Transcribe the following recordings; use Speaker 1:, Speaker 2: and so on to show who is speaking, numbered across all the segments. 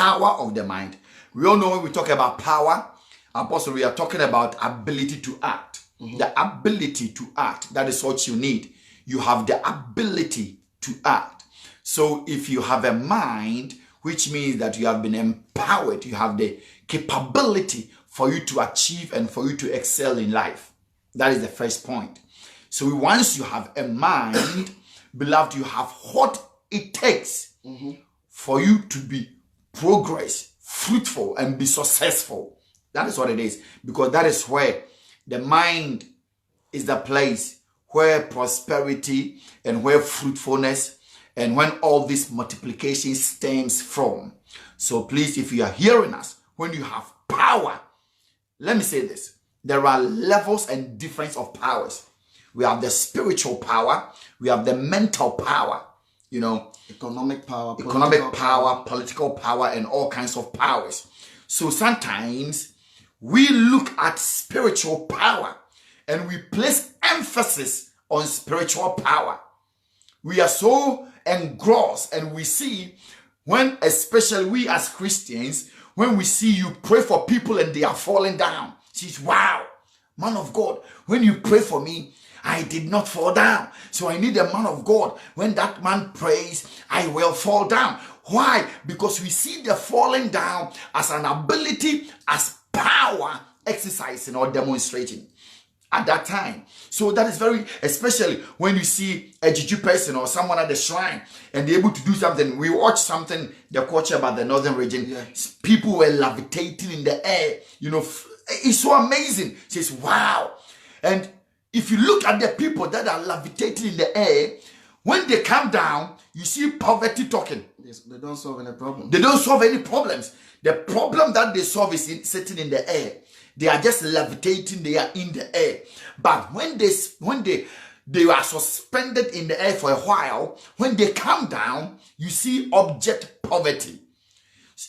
Speaker 1: power of the mind. We all know when we talk about power, Apostle, we are talking about ability to act. The ability to act. That is what you need. You have the ability to act. So if you have a mind, which means that you have been empowered, you have the capability for you to achieve and for you to excel in life. That is the first point. So once you have a mind, beloved, you have what it takes for you to be progress, fruitful, and be successful. That is what it is. Because that is where the mind is the place where prosperity and where fruitfulness and when all this multiplication stems from. So please, if you are hearing us, when you have power, let me say this. There are levels and difference of powers. We have the spiritual power. We have the mental power. You know,
Speaker 2: economic power,
Speaker 1: political power, and all kinds of powers. So sometimes we look at spiritual power and we place emphasis on spiritual power. We are so engrossed, and we see when, especially we as Christians, when we see you pray for people and they are falling down, says, wow, man of God, when you pray for me, I did not fall down. So I need a man of God. When that man prays, I will fall down. Why? Because we see the falling down as an ability, as power exercising or demonstrating at that time. So that is very, especially when you see a Juju person or someone at the shrine and they're able to do something. We watch something, the culture about the northern region. Yeah. People were levitating in the air. You know, it's so amazing. It says, wow. And if you look at the people that are levitating in the air, when they come down, you see poverty talking.
Speaker 2: Yes, they don't solve any problem.
Speaker 1: They don't solve any problems. The problem that they solve is sitting in the air. They are just levitating. They are in the air. But when they are suspended in the air for a while, when they come down, you see object poverty.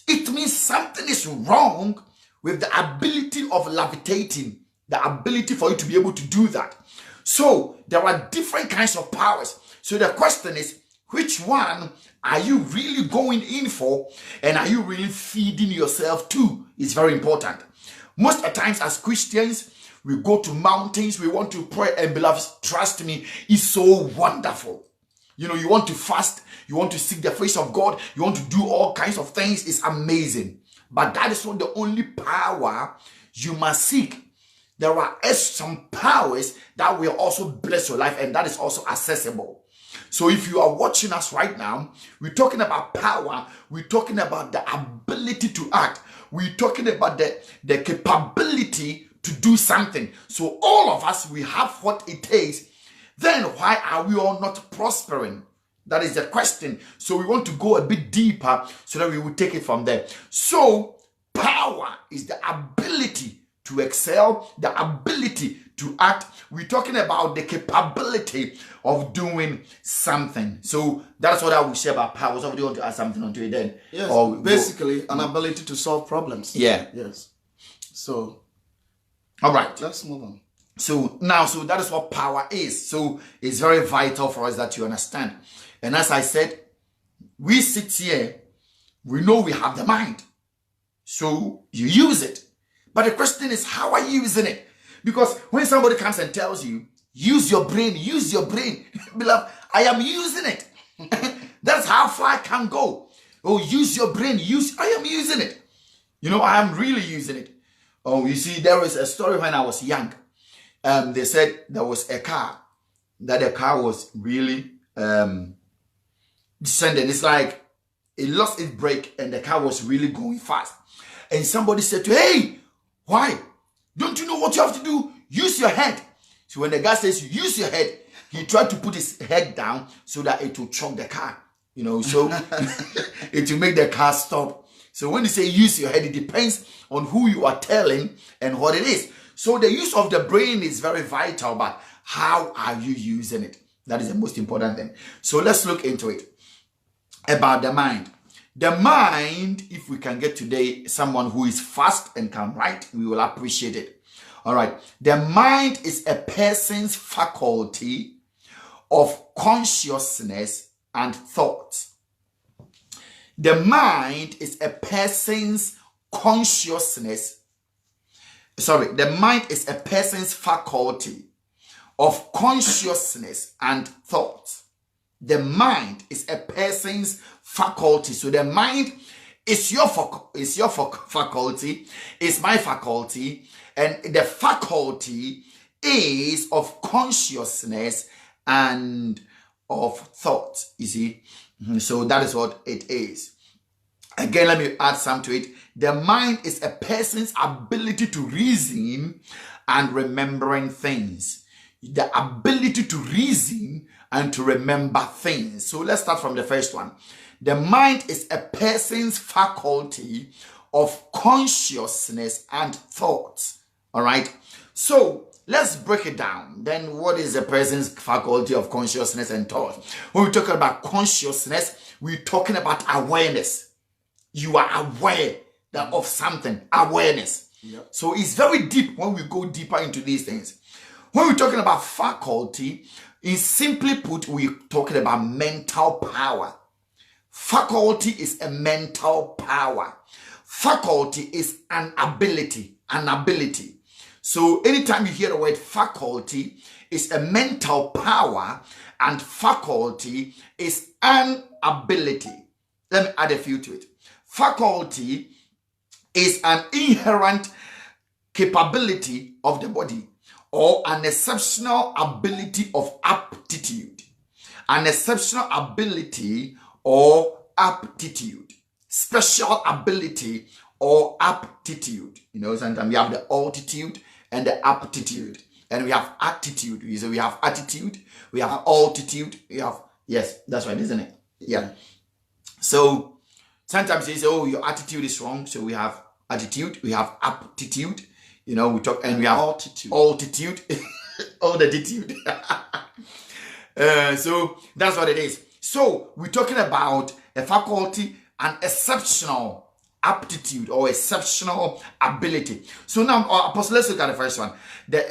Speaker 1: It means something is wrong with the ability of levitating, the ability for you to be able to do that. So there are different kinds of powers. So the question is, which one are you really going in for, and are you really feeding yourself to? It's very important. Most of the times as Christians, we go to mountains, we want to pray, and beloved, trust me, it's so wonderful. You know, you want to fast, you want to seek the face of God, you want to do all kinds of things. It's amazing. But that is not the only power you must seek. There are some powers that will also bless your life, and that is also accessible. So if you are watching us right now, we're talking about power, we're talking about the ability to act, we're talking about the capability to do something. So all of us, we have what it takes. Then why are we all not prospering? That is the question. So we want to go a bit deeper so that we will take it from there. So power is the ability to excel, the ability to act. We're talking about the capability of doing something. So that's what I will say about power. So do you want to add something onto it then?
Speaker 2: Yes, or basically an ability to solve problems.
Speaker 1: Yeah.
Speaker 2: Yes. So,
Speaker 1: all right.
Speaker 2: Let's move on.
Speaker 1: So that is what power is. So it's very vital for us that you understand. And as I said, we sit here, we know we have the mind. So you use it. But the question is, how are you using it? Because when somebody comes and tells you, use your brain, beloved, I am using it. That's how far I can go. Oh, use your brain, I am using it. You know, I am really using it. Oh, you see, there was a story when I was young. They said there was a car, that the car was really descending. It's like it lost its brake and the car was really going fast. And somebody said to, hey, why? Don't you know what you have to do? Use your head. So when the guy says use your head, he tried to put his head down so that it will choke the car. You know, so it will make the car stop. So when you say use your head, it depends on who you are telling and what it is. So the use of the brain is very vital, but how are you using it? That is the most important thing. So let's look into it. About the mind. The mind, if we can get today someone who is fast and can write, we will appreciate it. All right. The mind is a person's faculty of consciousness and thought. The mind is a person's consciousness. Sorry, the mind is a person's faculty of consciousness and thought. The mind is a person's faculty. So the mind is your faculty, is my faculty, and the faculty is of consciousness and of thought. You see, so that is what it is. Again, let me add some to it. The mind is a person's ability to reason and remembering things. The ability to reason and to remember things. So let's start from the first one. The mind is a person's faculty of consciousness and thought. All right. So let's break it down. Then what is a person's faculty of consciousness and thought? When we talk about consciousness, we're talking about awareness. You are aware of something. Awareness.
Speaker 2: Yep.
Speaker 1: So it's very deep when we go deeper into these things. When we're talking about faculty, in simply put, we're talking about mental power. Faculty is a mental power. Faculty is an ability. An ability. So anytime you hear the word faculty, it's a mental power, and faculty is an ability. Let me add a few to it. Faculty is an inherent capability of the body, or an exceptional ability of aptitude. An exceptional ability or aptitude. Special ability or aptitude. You know, sometimes we have the altitude and the aptitude. And we have attitude. So we have attitude, we have altitude, we have, yes, that's right, isn't it? Yeah. So sometimes they say, oh, your attitude is wrong. So we have attitude, we have aptitude, you know, we talk, and we have altitude, altitude. So that's what it is. So we're talking about a faculty, an exceptional aptitude or exceptional ability. So now, Apostle, let's look at the first one,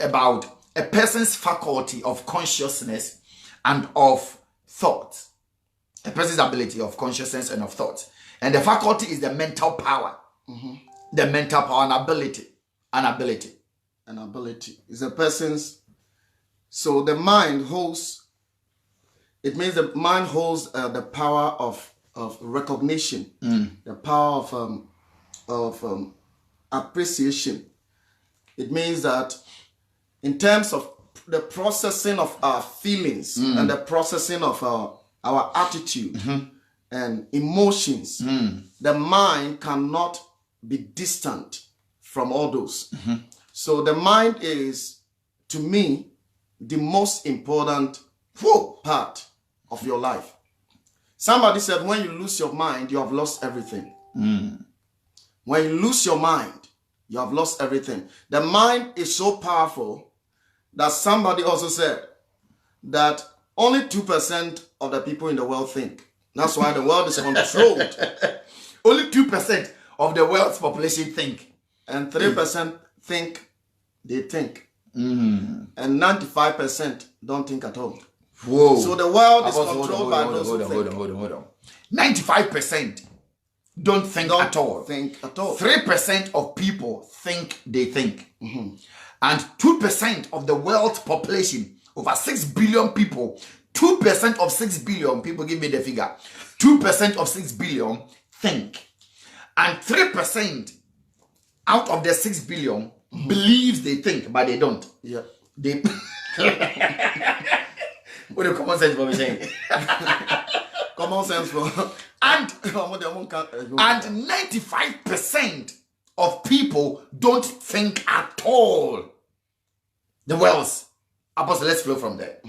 Speaker 1: about a person's faculty of consciousness and of thought. A person's ability of consciousness and of thought. And the faculty is the mental power. Mm-hmm. The mental power and ability. An ability.
Speaker 2: An ability is a person's. So the mind holds. It means the mind holds the power of recognition, the power of appreciation. It means that in terms of the processing of our feelings and the processing of our attitude and emotions, the mind cannot be distant from all those. So the mind is, to me, the most important part of your life. Somebody said, when you lose your mind, you have lost everything. When you lose your mind, you have lost everything. The mind is so powerful that somebody also said that only 2% of the people in the world think. That's why the world is controlled.
Speaker 1: Only 2% of the world's population think.
Speaker 2: And 3% think they think. And 95% don't think at all.
Speaker 1: Whoa.
Speaker 2: So the world is controlled by those who think.
Speaker 1: Hold on. 95% don't think at all. 3% of people think they think. And 2% of the world's population, over 6 billion people, 2% of 6 billion people, give me the figure, 2% of 6 billion think. And 3% out of the 6 billion believes they think, but they don't.
Speaker 2: Yeah.
Speaker 1: They what the common sense for me saying?
Speaker 2: Common sense for
Speaker 1: and 95% of people don't think at all. The world's. Apostle, let's flow from there.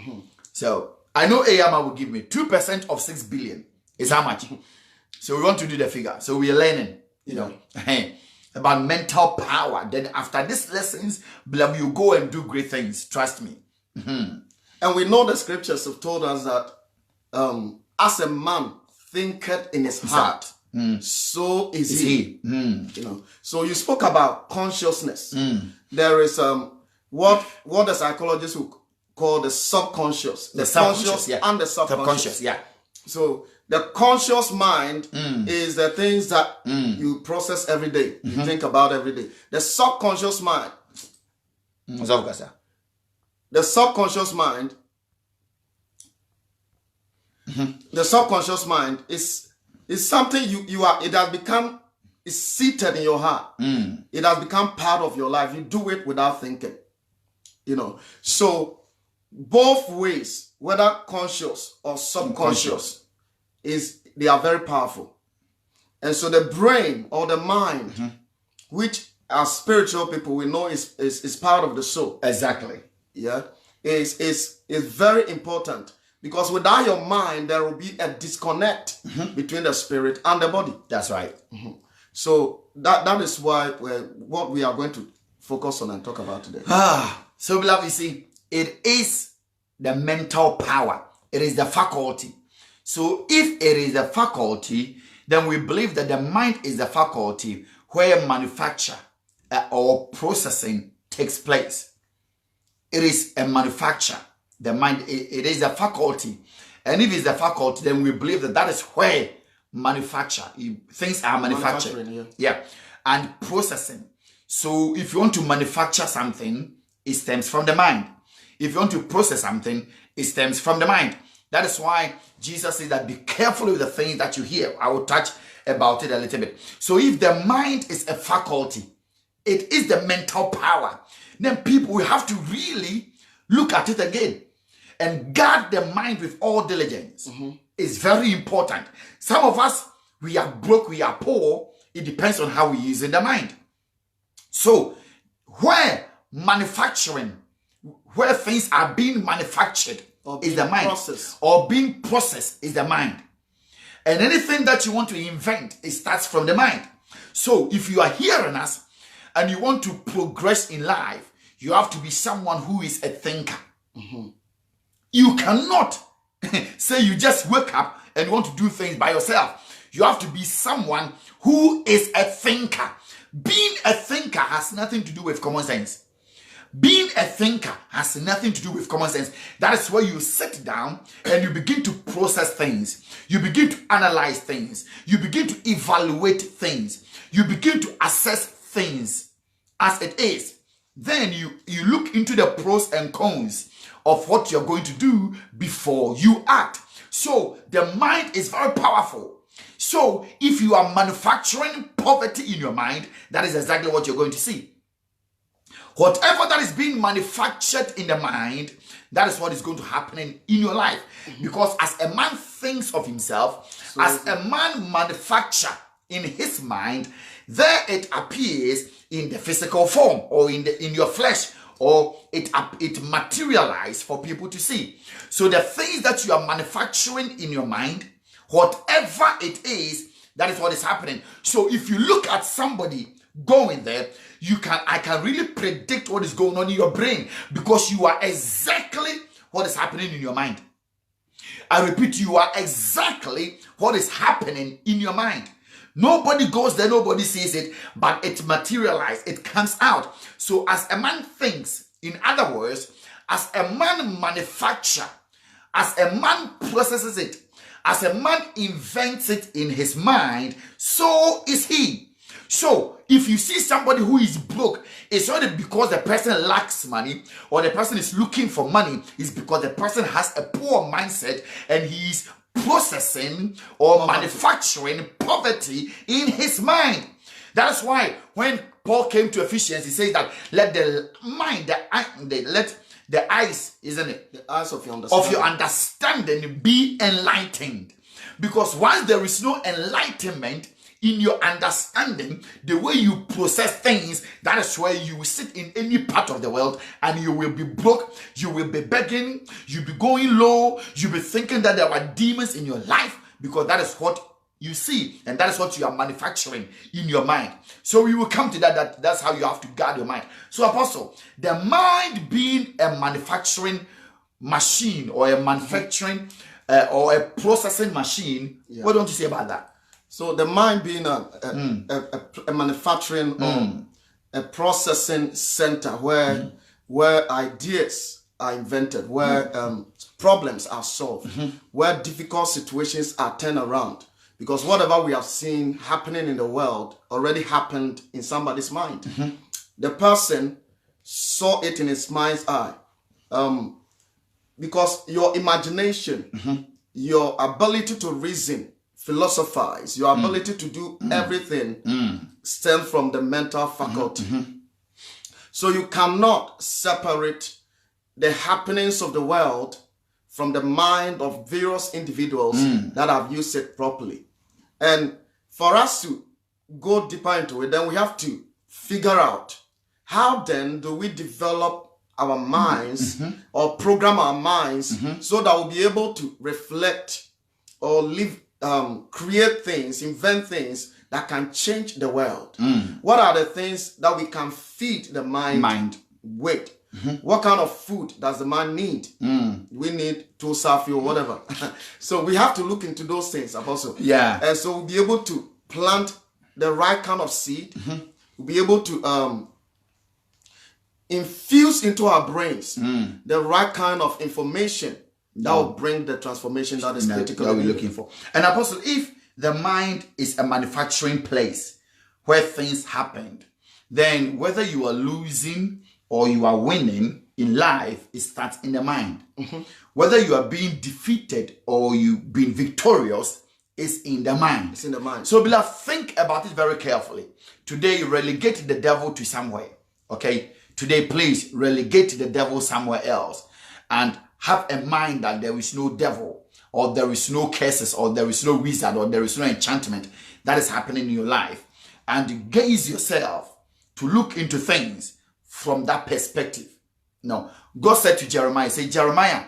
Speaker 1: So I know Ayama will give me 2% of 6 billion is how much. So we want to do the figure. So we are learning, you know, about mental power. Then after these lessons, you go and do great things. Trust me.
Speaker 2: And we know the scriptures have told us that as a man thinketh in his heart, so is he. You know. So you spoke about consciousness. There is what the psychologists would call the subconscious. The subconscious and the subconscious. So the conscious mind is the things that you process every day, you think about every day. The subconscious mind, the subconscious mind, the subconscious mind is something you are. It has become, is seated in your heart. It has become part of your life. You do it without thinking. You know, so both ways, whether conscious or subconscious, they are very powerful. And so the brain or the mind, which as spiritual people we know is part of the soul.
Speaker 1: Exactly.
Speaker 2: Yeah, is very important, because without your mind there will be a disconnect between the spirit and the body.
Speaker 1: That's right.
Speaker 2: So that is why what we are going to focus on and talk about today.
Speaker 1: So beloved, you see, it is the mental power. It is the faculty. So if it is the faculty, then we believe that the mind is the faculty where manufacture or processing takes place. It is a manufacture. The mind, it is a faculty. And if it's the faculty, then we believe that is where things are manufactured. Yeah. And processing. So if you want to manufacture something, it stems from the mind. If you want to process something, it stems from the mind. That is why Jesus says that be careful with the things that you hear. I will touch about it a little bit. So if the mind is a faculty, it is the mental power, then people will have to really look at it again and guard the mind with all diligence. It's very important. Some of us, we are broke, we are poor. It depends on how we use the mind. So where things are being manufactured is the mind. Or being processed is the mind. And anything that you want to invent, it starts from the mind. So if you are hearing us and you want to progress in life, you have to be someone who is a thinker. You cannot say you just wake up and want to do things by yourself. You have to be someone who is a thinker. Being a thinker has nothing to do with common sense. Being a thinker has nothing to do with common sense. That is where you sit down and you begin to process things. You begin to analyze things. You begin to evaluate things. You begin to assess things as it is. Then you look into the pros and cons of what you're going to do before you act. So the mind is very powerful. So if you are manufacturing poverty in your mind, that is exactly what you're going to see. Whatever that is being manufactured in the mind, that is what is going to happen in your life. Because as a man thinks of himself, as a man manufactures in his mind, there it appears in the physical form or in your flesh, or it materializes for people to see. So the things that you are manufacturing in your mind, whatever it is, that is what is happening. So if you look at somebody going there, I can really predict what is going on in your brain, because you are exactly what is happening in your mind. I repeat, you are exactly what is happening in your mind. Nobody goes there, nobody sees it, but it materializes, it comes out. So as a man thinks, in other words, as a man manufactures, as a man processes it, as a man invents it in his mind, so is he. So if you see somebody who is broke, it's not because the person lacks money or the person is looking for money. It's because the person has a poor mindset and he is processing or manufacturing poverty in his mind. That's why when Paul came to Ephesians, he says that let the mind, let the eyes, isn't it?
Speaker 2: The eyes of your
Speaker 1: understanding be enlightened. Because once there is no enlightenment in your understanding, the way you process things, that is where you will sit in any part of the world and you will be broke, you will be begging, you'll be going low, you'll be thinking that there are demons in your life, because that is what you see and that is what you are manufacturing in your mind. So we will come to that's how you have to guard your mind. So Apostle, the mind being a manufacturing machine or a manufacturing or a processing machine, what don't you say about that?
Speaker 2: So the mind being a manufacturing or a processing center where ideas are invented, where problems are solved, where difficult situations are turned around. Because whatever we have seen happening in the world already happened in somebody's mind. The person saw it in his mind's eye. Because your imagination, your ability to reason, philosophize, your ability to do everything stems from the mental faculty. So you cannot separate the happenings of the world from the mind of various individuals that have used it properly. And for us to go deeper into it, then we have to figure out how then do we develop our minds or program our minds so that we'll be able to reflect or live, create things, invent things that can change the world. What are the things that we can feed the mind with? What kind of food does the mind need? We need to serve you or whatever. So we have to look into those things, Apostle.
Speaker 1: Yeah.
Speaker 2: And so we'll be able to plant the right kind of seed. We'll be able to infuse into our brains the right kind of information that will bring the transformation that is critical
Speaker 1: that we're looking for. And Apostle, if the mind is a manufacturing place where things happened, then whether you are losing or you are winning in life, it starts in the mind. Whether you are being defeated or you've been victorious, is in the mind.
Speaker 2: It's in the mind.
Speaker 1: So, beloved, think about it very carefully. Today, relegate the devil to somewhere. Okay? Today, please relegate the devil somewhere else and have a mind that there is no devil, or there is no curses, or there is no wizard, or there is no enchantment that is happening in your life. And gaze yourself to look into things from that perspective. No, God said to Jeremiah, say, Jeremiah,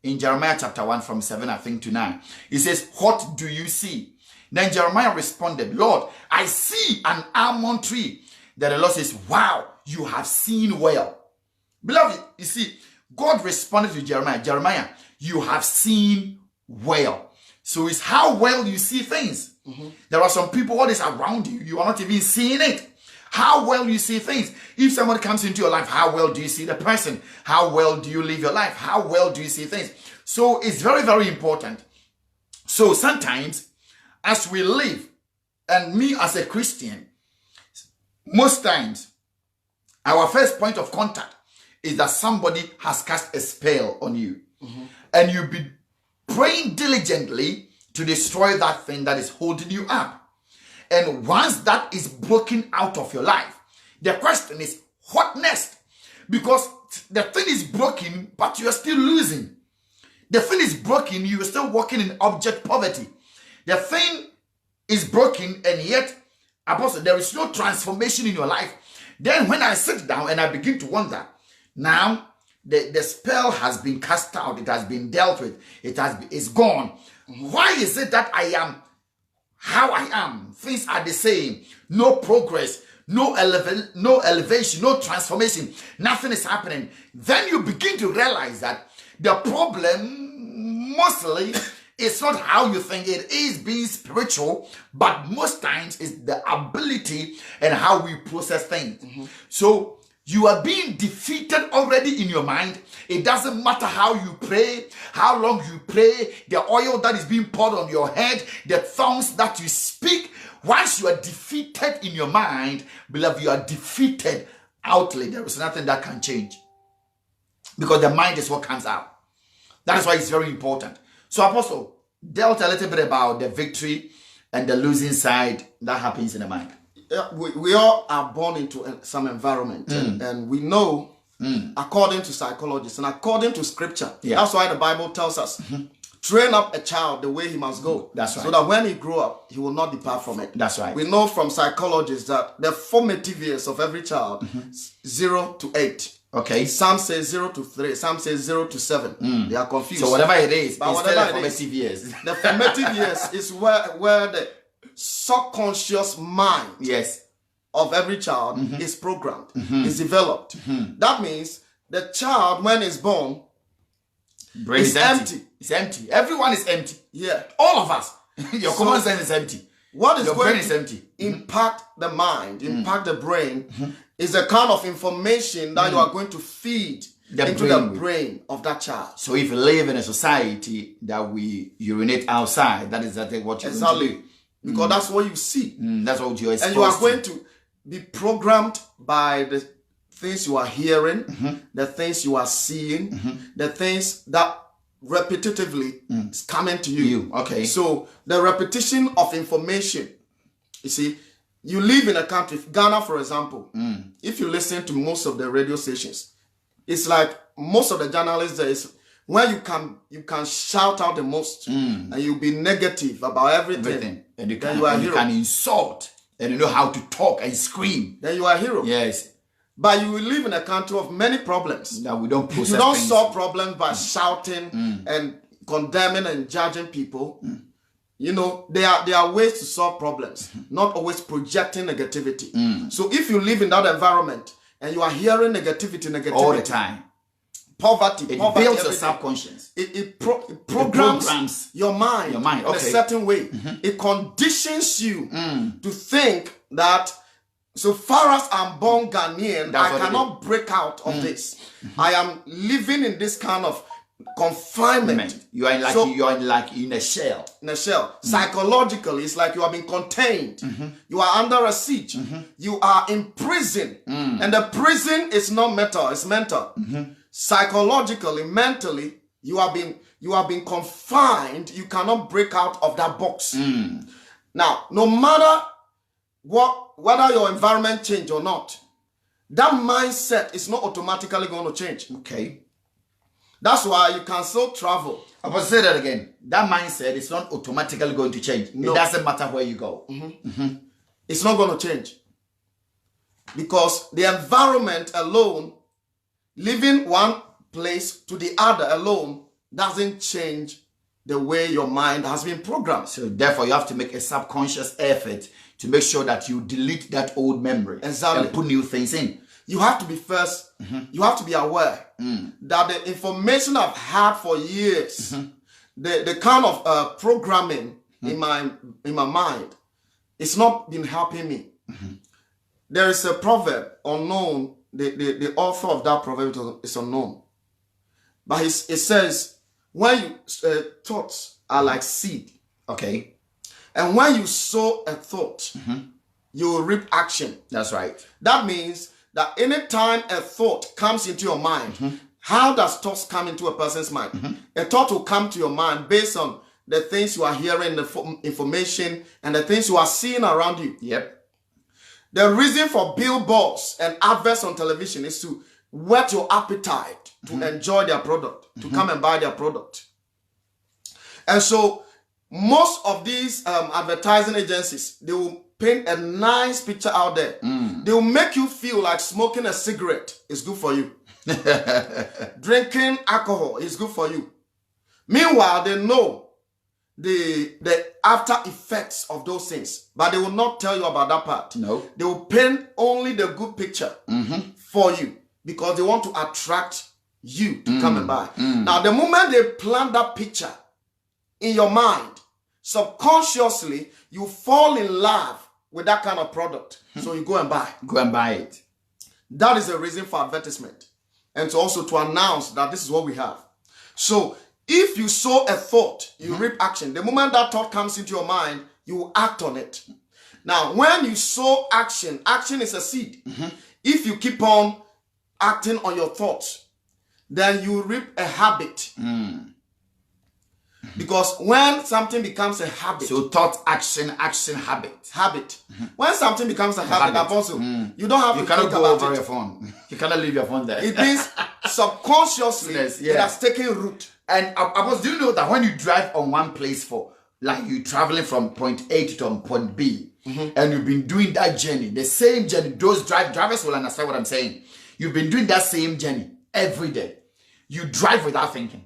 Speaker 1: in Jeremiah chapter 1 from 7, I think, to 9, he says, what do you see? Then Jeremiah responded, Lord, I see an almond tree. Then the Lord says, wow, you have seen well. Beloved, you see, God responded to Jeremiah, Jeremiah, you have seen well. So it's how well you see things. There are some people, what is around you, you are not even seeing it. How well you see things. If someone comes into your life, how well do you see the person? How well do you live your life? How well do you see things? So it's very, very important. So sometimes as we live, and me as a Christian, most times our first point of contact is that somebody has cast a spell on you. And you'll be praying diligently to destroy that thing that is holding you up. And once that is broken out of your life, the question is, what next? Because the thing is broken, but you are still losing. The thing is broken, you are still walking in object poverty. The thing is broken, and yet, Apostle, there is no transformation in your life. Then when I sit down and I begin to wonder, now the spell has been cast out, it has been dealt with, it's gone. Why is it that I am how I am? Things are the same. No progress, no elevation, no transformation. Nothing is happening. Then you begin to realize that the problem mostly is not how you think it is being spiritual, but most times it's the ability and how we process things. So you are being defeated already in your mind. It doesn't matter how you pray, how long you pray, the oil that is being poured on your head, the tongues that you speak. Once you are defeated in your mind, beloved, you are defeated outwardly. There is nothing that can change. Because the mind is what comes out. That is why it's very important. So Apostle dealt a little bit about the victory and the losing side that happens in the mind.
Speaker 2: We all are born into some environment, and we know, according to psychologists and according to scripture, that's why the Bible tells us, train up a child the way he must go.
Speaker 1: That's right.
Speaker 2: So that when he grows up, he will not depart from it. That's right. We know from psychologists that the formative years of every child, 0 to 8. Okay. Some say 0 to 3. Some say 0 to 7. They are confused.
Speaker 1: So whatever it is,
Speaker 2: but
Speaker 1: it's still the formative years.
Speaker 2: The formative years is where the subconscious mind of every child is programmed, is developed. That means the child, when it's born, is empty.
Speaker 1: It's empty. Everyone is empty.
Speaker 2: Yeah.
Speaker 1: All of us. Your common sense is empty.
Speaker 2: What is
Speaker 1: Your
Speaker 2: going
Speaker 1: brain is empty.
Speaker 2: Impact the mind, impact the brain, is the kind of information that you are going to feed into the brain of that child.
Speaker 1: So if you live in a society that we urinate outside, that is exactly what you're going to do.
Speaker 2: Because that's what you see.
Speaker 1: That's what you're exposed
Speaker 2: to. And you are going to be programmed by the things you are hearing, the things you are seeing, the things that repetitively is coming to you.
Speaker 1: Okay.
Speaker 2: So the repetition of information, you see, you live in a country, Ghana for example, if you listen to most of the radio stations, it's like most of the journalists there is where you can shout out the most and you'll be negative about everything.
Speaker 1: And you can insult and you know how to talk and scream.
Speaker 2: Then you are a hero.
Speaker 1: Yes.
Speaker 2: But you will live in a country of many problems.
Speaker 1: That we don't process.
Speaker 2: You don't solve problems by shouting and condemning and judging people. You know, there are ways to solve problems, not always projecting negativity. So if you live in that environment and you are hearing negativity
Speaker 1: all the time,
Speaker 2: poverty
Speaker 1: builds your subconscious.
Speaker 2: It programs your mind in a certain way. It conditions you to think that so far as I'm born Ghanaian, I cannot break out of this. I am living in this kind of confinement.
Speaker 1: You are like in a shell.
Speaker 2: In a shell. Psychologically, it's like you have been contained. You are under a siege. You are in prison. And the prison is not mental, it's mental. Psychologically, mentally, you have been confined. You cannot break out of that box. Now, no matter whether your environment change or not, that mindset is not automatically going to change.
Speaker 1: Okay.
Speaker 2: That's why you can still travel.
Speaker 1: I will say that again. That mindset is not automatically going to change. No. It doesn't matter where you go.
Speaker 2: It's not going to change. Because the environment alone, living one place to the other alone, doesn't change the way your mind has been programmed.
Speaker 1: So therefore, you have to make a subconscious effort to make sure that you delete that old memory and put new things in.
Speaker 2: You have to be you have to be aware that the information I've had for years, the kind of programming in my mind, it's not been helping me. There is a proverb unknown. The author of that proverb is unknown. But it says, when thoughts are like seed.
Speaker 1: Okay.
Speaker 2: And when you sow a thought, you will reap action.
Speaker 1: That's right.
Speaker 2: That means that anytime a thought comes into your mind, how does thoughts come into a person's mind? A thought will come to your mind based on the things you are hearing, the information, and the things you are seeing around you.
Speaker 1: Yep.
Speaker 2: The reason for billboards and adverts on television is to whet your appetite to enjoy their product, to come and buy their product. And so most of these advertising agencies, they will paint a nice picture out there. They will make you feel like smoking a cigarette is good for you. Drinking alcohol is good for you. Meanwhile, they know the after effects of those things, but they will not tell you about that part.
Speaker 1: No.
Speaker 2: They will paint only the good picture for you because they want to attract you to come and buy. Now, the moment they plant that picture in your mind, subconsciously, you fall in love with that kind of product. So you go and buy.
Speaker 1: Go and buy it.
Speaker 2: That is the reason for advertisement. And to also to announce that this is what we have. So if you sow a thought, you reap action. The moment that thought comes into your mind, you will act on it. Now, when you sow action, action is a seed. If you keep on acting on your thoughts, then you reap a habit. Because when something becomes a habit.
Speaker 1: So thought, action, habit.
Speaker 2: Habit. When something becomes a habit, Apostle, you don't have to
Speaker 1: cannot
Speaker 2: think
Speaker 1: go
Speaker 2: about
Speaker 1: over
Speaker 2: it.
Speaker 1: your phone. You cannot leave your phone there.
Speaker 2: It means subconsciously it has taken root.
Speaker 1: And Apostle, do you know that when you drive on one place for, like you're traveling from point A to point B, and you've been doing that journey, the same journey, those drivers will understand what I'm saying. You've been doing that same journey every day. You drive without thinking.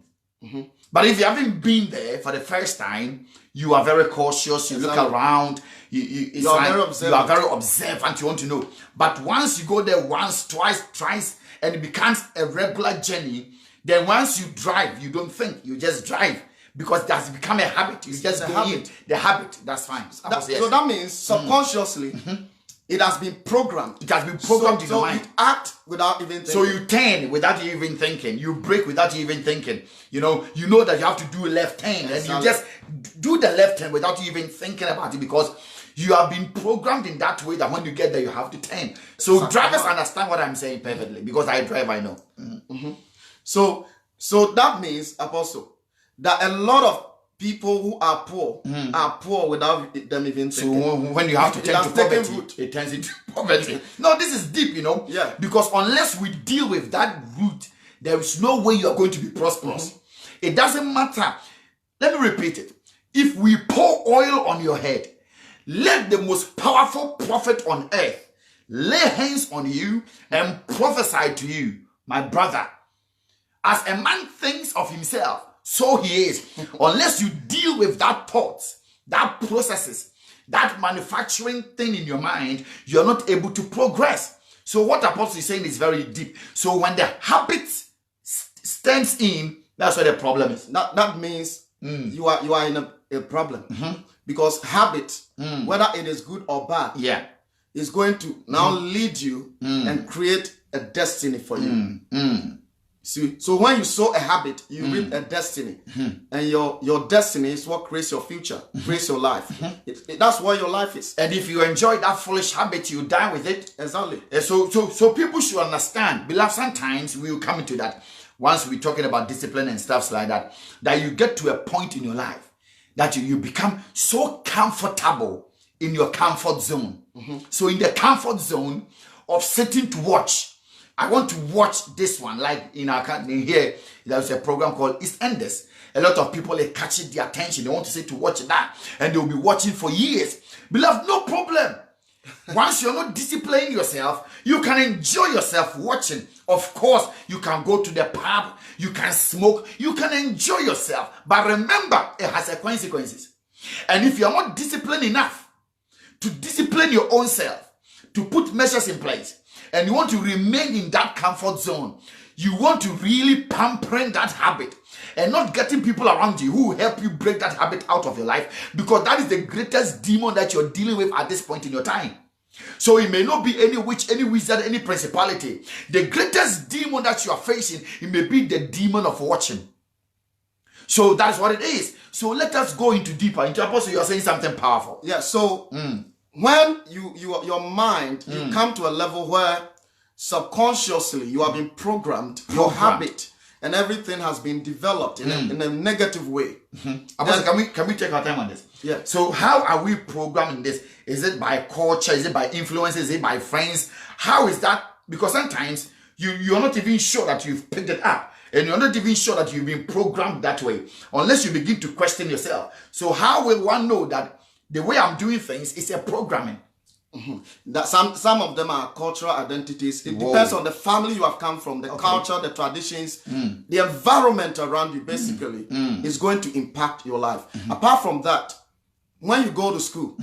Speaker 1: But if you haven't been there for the first time, you are very cautious. You look around. You are very observant. You want to know. But once you go there once, twice, thrice, and it becomes a regular journey, then once you drive, you don't think. You just drive because that's become a habit. It's just a habit. The habit. That's fine.
Speaker 2: So that means subconsciously, It has been programmed.
Speaker 1: It has been programmed in your mind.
Speaker 2: So you act without even thinking.
Speaker 1: So you turn without you even thinking. You break without you even thinking. You know that you have to do a left turn, and you just do the left turn without you even thinking about it, because you have been programmed in that way that when you get there, you have to turn. So drivers understand what I'm saying perfectly, because I drive, I know.
Speaker 2: Mm-hmm. So that means, Apostle, that a lot of people who are poor without them even thinking.
Speaker 1: So when you have to turn to poverty, it turns into poverty. No, this is deep,
Speaker 2: Yeah.
Speaker 1: Because unless we deal with that root, there is no way you are going to be prosperous. It doesn't matter. Let me repeat it. If we pour oil on your head, let the most powerful prophet on earth lay hands on you and prophesy to you, my brother. As a man thinks of himself, so he is. Unless you deal with that thoughts, that processes, that manufacturing thing in your mind, you're not able to progress. So what Apostle is saying is very deep. So when the habit stands in, that's where the problem is.
Speaker 2: That means you are in a problem. Because habit, whether it is good or bad, is going to now lead you and create a destiny for you. See, so when you sow a habit, you reap a destiny, and your destiny is what creates your future, creates your life. That's what your life is.
Speaker 1: And if you enjoy that foolish habit, you die with it.
Speaker 2: Exactly.
Speaker 1: So people should understand. Beloved, sometimes we will come into that once we're talking about discipline and stuff like that. That you get to a point in your life that you become so comfortable in your comfort zone. So in the comfort zone of sitting to watch. I want to watch this one, like in our country here, there's a program called EastEnders. A lot of people, they catch it, their attention. They want to sit to watch that, and they'll be watching for years. Beloved, no problem. Once you're not disciplining yourself, you can enjoy yourself watching. Of course, you can go to the pub, you can smoke, you can enjoy yourself. But remember, it has consequences. And if you're not disciplined enough to discipline your own self, to put measures in place, and you want to remain in that comfort zone, you want to really pampering that habit and not getting people around you who help you break that habit out of your life, because that is the greatest demon that you're dealing with at this point in your time. So it may not be any witch, any wizard, any principality. The greatest demon that you are facing, it may be the demon of watching. So that's what it is. So let us go into deeper. Into Apostle, you are saying something powerful.
Speaker 2: Yeah, so when your mind, you come to a level where subconsciously you have been programmed, your habit and everything has been developed in a negative way.
Speaker 1: Apostle, can we take our time on this?
Speaker 2: Yeah.
Speaker 1: So how are we programming this? Is it by culture? Is it by influence? Is it by friends? How is that? Because sometimes you're not even sure that you've picked it up. And you're not even sure that you've been programmed that way. Unless you begin to question yourself. So how will one know that the way I'm doing things is a programming?
Speaker 2: That some of them are cultural identities. It depends on the family you have come from, the culture, the traditions, the environment around you basically is going to impact your life. Apart from that, when you go to school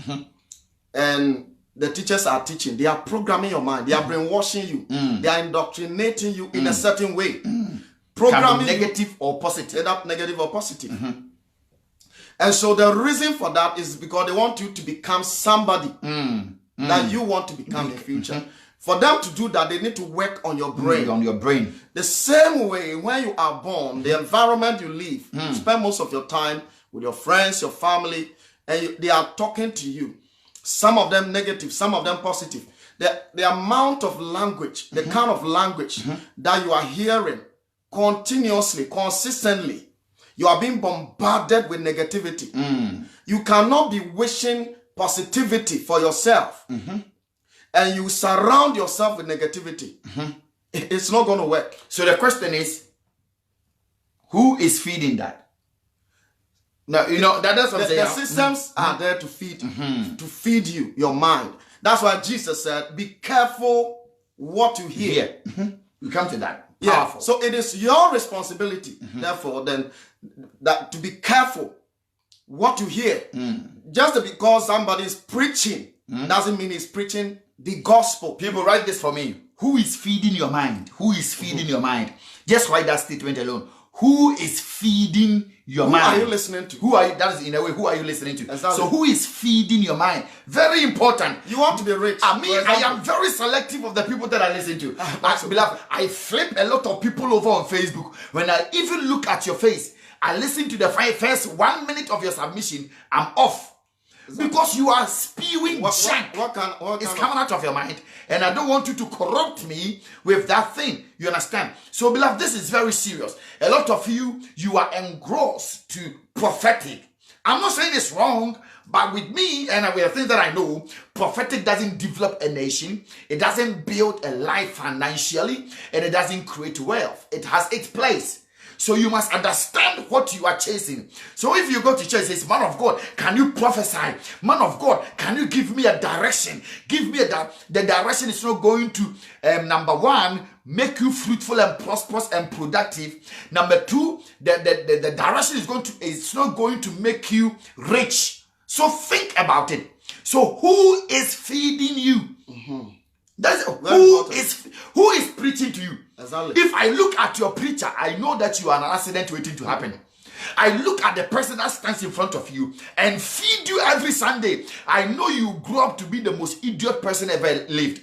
Speaker 2: and the teachers are teaching, they are programming your mind, they are brainwashing you, they are indoctrinating you in a certain way. Programming
Speaker 1: negative or positive.
Speaker 2: Negative or positive. And so the reason for that is because they want you to become somebody that you want to become in the future. For them to do that, they need to work on your brain.
Speaker 1: On your brain.
Speaker 2: The same way when you are born, the environment you live, you spend most of your time with your friends, your family, and they are talking to you. Some of them negative, some of them positive. The amount of language, the kind of language that you are hearing continuously, consistently, you are being bombarded with negativity. You cannot be wishing positivity for yourself and you surround yourself with negativity. It's not going to work.
Speaker 1: So the question is, who is feeding that? Now, that's what I'm saying.
Speaker 2: The systems are there to feed you, your mind. That's why Jesus said, be careful what you hear.
Speaker 1: We come to that.
Speaker 2: Powerful. Yeah. So it is your responsibility, therefore, then, that to be careful what you hear. Just because somebody is preaching doesn't mean he's preaching the gospel.
Speaker 1: People, write this for me. Who is feeding your mind? Who is feeding your mind? Just write that statement alone. who is feeding your mind?
Speaker 2: Who are you listening to?
Speaker 1: Who are you? That is in a way. Who are you listening to?
Speaker 2: Exactly.
Speaker 1: So who is feeding your mind? Very important.
Speaker 2: You want to be rich.
Speaker 1: I mean, I am very selective of the people that I listen to. Beloved, I flip a lot of people over on Facebook. When I even look at your face, I listen to the first 1 minute of your submission, I'm off. Because you are spewing junk. It's coming out of your mind. And I don't want you to corrupt me with that thing. You understand? So, beloved, this is very serious. A lot of you are engrossed to prophetic. I'm not saying it's wrong, but with me and with the things that I know, prophetic doesn't develop a nation. It doesn't build a life financially. And it doesn't create wealth. It has its place. So you must understand what you are chasing. So if you go to church, says, man of God, can you prophesy? Man of God, can you give me a direction? Give me the direction is not going to, number one, make you fruitful and prosperous and productive. Number two, the direction is not going to make you rich. So think about it. So who is feeding you? Mm-hmm. That's who is preaching to you.
Speaker 2: Exactly.
Speaker 1: If I look at your preacher, I know that you are an accident waiting to happen. I look at the person that stands in front of you and feed you every Sunday. I know you grew up to be the most idiot person ever lived.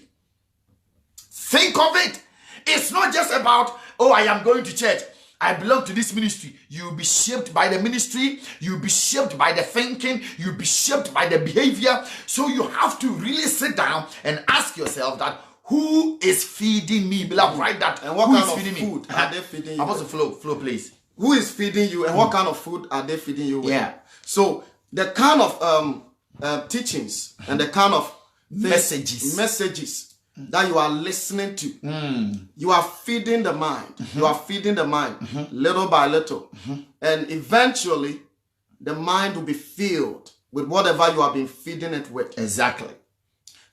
Speaker 1: Think of it. It's not just about, oh, I am going to church. I belong to this ministry. You'll be shaped by the ministry. You'll be shaped by the thinking. You'll be shaped by the behavior. So you have to really sit down and ask yourself that, who is feeding me? Beloved, write that.
Speaker 2: And what
Speaker 1: who
Speaker 2: kind
Speaker 1: is
Speaker 2: of
Speaker 1: feeding
Speaker 2: food
Speaker 1: me?
Speaker 2: are they feeding you?
Speaker 1: I want to flow, please.
Speaker 2: Who is feeding you and what kind of food are they feeding you with?
Speaker 1: Yeah.
Speaker 2: So the kind of teachings and the kind of messages that you are listening to, you are feeding the mind. You are feeding the mind little by little. And eventually, the mind will be filled with whatever you have been feeding it with.
Speaker 1: Exactly.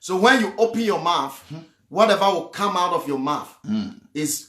Speaker 2: So when you open your mouth, whatever will come out of your mouth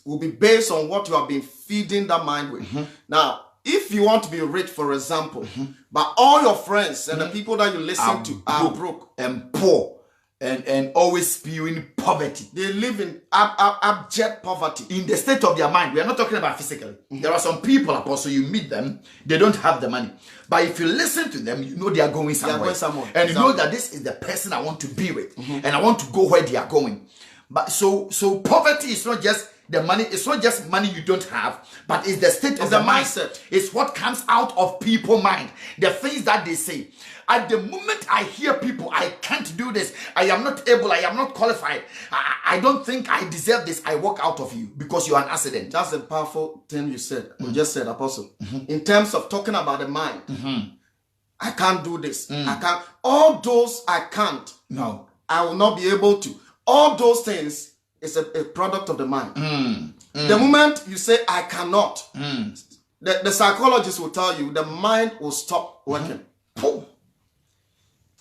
Speaker 2: will be based on what you have been feeding that mind with. Now, if you want to be rich, for example, but all your friends and the people that you listen to are broke
Speaker 1: and poor and always spewing poverty.
Speaker 2: They live in abject poverty.
Speaker 1: In the state of their mind. We are not talking about physically. There are some people, Apostle, you meet them, they don't have the money. But if you listen to them, you know they are going somewhere.
Speaker 2: They are going somewhere.
Speaker 1: And you know that this is the person I want to be with. And I want to go where they are going. But so poverty is not just the money. It's not just money you don't have, but it's the state of the mindset. It's what comes out of people's mind. The things that they say. At the moment I hear people, I can't do this, I am not able, I am not qualified, I don't think I deserve this, I walk out of you because you are an accident.
Speaker 2: That's a powerful thing you said. You just said, Apostle. In terms of talking about the mind, I can't do this. I can't. All those I can't.
Speaker 1: No.
Speaker 2: I will not be able to. All those things is a product of the mind. The moment you say, I cannot, the psychologist will tell you the mind will stop working.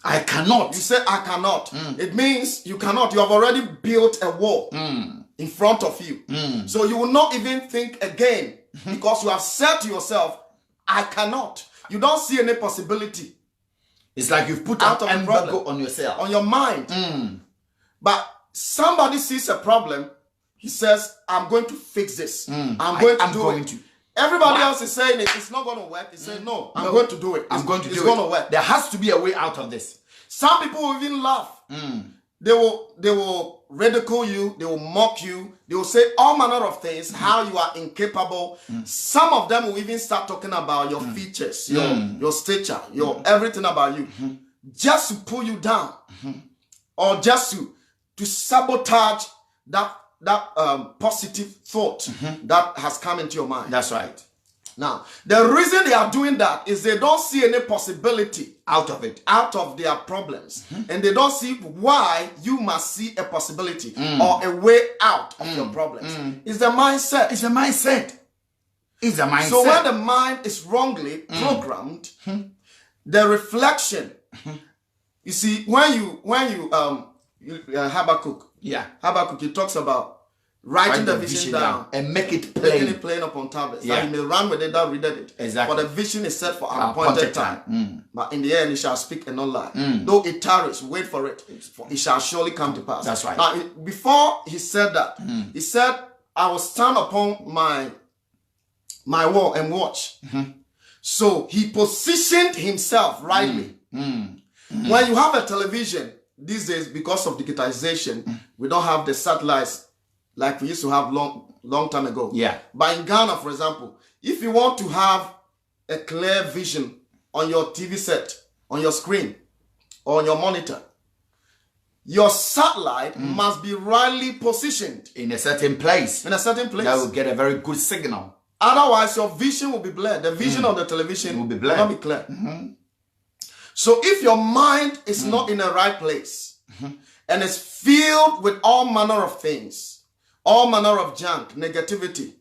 Speaker 1: I cannot.
Speaker 2: You say, I cannot. It means you cannot. You have already built a wall in front of you. So you will not even think again because you have said to yourself, I cannot. You don't see any possibility.
Speaker 1: It's like you've put out an embargo on yourself.
Speaker 2: On your mind. But somebody sees a problem. He says, I'm going to fix this. I'm going to do it. Everybody else is saying it's not going to work. He said, no, I'm going to do it.
Speaker 1: I'm going to do it.
Speaker 2: It's going to work.
Speaker 1: There has to be a way out of this.
Speaker 2: Some people will even laugh. They will ridicule you. They will mock you. They will say all manner of things, how you are incapable. Some of them will even start talking about your features, your stature, your everything about you, just to pull you down or just to sabotage that positive thought that has come into your mind.
Speaker 1: That's right.
Speaker 2: Now, the reason they are doing that is they don't see any possibility
Speaker 1: out of it,
Speaker 2: out of their problems. And they don't see why you must see a possibility or a way out of your problems. It's the mindset.
Speaker 1: It's a mindset. It's a mindset.
Speaker 2: So when the mind is wrongly programmed, the reflection, you see, when you Habakkuk, he talks about writing the vision down
Speaker 1: and make it plain.
Speaker 2: Making it plain upon tablets. That he may run with it that readeth it.
Speaker 1: Exactly.
Speaker 2: For the vision is set for an appointed time. But in the end, it shall speak and not lie. Though it tarries, wait for it. For it shall surely come to pass.
Speaker 1: That's right.
Speaker 2: Now, before he said that, he said, I will stand upon my my wall and watch. So he positioned himself rightly. When you have a television these days, because of digitization, we don't have the satellites like we used to have long time ago.
Speaker 1: Yeah.
Speaker 2: But in Ghana, for example, if you want to have a clear vision on your TV set, on your screen, or on your monitor, your satellite must be rightly positioned
Speaker 1: in a certain place.
Speaker 2: In a certain place.
Speaker 1: That will get a very good signal.
Speaker 2: Otherwise, your vision will be blurred. The vision of the television
Speaker 1: will be blurred.
Speaker 2: Will not be clear. So if your mind is not in the right place and is filled with all manner of things, all manner of junk, negativity,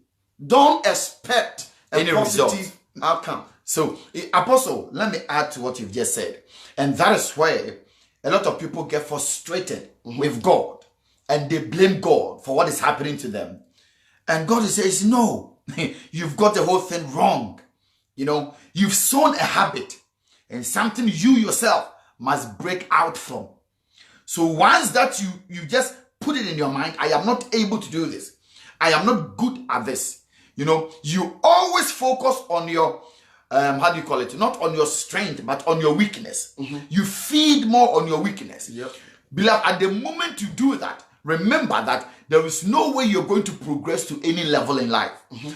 Speaker 2: don't expect any positive outcome.
Speaker 1: So, Apostle, let me add to what you've just said. And that is where a lot of people get frustrated with God and they blame God for what is happening to them. And God says, no, you've got the whole thing wrong. You know, you've sown a habit and something you yourself must break out from. So once that you just put it in your mind, I am not able to do this. I am not good at this. You know, you always focus on your, how do you call it? Not on your strength, but on your weakness. You feed more on your weakness.
Speaker 2: Yep.
Speaker 1: Beloved, at the moment you do that, remember that there is no way you're going to progress to any level in life.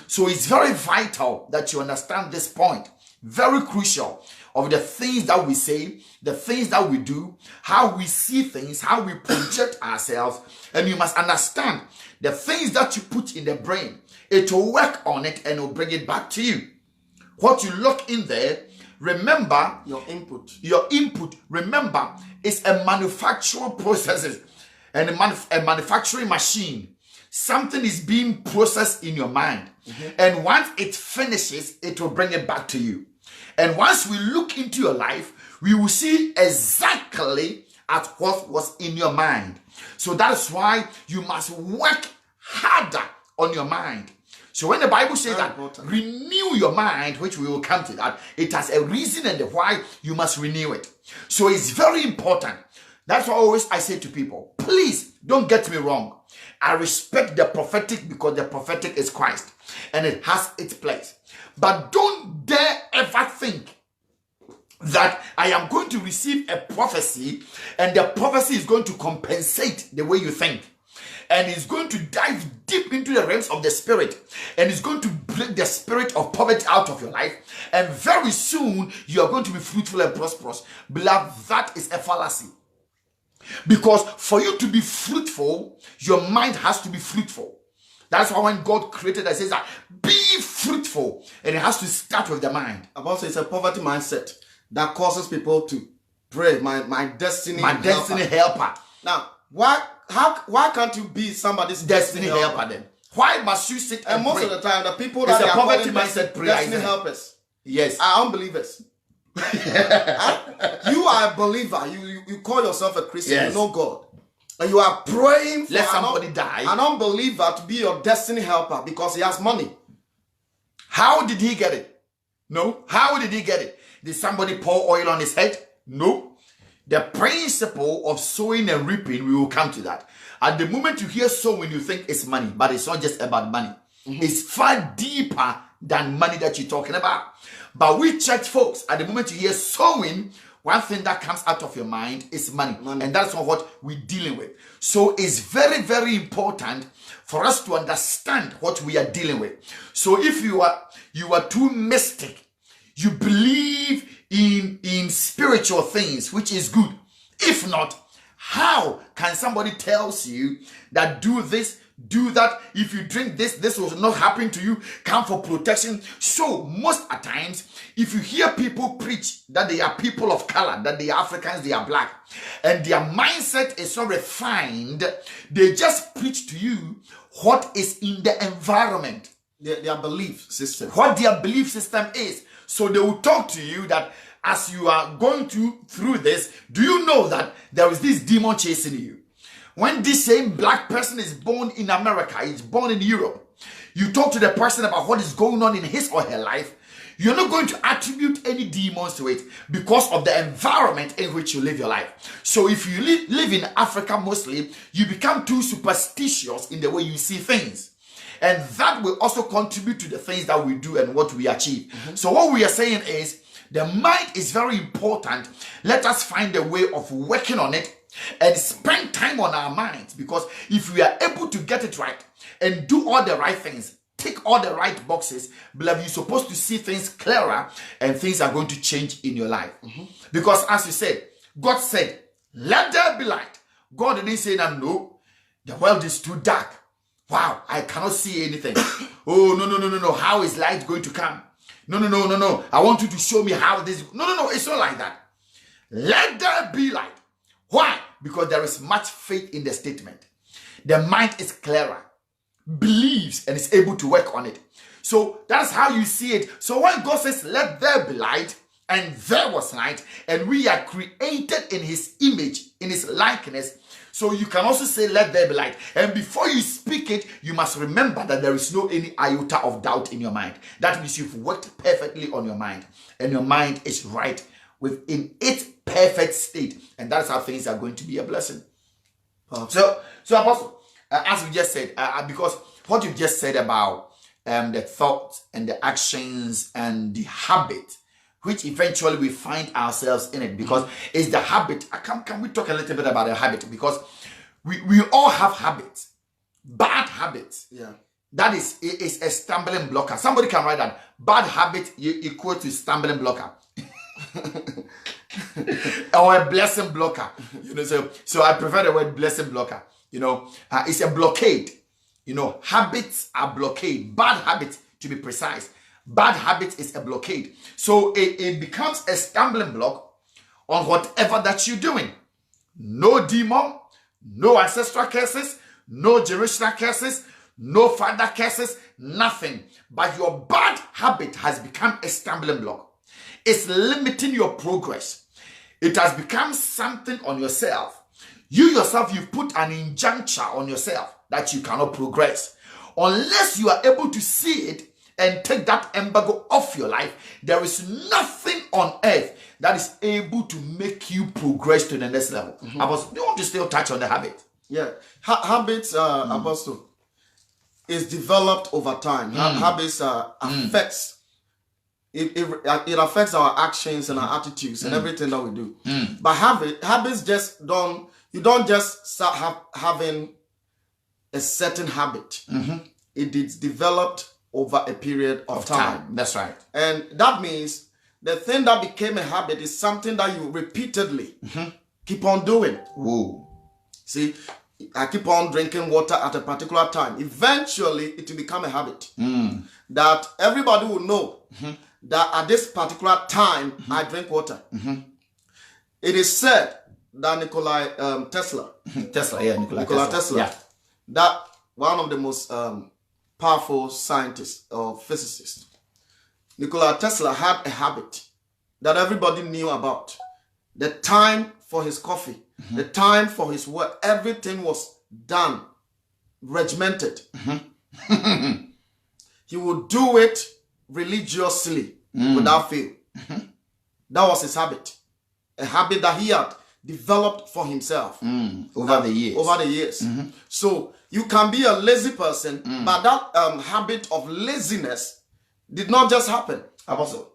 Speaker 1: So it's very vital that you understand this point. Very crucial of the things that we say, the things that we do, how we see things, how we project ourselves. And you must understand the things that you put in the brain, it will work on it and it will bring it back to you. What you lock in there, remember, your input, remember, is a manufacturing process and a manufacturing machine. Something is being processed in your mind. And once it finishes, it will bring it back to you. And once we look into your life, we will see exactly at what was in your mind. So that is why you must work harder on your mind. So when the Bible says that renew your mind, which we will come to that, it has a reason and why you must renew it. So it's very important. That's why I say to people, please don't get me wrong. I respect the prophetic because the prophetic is Christ and it has its place. But don't dare ever think that I am going to receive a prophecy and the prophecy is going to compensate the way you think. And it's going to dive deep into the realms of the spirit. And it's going to break the spirit of poverty out of your life. And very soon, you are going to be fruitful and prosperous. Beloved, that is a fallacy. Because for you to be fruitful, your mind has to be fruitful. That's why when God created, it says that be fruitful. And it has to start with the mind.
Speaker 2: Also, it's a poverty mindset that causes people to pray, my destiny
Speaker 1: helper.
Speaker 2: Now, why can't you be somebody's destiny helper then?
Speaker 1: Why must you sit and
Speaker 2: most
Speaker 1: pray?
Speaker 2: Of the time, the people that are poverty mindset destiny helpers,
Speaker 1: yes,
Speaker 2: are unbelievers. You are a believer. You call yourself a Christian. Yes. You know God. And you are praying for
Speaker 1: let somebody die.
Speaker 2: An unbeliever to be your destiny helper because he has money.
Speaker 1: How did he get it? No. How did he get it? Did somebody pour oil on his head? No. The principle of sowing and reaping, we will come to that. At the moment you hear sowing, you think it's money, but it's not just about money. It's far deeper than money that you're talking about. But we church folks, at the moment you hear sowing, one thing that comes out of your mind is money. And that's not what we're dealing with. So it's very, very important for us to understand what we are dealing with. So if you are too mystic, you believe in spiritual things, which is good. If not, how can somebody tells you that do this, do that, if you drink this will not happen to you, come for protection? So most at times, if you hear people preach that they are people of color, that they are Africans, they are black, and their mindset is so refined, they just preach to you what is in the environment.
Speaker 2: Their belief system.
Speaker 1: What their belief system is. So they will talk to you that as you are going through this, do you know that there is this demon chasing you? When this same black person is born in America, is born in Europe, you talk to the person about what is going on in his or her life, you're not going to attribute any demons to it because of the environment in which you live your life. So if you live in Africa mostly, you become too superstitious in the way you see things. And that will also contribute to the things that we do and what we achieve. So what we are saying is, the mind is very important. Let us find a way of working on it and spend time on our minds, because if we are able to get it right and do all the right things, tick all the right boxes, beloved, you're supposed to see things clearer and things are going to change in your life. Because as you said, God said, let there be light. God didn't say that, no, the world is too dark. Wow, I cannot see anything. Oh, no. How is light going to come? No. I want you to show me how this. No. It's not like that. Let there be light. Why? Because there is much faith in the statement. The mind is clearer, believes, and is able to work on it. So that's how you see it. So when God says, let there be light, and there was light, and we are created in his image, in his likeness. So you can also say, let there be light. And before you speak it, you must remember that there is no any iota of doubt in your mind. That means you've worked perfectly on your mind, and your mind is right within its perfect state. And that's how things are going to be a blessing. So Apostle, as we just said, because what you just said about the thoughts and the actions and the habit, which eventually we find ourselves in it, because it's the habit. Can we talk a little bit about a habit? Because we all have habits, bad habits.
Speaker 2: Yeah.
Speaker 1: That is a stumbling blocker. Somebody can write that. Bad habit equal to stumbling blocker. Or a blessing blocker. So I prefer the word blessing blocker. It's a blockade. Habits are blockade. Bad habits, to be precise. Bad habit is a blockade. So it becomes a stumbling block on whatever that you're doing. No demon, no ancestral curses, no generational curses, no father curses, nothing. But your bad habit has become a stumbling block. It's limiting your progress. It has become something on yourself. You yourself, you've put an injunction on yourself that you cannot progress. Unless you are able to see it and take that embargo off your life, there is nothing on earth that is able to make you progress to the next level. Apostle, do you want to still touch on the habit?
Speaker 2: Yeah. Habits, Apostle, is developed over time. Habits affects. It affects our actions and our attitudes and everything that we do. But habits just don't. You don't just start having a certain habit. It is developed over a period of time.
Speaker 1: That's right.
Speaker 2: And that means the thing that became a habit is something that you repeatedly keep on doing.
Speaker 1: Whoa.
Speaker 2: See, I keep on drinking water at a particular time. Eventually, it will become a habit. That everybody will know that at this particular time, I drink water. It is said that Nikola Tesla, that one of the most powerful scientists or physicists, Nikola Tesla had a habit that everybody knew about. The time for his coffee, the time for his work, everything was done, regimented. He would do it religiously without fail. That was his habit. A habit that he had developed for himself
Speaker 1: over the years.
Speaker 2: So you can be a lazy person, but that habit of laziness did not just happen.
Speaker 1: Apostle,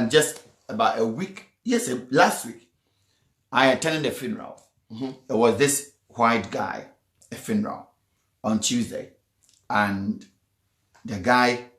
Speaker 1: just about a week, last week, I attended a funeral. There was this white guy, a funeral on Tuesday, and the guy,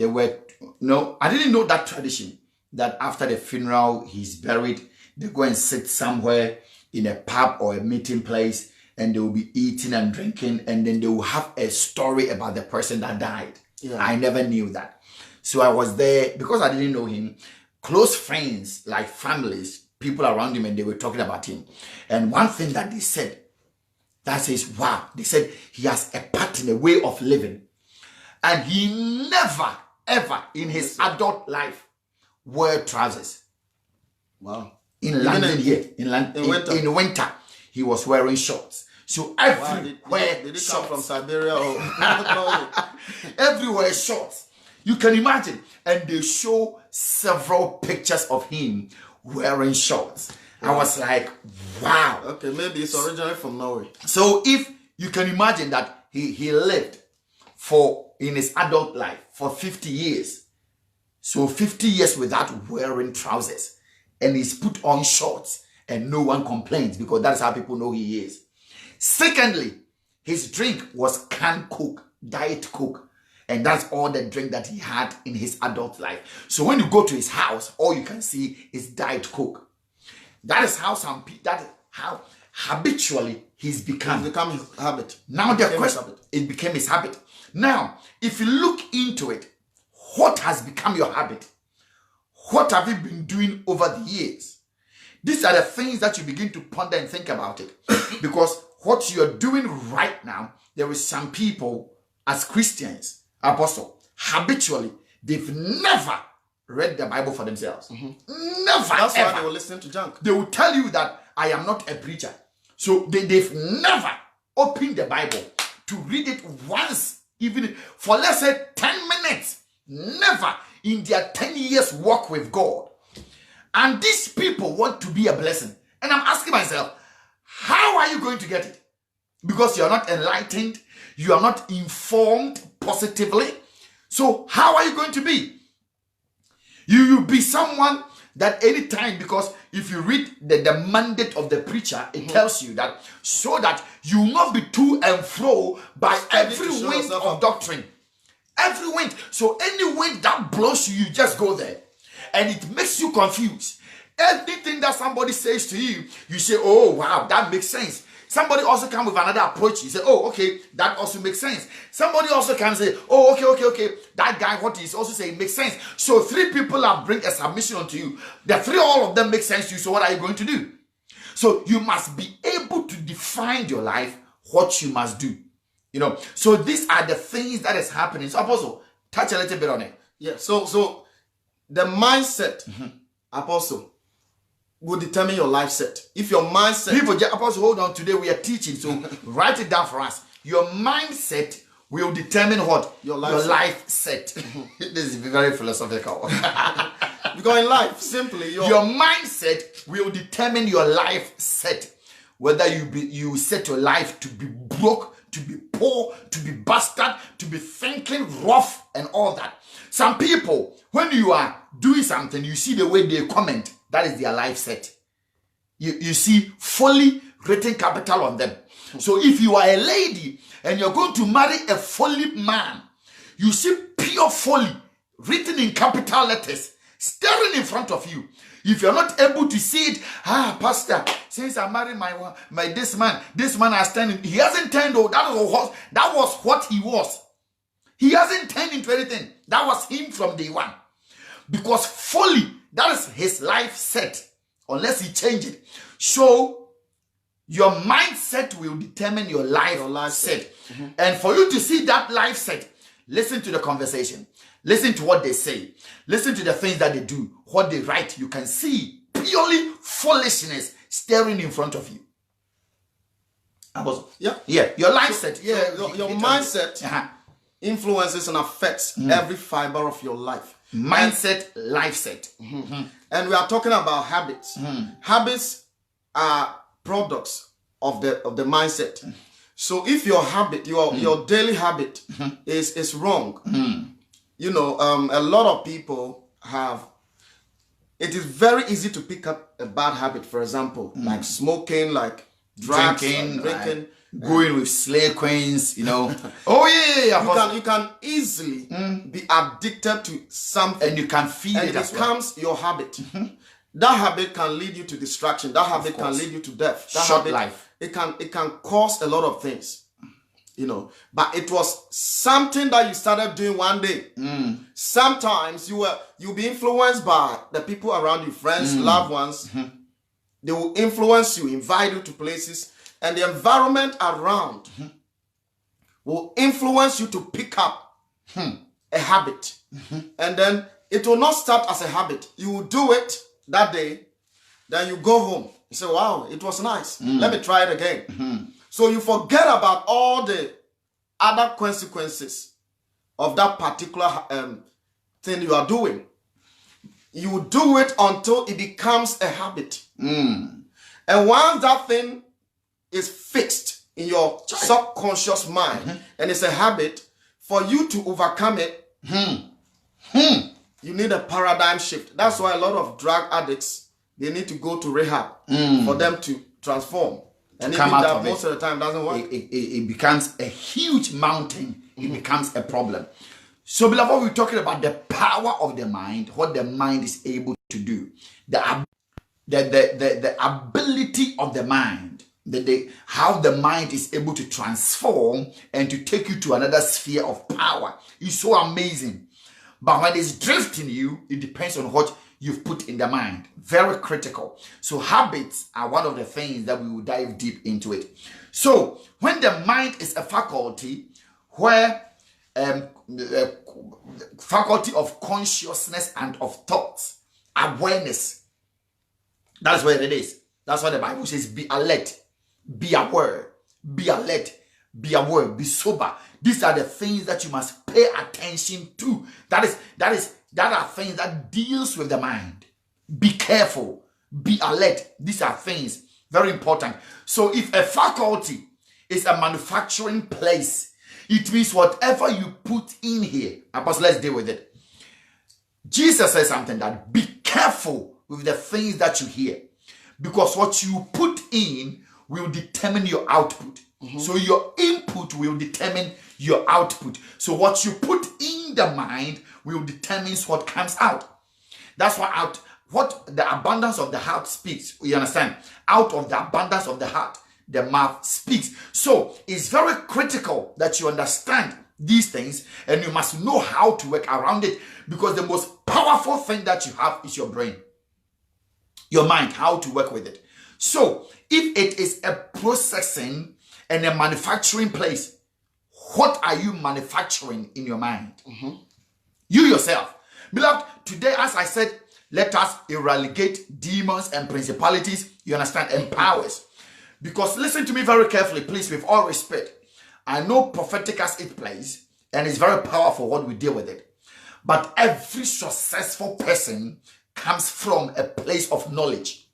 Speaker 1: I didn't know that tradition, that after the funeral, he's buried, they go and sit somewhere in a pub or a meeting place, and they will be eating and drinking, and then they will have a story about the person that died. I never knew that. So I was there, because I didn't know him, close friends, like families, people around him, and they were talking about him. And one thing that they said, that says, wow, they said he has a pattern, a way of living. And he never, ever in his adult life wore trousers.
Speaker 2: Wow.
Speaker 1: In London here, in winter, he was wearing shorts. So everywhere,
Speaker 2: did it come from Siberia or
Speaker 1: everywhere shorts. You can imagine, and they show several pictures of him wearing shorts. I was like, wow.
Speaker 2: Okay, maybe it's originally from Norway.
Speaker 1: So if you can imagine that he lived for in his adult life for 50 years. So 50 years without wearing trousers. And he's put on shorts and no one complains because that's how people know he is. Secondly, his drink was canned Coke, Diet Coke. And that's all the drink that he had in his adult life. So when you go to his house, all you can see is Diet Coke. That is how how habitually he's become.
Speaker 2: It's become his habit.
Speaker 1: Now the question, it became his habit. Now, if you look into it, what has become your habit? What have you been doing over the years? These are the things that you begin to ponder and think about it. Because what you're doing right now, there is some people as Christians, Apostle, habitually, they've never read the Bible for themselves. Never.
Speaker 2: That's
Speaker 1: ever.
Speaker 2: why they will listen to junk.
Speaker 1: They will tell you that I am not a preacher. So they've never opened the Bible to read it once, even for let's say 10 minutes. Never in their 10 years walk with God. And these people want to be a blessing. And I'm asking myself, how are you going to get it? Because you're not enlightened, you are not informed positively. So how are you going to be? You will be someone that anytime, because if you read the mandate of the preacher, it tells you that so that you will not be to and fro by every wind of doctrine. Every wind. So any wind that blows you, you just go there. And it makes you confused. Anything that somebody says to you, you say, oh, wow, that makes sense. Somebody also come with another approach. You say, oh, okay, that also makes sense. Somebody also can say, oh, okay. That guy, what he's also saying makes sense. So 3 people have bring a submission onto you. The 3, all of them make sense to you. So what are you going to do? So you must be able to define your life, what you must do. You know, so these are the things that is happening. So Apostle, touch a little bit on it.
Speaker 2: Yeah, so the mindset, Apostle, will determine your life set. If your mindset...
Speaker 1: People, Apostle, hold on. Today we are teaching, so write it down for us. Your mindset will determine what? Your life set. This is very philosophical.
Speaker 2: Because in life, simply...
Speaker 1: Your mindset will determine your life set. Whether you set your life to be broke, to be poor, to be bastard, to be thinking rough and all that. Some people, when you are doing something, you see the way they comment. That is their life set. You see fully written capital on them. So if you are a lady and you're going to marry a folly man, you see pure folly written in capital letters staring in front of you. If you're not able to see it, pastor, since I married my this man has turned, he hasn't turned, that was what he was. He hasn't turned into anything. That was him from day one. Because fully, that is his life set, unless he change it. So, your mindset will determine your life set. And for you to see that life set, listen to the conversation. Listen to what they say. Listen to the things that they do, what they write. You can see purely foolishness staring in front of you. Yeah. Your life set.
Speaker 2: Yeah, your mindset influences and affects every fiber of your life.
Speaker 1: Mindset, life set.
Speaker 2: And we are talking about habits. Habits are products of the mindset. So if your habit, your daily habit is wrong, you know, a lot of people have, it is very easy to pick up a bad habit, for example, like smoking, like drugs, drinking,
Speaker 1: like going with slay queens, you know.
Speaker 2: You can easily be addicted to something.
Speaker 1: And you can feed
Speaker 2: and
Speaker 1: it as
Speaker 2: well. Becomes your habit. That habit can lead you to distraction. That habit can lead you to death. That
Speaker 1: short
Speaker 2: habit,
Speaker 1: life.
Speaker 2: It can cause a lot of things. You know, but it was something that you started doing one day. Sometimes you'll be influenced by the people around you, friends, loved ones. They will influence you, invite you to places, and the environment around will influence you to pick up a habit. And then it will not start as a habit. You will do it that day, then you go home. You say, wow, it was nice. Let me try it again. So you forget about all the other consequences of that particular thing you are doing. You do it until it becomes a habit. And once that thing is fixed in your subconscious mind and it's a habit, for you to overcome it, you need a paradigm shift. That's why a lot of drug addicts, they need to go to rehab for them to transform. And even that most of the time doesn't work.
Speaker 1: It becomes a huge mountain. It becomes a problem. So, beloved, we're talking about the power of the mind, what the mind is able to do, the ability of the mind, how the mind is able to transform and to take you to another sphere of power. It's so amazing. But when it's drifting you, it depends on what you've put in the mind. Very critical. So habits are one of the things that we will dive deep into it. So when the mind is a faculty where faculty of consciousness and of thoughts, awareness, that's where it is. That's why the Bible says be alert, be aware, be alert, be aware, be sober. These are the things that you must pay attention to. That are things that deals with the mind. Be careful, be alert. These are things very important. So if a faculty is a manufacturing place, it means whatever you put in here, Apostle, let's deal with it. Jesus says something that be careful with the things that you hear, because what you put in will determine your output. So your input will determine your output. So what you put in the mind will determine what comes out. That's why what the abundance of the heart speaks. You understand? Out of the abundance of the heart, the mouth speaks. So it's very critical that you understand these things, and you must know how to work around it, because the most powerful thing that you have is your brain, your mind, how to work with it. So if it is a processing and a manufacturing place, what are you manufacturing in your mind? You yourself. Beloved, today, as I said, let us eradicate demons and principalities, you understand, and powers. Because listen to me very carefully, please, with all respect. I know prophetic has its place, and it's very powerful what we deal with it. But every successful person comes from a place of knowledge.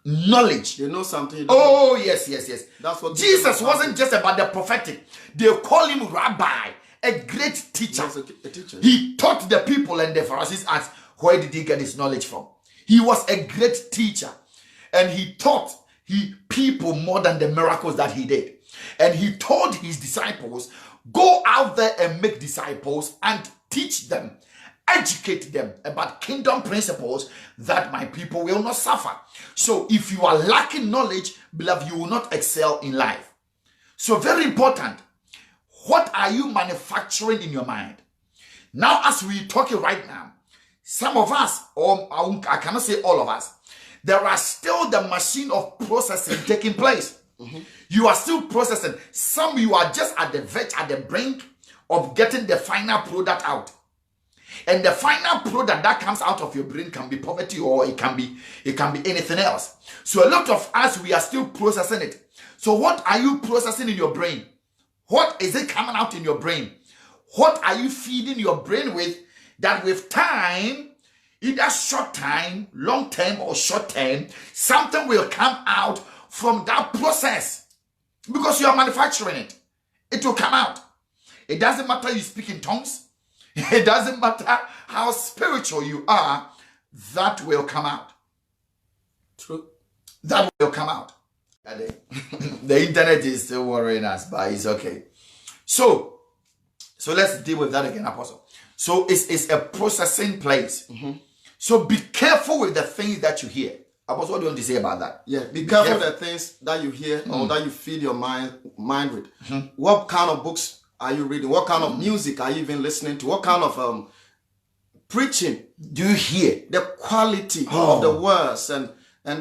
Speaker 1: Knowledge.
Speaker 2: They know something.
Speaker 1: Oh, yes.
Speaker 2: That's what
Speaker 1: Jesus wasn't just about the prophetic. They call him rabbi, a great teacher.
Speaker 2: A teacher.
Speaker 1: He taught the people, and the Pharisees asked, where did he get his knowledge from? He was a great teacher, and he taught people more than the miracles that he did. And he told his disciples, go out there and make disciples and teach them, educate them about kingdom principles, that my people will not suffer. So if you are lacking knowledge, beloved, you will not excel in life. So very important. What are you manufacturing in your mind? Now, as we're talking right now, some of us, or I cannot say all of us, there are still the machine of processing taking place. You are still processing. Some you are just at the verge, at the brink of getting the final product out. And the final product that comes out of your brain can be poverty, or it can be anything else. So a lot of us, we are still processing it. So what are you processing in your brain? What is it coming out in your brain? What are you feeding your brain with, that with time, either short time, long term, or short term, something will come out from that process, because you are manufacturing it. It will come out. It doesn't matter you speak in tongues. It doesn't matter how spiritual you are, that will come out.
Speaker 2: True.
Speaker 1: That will come out. The internet is still worrying us, but it's okay. So let's deal with that again, Apostle. So it's a processing place. So be careful with the things that you hear. Apostle, what do you want to say about that?
Speaker 2: Yeah, be careful with the things that you hear or that you feed your mind with. What kind of books are you reading? What kind of music are you even listening to? What kind of preaching
Speaker 1: do you hear?
Speaker 2: The quality of the words and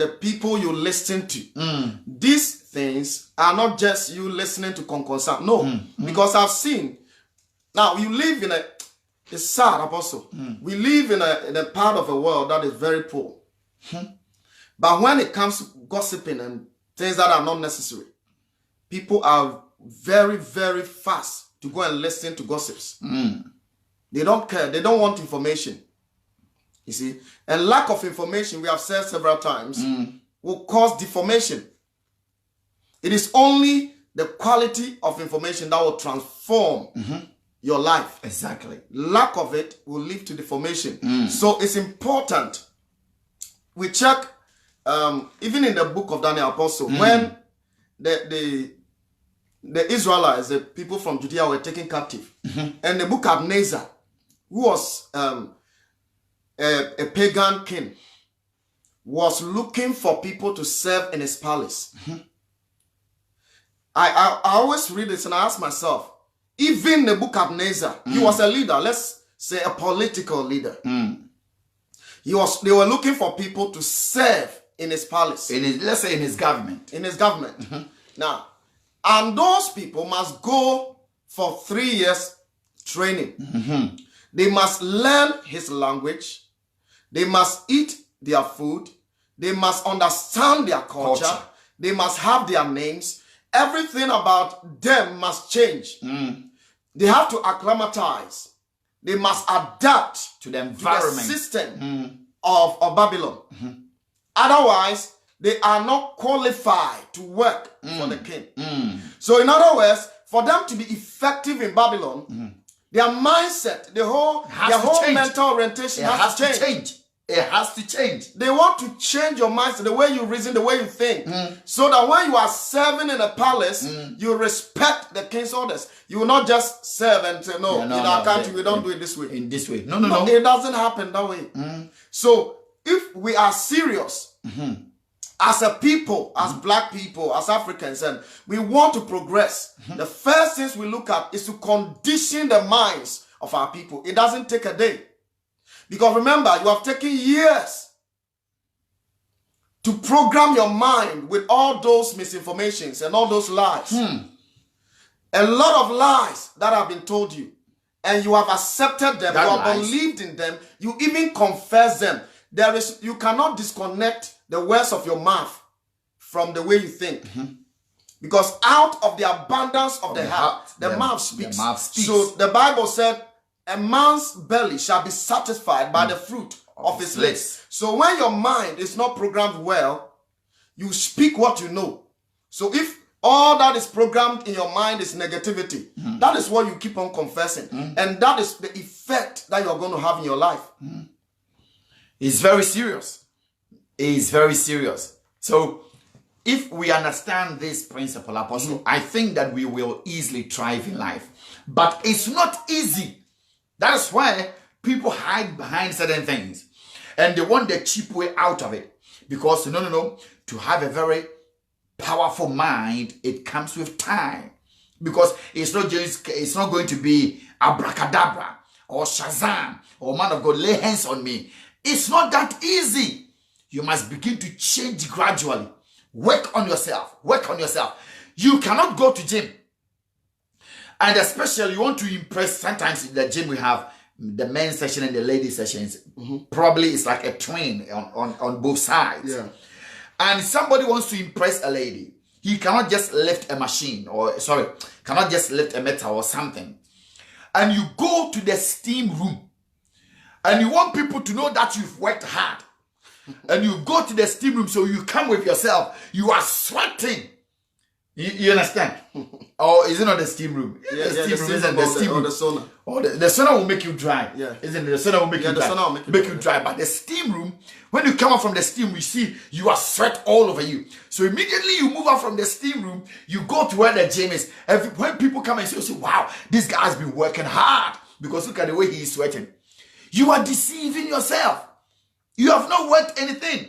Speaker 2: the people you listen to. These things are not just you listening to concern. No, because I've seen. Now you live in it's sad, Apostle. We live in a part of the world that is very poor. But when it comes to gossiping and things that are not necessary, people are very, very fast to go and listen to gossips. They don't care. They don't want information. You see? And lack of information, we have said several times, will cause deformation. It is only the quality of information that will transform your life.
Speaker 1: Exactly.
Speaker 2: Lack of it will lead to deformation. So it's important we check, even in the book of Daniel Apostle, when the Israelites, the people from Judea, were taken captive, and the Nebuchadnezzar, who was a pagan king, was looking for people to serve in his palace. I always read this and I ask myself, even Nebuchadnezzar, he was a leader, let's say a political leader. They were looking for people to serve in his palace.
Speaker 1: Let's say in his government.
Speaker 2: In his government. Now, and those people must go for 3 years training. They must learn his language. They must eat their food. They must understand their culture. They must have their names. Everything about them must change. They have to acclimatize. They must adapt
Speaker 1: to the environment,
Speaker 2: to the system of Babylon. Otherwise, they are not qualified to work for the king. So in other words, for them to be effective in Babylon, their mindset, their whole mental orientation has to change.
Speaker 1: It has to change.
Speaker 2: They want to change your mindset, the way you reason, the way you think. So that when you are serving in a palace, you respect the king's orders. You will not just serve and say, no, in our country, we don't do it this way.
Speaker 1: In this way. No.
Speaker 2: It doesn't happen that way. So if we are serious as a people, as black people, as Africans, and we want to progress, the first things we look at is to condition the minds of our people. It doesn't take a day. Because remember, you have taken years to program your mind with all those misinformations and all those lies. A lot of lies that have been told you. And you have accepted them. You have believed in them. You even confess them. You cannot disconnect the words of your mouth from the way you think. Because out of the abundance of the heart, the mouth speaks. So the Bible said, a man's belly shall be satisfied by the fruit of his lips. So when your mind is not programmed well, you speak what you know. So if all that is programmed in your mind is negativity, that is what you keep on confessing. And that is the effect that you're going to have in your life.
Speaker 1: It's very serious. It's very serious. So if we understand this principle, Apostle, I think that we will easily thrive in life. But it's not easy. That's why people hide behind certain things. And they want the cheap way out of it. Because, to have a very powerful mind, it comes with time. Because it's not going to be abracadabra or Shazam or man of God, lay hands on me. It's not that easy. You must begin to change gradually. Work on yourself. Work on yourself. You cannot go to gym. And especially you want to impress. Sometimes in the gym we have the men's session and the ladies sessions. Probably it's like a twin on both sides. And somebody wants to impress a lady. He cannot just lift a machine cannot just lift a metal or something. And you go to the steam room and you want people to know that you've worked hard. And you go to the steam room, so you come with yourself. You are sweating. You understand? Or is it not the steam room?
Speaker 2: The sauna.
Speaker 1: Or the sauna will make you dry. Isn't it? The sauna will make you dry.
Speaker 2: Sauna will make you
Speaker 1: dry. But the steam room, when you come out from the steam, you see you are sweat all over you. So immediately you move out from the steam room, you go to where the gym is. When people come and say, wow, this guy has been working hard. Because look at the way he is sweating. You are deceiving yourself. You have not worked anything.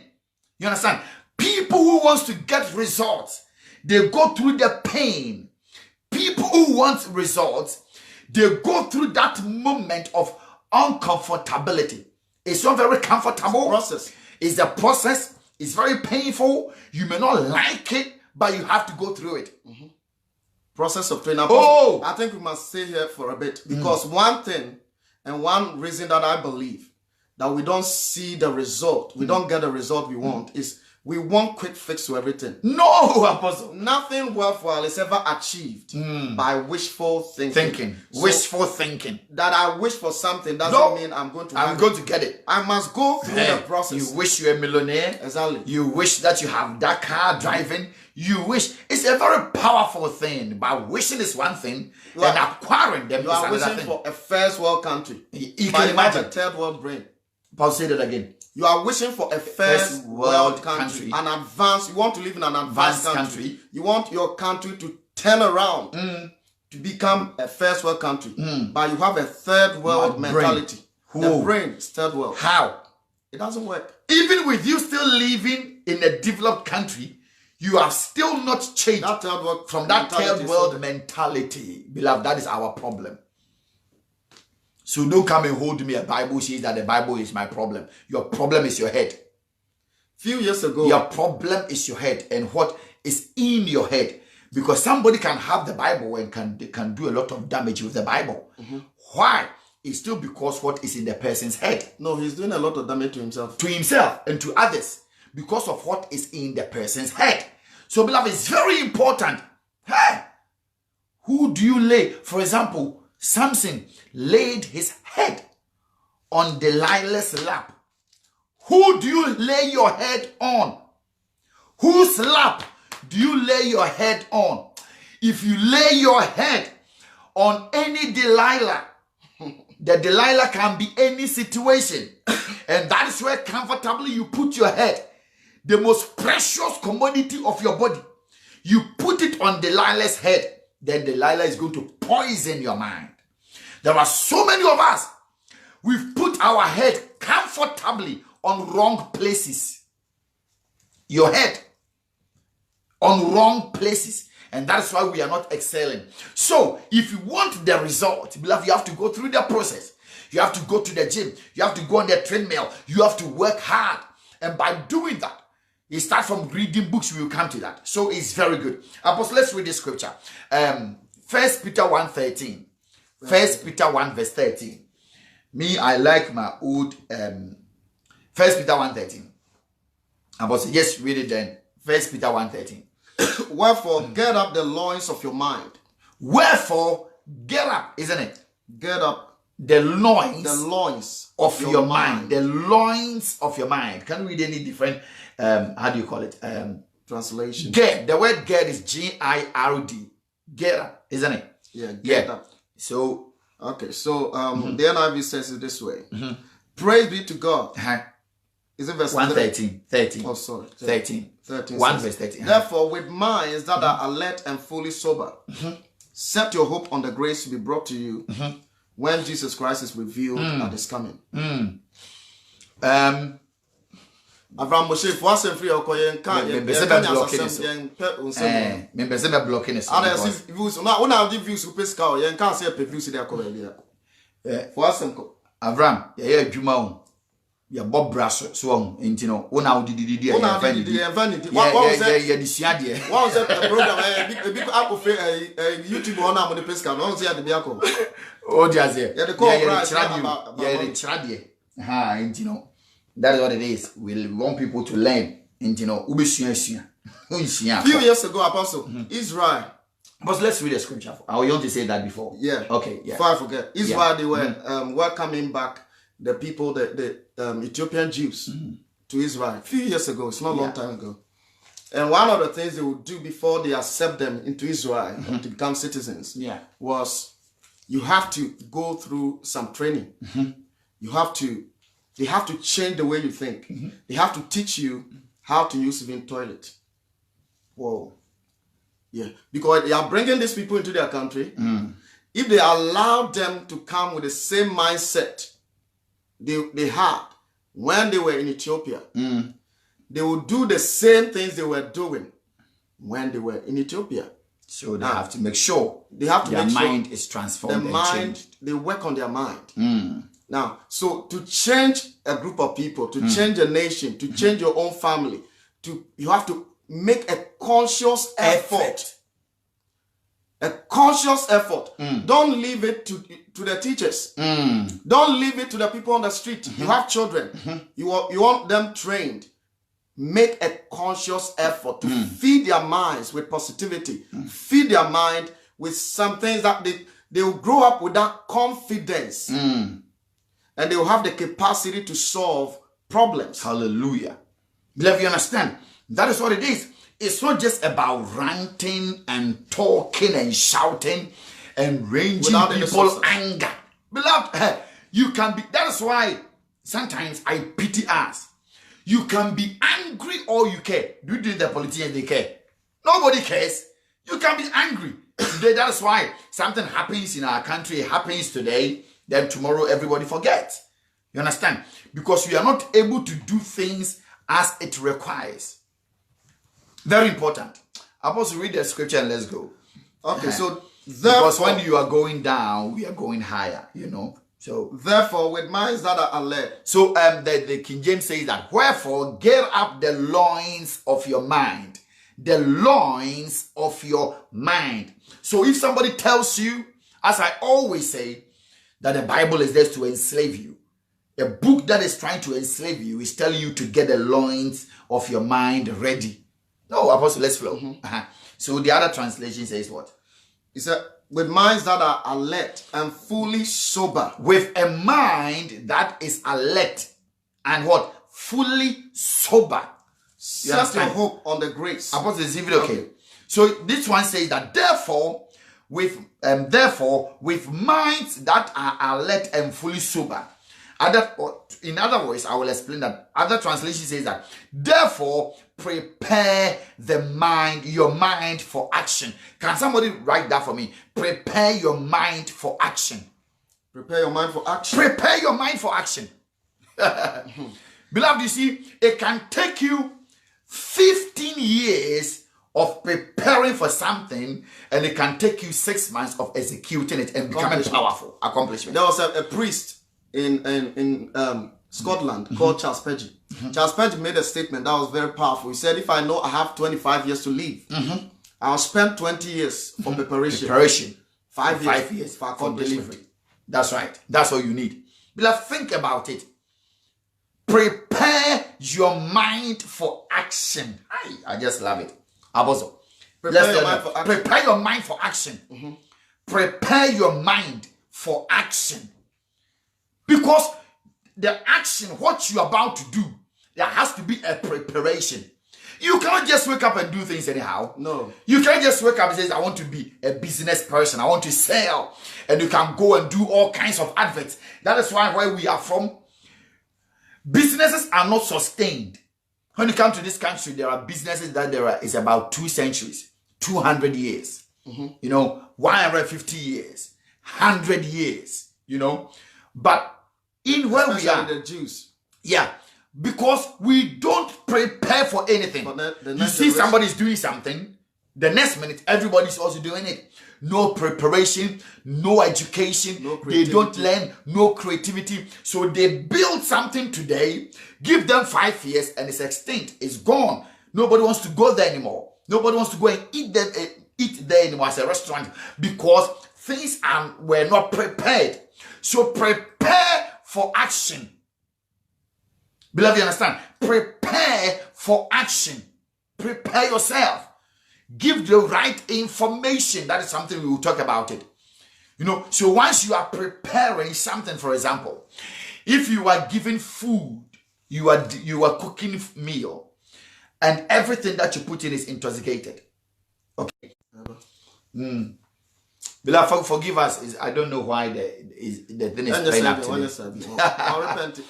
Speaker 1: You understand? People who wants to get results, they go through the pain. People who want results, they go through that moment of uncomfortability. It's not very comfortable. It's a process. It's very painful. You may not like it, but you have to go through it.
Speaker 2: Process of training. I think we must stay here for a bit. Because one thing and one reason that I believe that we don't see the result, we don't get the result we want, is We want quick fix to everything.
Speaker 1: No, Apostle.
Speaker 2: Nothing worthwhile is ever achieved by wishful thinking. So
Speaker 1: Wishful thinking.
Speaker 2: That I wish for something doesn't mean I'm going to
Speaker 1: get it.
Speaker 2: I must go through the process.
Speaker 1: You wish you're a millionaire.
Speaker 2: Exactly.
Speaker 1: You wish that you have that car driving. You wish. It's a very powerful thing. But wishing is one thing, and acquiring them is another thing. You are wishing
Speaker 2: for a first world country.
Speaker 1: You can imagine.
Speaker 2: A third world brain.
Speaker 1: Paul, say that again.
Speaker 2: You are wishing for a first world country. An advanced. You want to live in an advanced country. You want your country to turn around to become a first world country. But you have a third world mentality. The brain is third world.
Speaker 1: How?
Speaker 2: It doesn't work.
Speaker 1: Even with you still living in a developed country, you have still not changed from that third world mentality. Beloved, that is our problem. So don't come and hold me. A Bible says that the Bible is my problem. Your problem is your head.
Speaker 2: Few years ago,
Speaker 1: your problem is your head and what is in your head. Because somebody can have the Bible and can do a lot of damage with the Bible. Why? It's still because what is in the person's head.
Speaker 2: No, he's doing a lot of damage to himself.
Speaker 1: To himself and to others. Because of what is in the person's head. So, beloved, it's very important. Hey, who do you lay? For example, Samson laid his head on Delilah's lap. Who do you lay your head on? Whose lap do you lay your head on? If you lay your head on any Delilah, the Delilah can be any situation. And that is where comfortably you put your head. The most precious commodity of your body. You put it on Delilah's head. Then Delilah is going to poison your mind. There are so many of us. We've put our head comfortably on wrong places. Your head on wrong places. And that's why we are not excelling. So, if you want the result, beloved, you have to go through the process. You have to go to the gym. You have to go on the treadmill. You have to work hard. And by doing that, you start from reading books, we will come to that. So it's very good. Apostle, let's read this scripture. 1 Peter 1:13. 1 Peter 1 verse 13. Me, I like my old 1 Peter 1:13. Apostle, yes, read it then. 1 Peter 1:13.
Speaker 2: Wherefore, get up the loins of your mind.
Speaker 1: Wherefore, get up, isn't it?
Speaker 2: Get up
Speaker 1: the loins
Speaker 2: of
Speaker 1: your mind. The loins of your mind. Can we read any different, how do you call it?
Speaker 2: Translation.
Speaker 1: Get. The word get is G-I-R-D. Get up, isn't it?
Speaker 2: Yeah, get up.
Speaker 1: So,
Speaker 2: okay, so the NIV says it this way. Praise be to God. Is it verse
Speaker 1: 1:13? 13.
Speaker 2: Oh, sorry.
Speaker 1: 13.
Speaker 2: 13
Speaker 1: 1 verse 13.
Speaker 2: Therefore, with minds that are alert and fully sober, set your hope on the grace to be brought to you when Jesus Christ is revealed at his coming. Avram Moshe, for us and free,
Speaker 1: Avram, yeah, Juma, yeah, Bob Brasso, so you know, one out did yeah,
Speaker 2: what was that program? A big apple YouTube on our the Pesca, don't see at the Biaco.
Speaker 1: Oh, just
Speaker 2: yeah, the call
Speaker 1: yeah, and you know, that is what it is. We want people to learn, and you know,
Speaker 2: few years ago, Apostle, Israel.
Speaker 1: But let's read the scripture. I want to say that before.
Speaker 2: Yeah.
Speaker 1: Okay. Yeah.
Speaker 2: Before I forget, Israel, they were welcoming back the people, the Ethiopian Jews to Israel a few years ago. It's not a long time ago. And one of the things they would do before they accept them into Israel to become citizens was you have to go through some training. They have to change the way you think. They have to teach you how to use even toilet. Whoa. Yeah, because they are bringing these people into their country. If they allow them to come with the same mindset they had when they were in Ethiopia, they will do the same things they were doing when they were in Ethiopia.
Speaker 1: So they have to make sure their mind is transformed.
Speaker 2: The mind, they work on their mind. Now, so to change a group of people, to change a nation, to change your own family, you have to make a conscious effort. A conscious effort. Don't leave it to the teachers. Don't leave it to the people on the street. You have children. You want them trained. make a conscious effort to feed their minds with positivity, feed their mind with some things that they will grow up with that confidence, and they will have the capacity to solve problems.
Speaker 1: Hallelujah. Beloved, you understand? That is what it is. It's not just about ranting and talking and shouting and ranging people's anger. Beloved, you can be, that is why sometimes I pity us. You can be angry or you care. Do you think the politicians, they care? Nobody cares. You can be angry. Today, that's why something happens in our country, happens today, then tomorrow everybody forgets. You understand? Because we are not able to do things as it requires. Very important. I'm supposed to read the scripture and let's go.
Speaker 2: Okay, so
Speaker 1: because when you are going down, we are going higher, you know. So
Speaker 2: therefore, with minds that are alert.
Speaker 1: So the King James says that, wherefore, get up the loins of your mind. The loins of your mind. So if somebody tells you, as I always say, that the Bible is there to enslave you, a book that is trying to enslave you is telling you to get the loins of your mind ready. No, Apostle, let's flow. So the other translation says what?
Speaker 2: It said, with minds that are alert and fully sober.
Speaker 1: With a mind that is alert and what? Fully sober.
Speaker 2: Set your hope on the grace.
Speaker 1: Apostle, is it okay? So this one says that therefore with minds that are alert and fully sober. In other words, I will explain that. Other translation says that therefore prepare your mind for action. Can somebody write that for me? Prepare your mind for action.
Speaker 2: Prepare your mind for action.
Speaker 1: Prepare your mind for action. Beloved, you see, it can take you 15 years of preparing for something, and it can take you 6 months of executing it and becoming powerful. Accomplishment.
Speaker 2: There was a priest in Scotland called Charles Peggy. Charles Peggy made a statement that was very powerful. He said, if I know I have 25 years to live, I'll spend 20 years for preparation. 5 years for delivery.
Speaker 1: That's right. That's all you need. Beloved, think about it. Prepare your mind for action. I just love it. Apostle. Prepare your mind for action. Prepare your mind for action. Because the action, what you're about to do, there has to be a preparation. You cannot just wake up and do things anyhow.
Speaker 2: No.
Speaker 1: You can't just wake up and say, I want to be a business person. I want to sell. And you can go and do all kinds of adverts. That is why where we are from, businesses are not sustained. When you come to this country, there are businesses that is about 2 centuries, 200 years, 150 years, 100 years, But in where we are,
Speaker 2: the Jews.
Speaker 1: Yeah, because we don't prepare for anything. You see somebody's doing something, the next minute, everybody's also doing it. No preparation, no education, they don't learn, no creativity. So they build something today, give them 5 years and it's extinct, it's gone. Nobody wants to go there anymore. Nobody wants to go and eat there anymore as a restaurant because things were not prepared. So prepare for action. Beloved, you understand? Prepare for action. Prepare yourself. Give the right information. That is something we will talk about it. So once you are preparing something, for example, if you are giving food, you are cooking meal, and everything that you put in is intoxicated. Okay. Beloved, forgive us. I don't know why the thing is playing up today.
Speaker 2: I'll repent.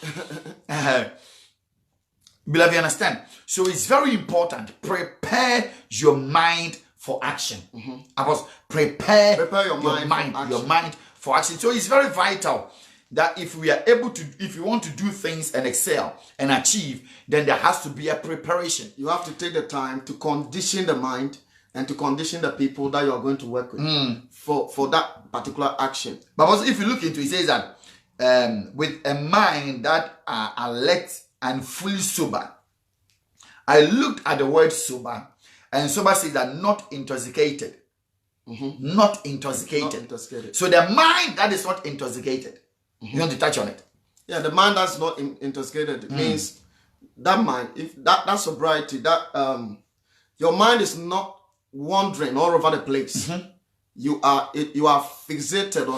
Speaker 1: Beloved, you understand? So it's very important. Prepare your mind for action. Prepare your mind for action. So it's very vital that if you want to do things and excel and achieve, then there has to be a preparation.
Speaker 2: You have to take the time to condition the mind and to condition the people that you are going to work with for that particular action.
Speaker 1: But also if you look into it, says that with a mind that are alert and fully sober. I looked at the word sober, and sober says that not intoxicated. Not intoxicated. So the mind that is not intoxicated, you want to touch on it?
Speaker 2: Yeah, the mind that's not intoxicated means that mind, if that sobriety, that your mind is not wandering all over the place. You are fixated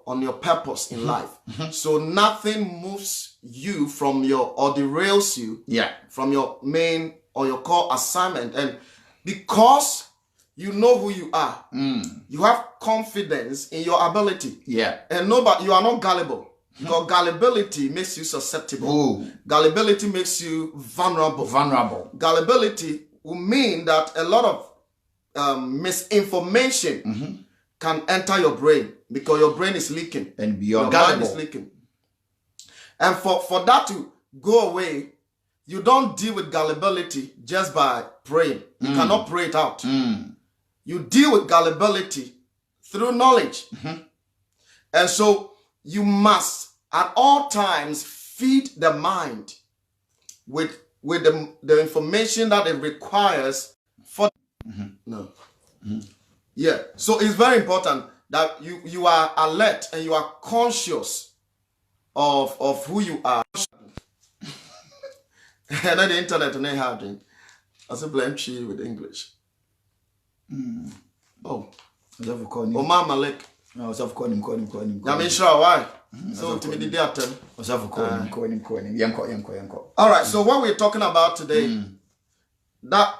Speaker 2: on your purpose in life. So nothing moves you from your, or derails you from your main or your core assignment. And because you know who you are, you have confidence in your ability. And you are not gullible. Because gullibility makes you susceptible. Gullibility makes you vulnerable. Gullibility will mean that a lot of misinformation can enter your brain because your brain is leaking.
Speaker 1: And
Speaker 2: your mind is leaking. And for that to go away, you don't deal with gullibility just by praying. You cannot pray it out. You deal with gullibility through knowledge. And so you must at all times feed the mind with the information that it requires for so it's very important that you are alert and you are conscious of who you are. And then the internet and having I said blame she with English. Omar Malik.
Speaker 1: No, so call him.
Speaker 2: I mean, sure, why? So to me, the day all right, so what we're talking about today, that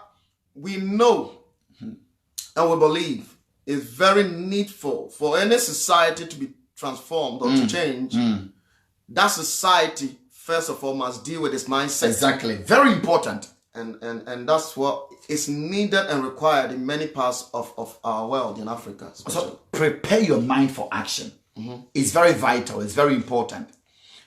Speaker 2: we know and we believe is very needful for any society to be transformed or to change. That society, first of all, must deal with its mindset.
Speaker 1: Exactly. Very important.
Speaker 2: And that's what is needed and required in many parts of our world, in Africa especially.
Speaker 1: So prepare your mind for action. It's very vital. It's very important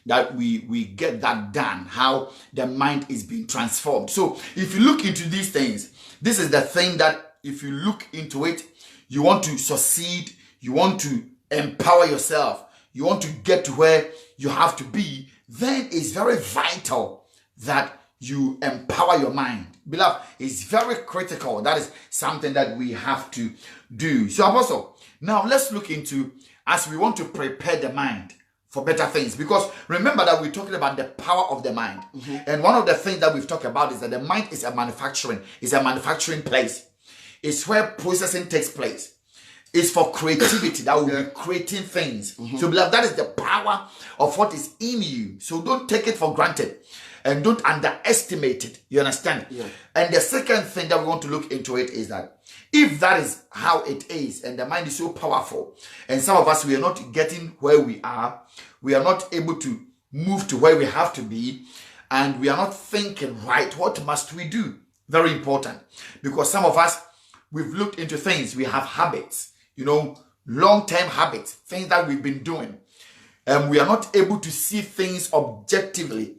Speaker 1: that we get that done, how the mind is being transformed. So if you look into these things, this is the thing that if you look into it, you want to succeed, you want to empower yourself, you want to get to where you have to be, then it's very vital that you empower your mind. Beloved, it's very critical. That is something that we have to do. So Apostle, now let's look into, as we want to prepare the mind for better things, because remember that we're talking about the power of the mind. And one of the things that we've talked about is that the mind is a manufacturing place. It's where processing takes place. It's for creativity that will be creating things. So beloved, that is the power of what is in you. So don't take it for granted. And don't underestimate it. You understand? And the second thing that we want to look into it is that if that is how it is, and the mind is so powerful, and some of us, we are not getting where we are not able to move to where we have to be, and we are not thinking right, what must we do? Very important. Because some of us, we've looked into things, we have habits, long-term habits, things that we've been doing, and we are not able to see things objectively.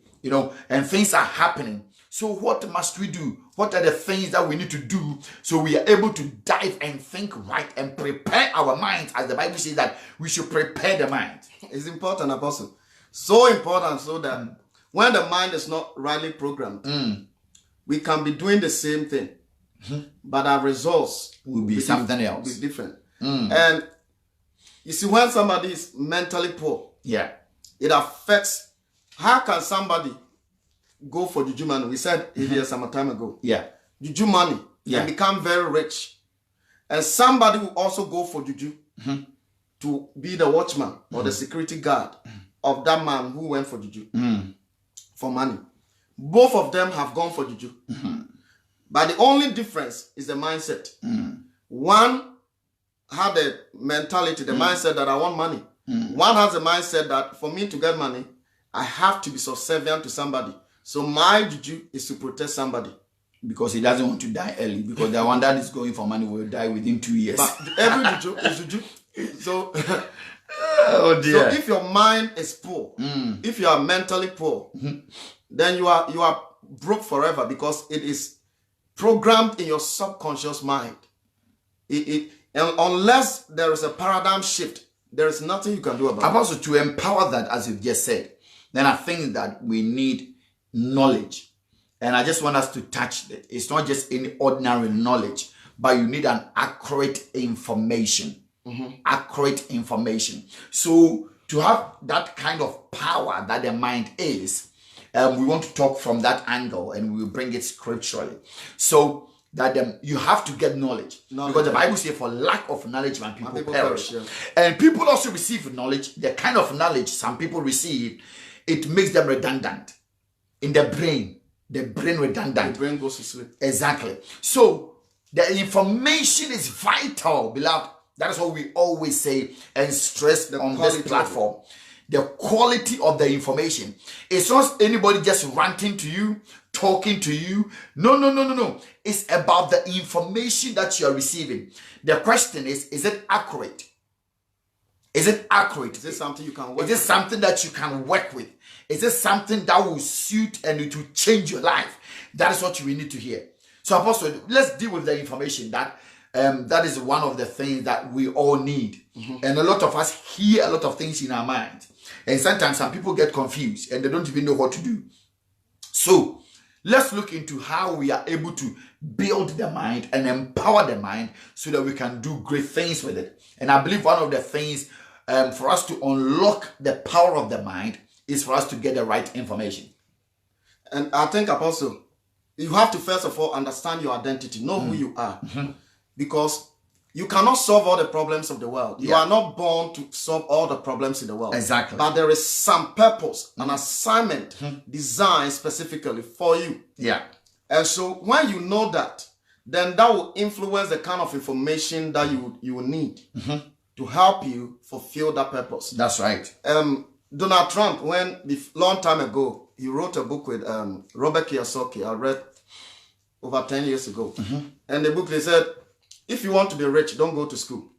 Speaker 1: And things are happening. So what must we do? What are the things that we need to do so we are able to dive and think right and prepare our minds, as the Bible says that we should prepare the mind?
Speaker 2: It's important, Apostle. So important so that when the mind is not rightly programmed, we can be doing the same thing, but our results
Speaker 1: will be something else.
Speaker 2: Will be different. And you see, when somebody is mentally poor, it affects. How can somebody go for juju money? We said it here some time ago. Juju money and become very rich. And somebody will also go for juju to be the watchman or the security guard of that man who went for juju for money. Both of them have gone for juju. But the only difference is the mindset. One had the mentality, the mindset that I want money. One has the mindset that for me to get money, I have to be subservient to somebody. So my juju is to protect somebody.
Speaker 1: Because he doesn't want to die early. Because the one that is going for money will die within 2 years.
Speaker 2: But every juju is juju. So,
Speaker 1: oh dear.
Speaker 2: So if your mind is poor, if you are mentally poor, then you are broke forever, because it is programmed in your subconscious mind. And unless there is a paradigm shift, there is nothing you can do about it.
Speaker 1: Also, to empower that, as you've just said, then I think that we need knowledge. And I just want us to touch that. It's not just any ordinary knowledge, but you need an accurate information. Accurate information. So to have that kind of power that the mind is, we want to talk from that angle, and we'll bring it scripturally. So that you have to get knowledge. Because the Bible says, for lack of knowledge, man, people perish. And people also receive knowledge. The kind of knowledge some people receive, it makes them redundant in the brain. The brain redundant.
Speaker 2: The brain goes to sleep.
Speaker 1: Exactly. So the information is vital, beloved. That is what we always say and stress on this platform. The quality of the information. It's not anybody just ranting to you, talking to you. No. It's about the information that you are receiving. The question is it accurate? Is it accurate?
Speaker 2: Is it something you can work with?
Speaker 1: Is it something that you can work with? Is it something that will suit and it will change your life? That is what we need to hear. So, Apostle, let's deal with the information that is one of the things that we all need. And a lot of us hear a lot of things in our minds. And sometimes some people get confused and they don't even know what to do. So, let's look into how we are able to build the mind and empower the mind so that we can do great things with it. And I believe one of the things for us to unlock the power of the mind is for us to get the right information.
Speaker 2: And I think, Apostle, you have to first of all understand your identity, know who you are. Because you cannot solve all the problems of the world. You are not born to solve all the problems in the world.
Speaker 1: Exactly.
Speaker 2: But there is some purpose, an assignment designed specifically for you.
Speaker 1: Yeah.
Speaker 2: And so when you know that, then that will influence the kind of information that you will need to help you fulfill that purpose.
Speaker 1: That's right.
Speaker 2: Donald Trump, long time ago, he wrote a book with Robert Kiyosaki. I read over 10 years ago. And the book, they said, if you want to be rich, don't go to school.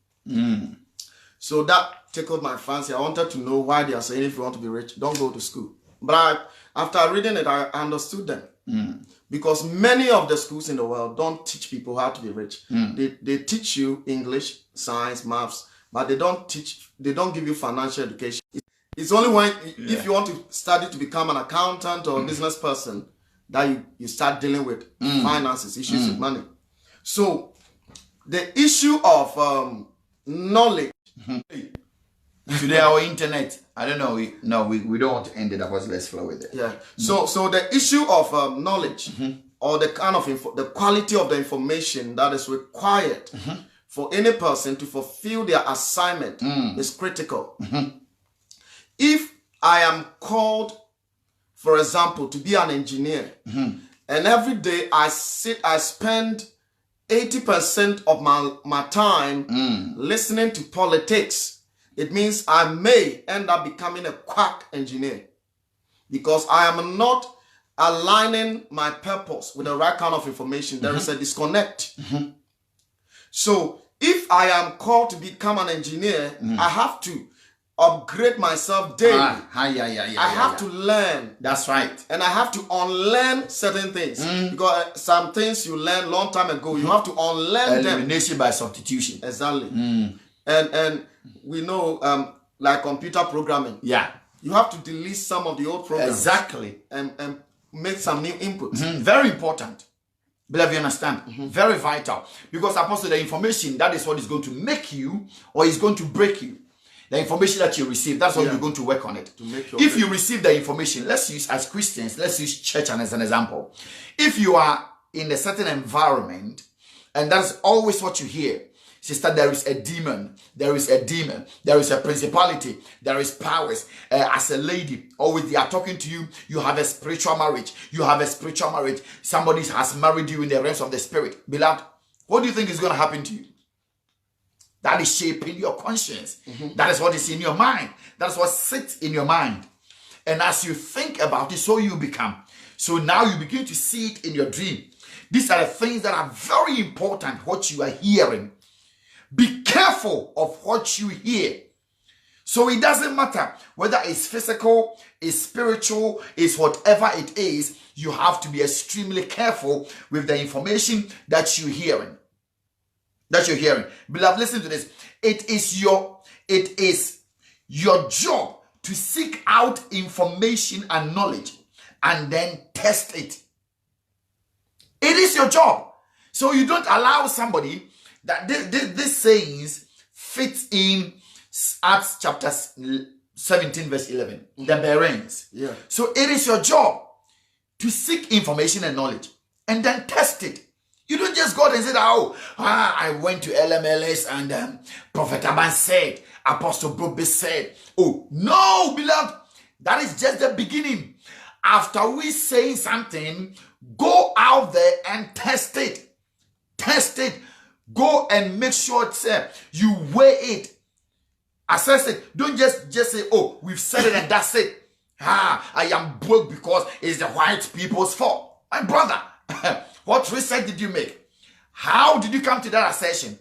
Speaker 2: So that tickled my fancy. I wanted to know why they are saying if you want to be rich, don't go to school. But after reading it, I understood them. Because many of the schools in the world don't teach people how to be rich. They teach you English, science, maths, but they don't give you financial education. It's only when, if you want to study to become an accountant or a business person, that you start dealing with finances, issues with money. So, the issue of knowledge.
Speaker 1: Today our internet, I don't know, we don't want to end it up, but let's flow with it.
Speaker 2: Yeah. So the issue of knowledge or the kind of the quality of the information that is required for any person to fulfill their assignment is critical. If I am called, for example, to be an engineer, and every day I spend 80% of my time listening to politics, it means I may end up becoming a quack engineer because I am not aligning my purpose with the right kind of information. There is a disconnect. So if I am called to become an engineer, I have to upgrade myself daily. I have to learn.
Speaker 1: That's right.
Speaker 2: And I have to unlearn certain things. Because some things you learned long time ago, you have to unlearn them.
Speaker 1: Elimination by substitution.
Speaker 2: Exactly. And we know, like computer programming.
Speaker 1: Yeah.
Speaker 2: You have to delete some of the old programs.
Speaker 1: Exactly.
Speaker 2: And make some new inputs.
Speaker 1: Very important. Beloved, you understand? Very vital. Because, Apostle, the information, that is what is going to make you or is going to break you. The information that you receive, that's what you're going to work on it. If you receive the information, let's use as Christians, let's use church as an example. If you are in a certain environment, and that's always what you hear, sister, there is a demon, there is a principality, there is powers. As a lady, always they are talking to you, you have a spiritual marriage, somebody has married you in the realms of the spirit. Beloved, what do you think is going to happen to you? That is shaping your conscience. That is what is in your mind. That is what sits in your mind. And as you think about it, so you become. So now you begin to see it in your dream. These are the things that are very important, what you are hearing. Be careful of what you hear. So it doesn't matter whether it's physical, it's spiritual, it's whatever it is, you have to be extremely careful with the information that you're hearing. Beloved, listen to this. It is your job to seek out information and knowledge and then test it. It is your job. So you don't allow somebody that this sayings fits in Acts chapter 17 verse 11. The Bereans.
Speaker 2: Yeah.
Speaker 1: So it is your job to seek information and knowledge and then test it. You don't just go out and say, I went to LMLS and Prophet Abban said, Apostle Brobbey said. Oh, no, beloved. That is just the beginning. After we say something, go out there and test it. Test it. Go and make sure you weigh it. Assess it. Don't just say, oh, we've said it and that's it. I am broke because it's the white people's fault. My brother, what research did you make? How did you come to that assertion?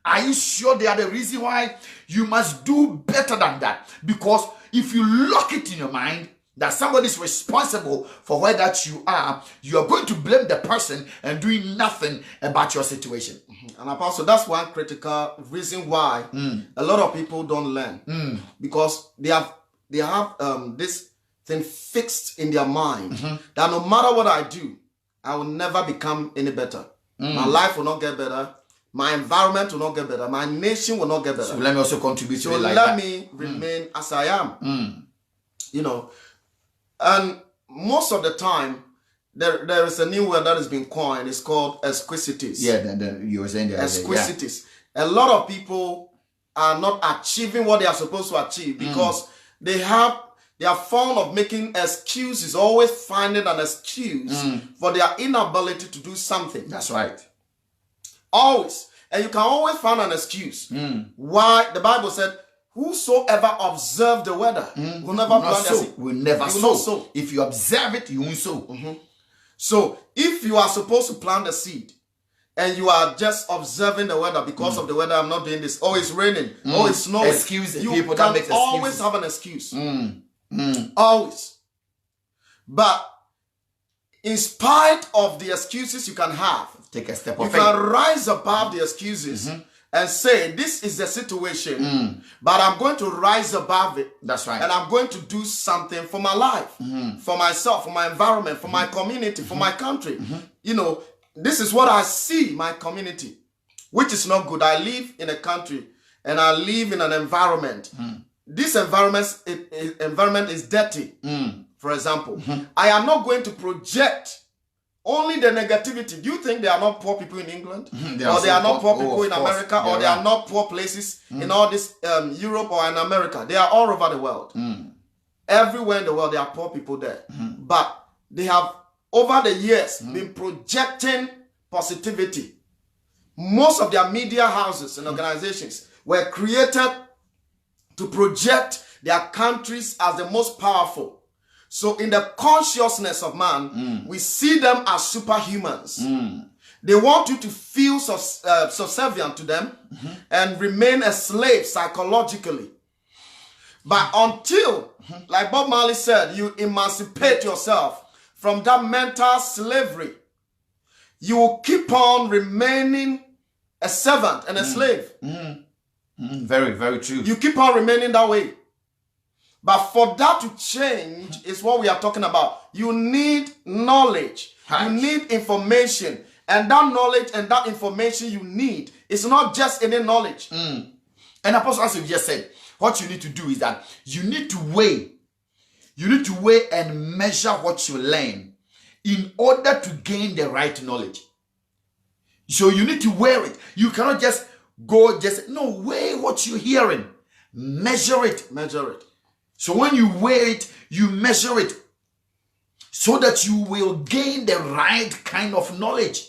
Speaker 1: Are you sure they are the reason why? You must do better than that. Because if you lock it in your mind that somebody is responsible for where that you are going to blame the person and doing nothing about your situation.
Speaker 2: And Apostle, that's one critical reason why a lot of people don't learn. Because they have this thing fixed in their mind that no matter what I do, I will never become any better. My life will not get better. My environment will not get better. My nation will not get better.
Speaker 1: So let me also contribute to it
Speaker 2: like that. So let me remain as I am. You know, and most of the time, there is a new word that has been coined. It's called exquisites.
Speaker 1: Yeah, you were saying that.
Speaker 2: Exquisites. Yeah. A lot of people are not achieving what they are supposed to achieve because they are fond of making excuses, always finding an excuse for their inability to do something.
Speaker 1: That's right.
Speaker 2: Always. And you can always find an excuse. Why? The Bible said, whosoever observe the weather will never plant their seed.
Speaker 1: Will never sow. If you observe it, you won't sow.
Speaker 2: So if you are supposed to plant a seed and you are just observing the weather because of the weather, I'm not doing this. Oh, it's raining. Oh, it's snowing.
Speaker 1: Excuses.
Speaker 2: You
Speaker 1: people
Speaker 2: can
Speaker 1: that make
Speaker 2: always have an excuse. Always. But in spite of the excuses you can have,
Speaker 1: take a step
Speaker 2: you can rise above the excuses and say, this is the situation, but I'm going to rise above it.
Speaker 1: That's right.
Speaker 2: And I'm going to do something for my life, for myself, for my environment, for my community, for my country. You know, this is what I see my community, which is not good. I live in a country and I live in an environment. This environment is dirty, for example. I am not going to project only the negativity. Do you think there are not poor people in England? Or there are not poor people in America? Or there are not poor places in all this Europe or in America? They are all over the world. Everywhere in the world, there are poor people there. But they have, over the years, been projecting positivity. Most of their media houses and organizations were created to project their countries as the most powerful. So in the consciousness of man, we see them as superhumans. They want you to feel subservient to them and remain a slave psychologically. But until, like Bob Marley said, you emancipate yourself from that mental slavery, you will keep on remaining a servant and a slave.
Speaker 1: Very, very true.
Speaker 2: You keep on remaining that way. But for that to change is what we are talking about. You need knowledge. You need information. And that knowledge and that information you need is not just any knowledge.
Speaker 1: And Apostle, as you just said, what you need to do is that you need to weigh. You need to weigh and measure what you learn in order to gain the right knowledge. So you need to weigh it. You cannot just weigh what you're hearing. Measure it.
Speaker 2: Measure it.
Speaker 1: So when you weigh it, you measure it so that you will gain the right kind of knowledge.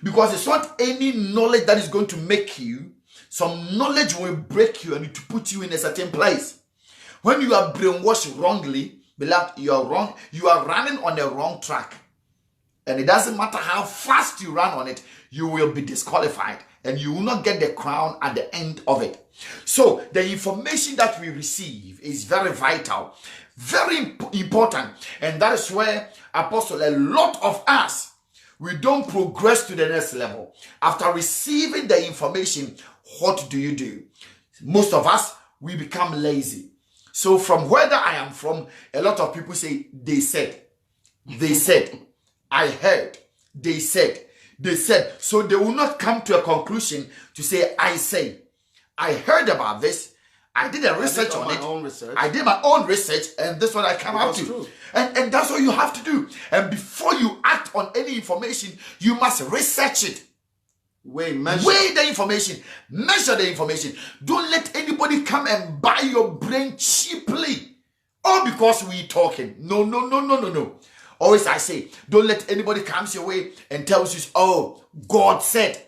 Speaker 1: Because it's not any knowledge that is going to make you. Some knowledge will break you and to put you in a certain place. When you are brainwashed wrongly, beloved, you are wrong. You are running on the wrong track. And it doesn't matter how fast you run on it, you will be disqualified. And you will not get the crown at the end of it. So the information that we receive is very vital, very important. And that is where, Apostle, a lot of us, we don't progress to the next level. After receiving the information, what do? Most of us, we become lazy. So from where I am from, a lot of people say, they said, I heard, they said. So they will not come to a conclusion to say, I say. I heard about this. I did a research on it.
Speaker 2: My own research.
Speaker 1: I did my own research, and this is what I come out to.
Speaker 2: True.
Speaker 1: And that's what you have to do. And before you act on any information, you must research it. Weigh the information. Measure the information. Don't let anybody come and buy your brain cheaply. All because we talking. No. Always I say, don't let anybody come your way and tells you, oh, God said.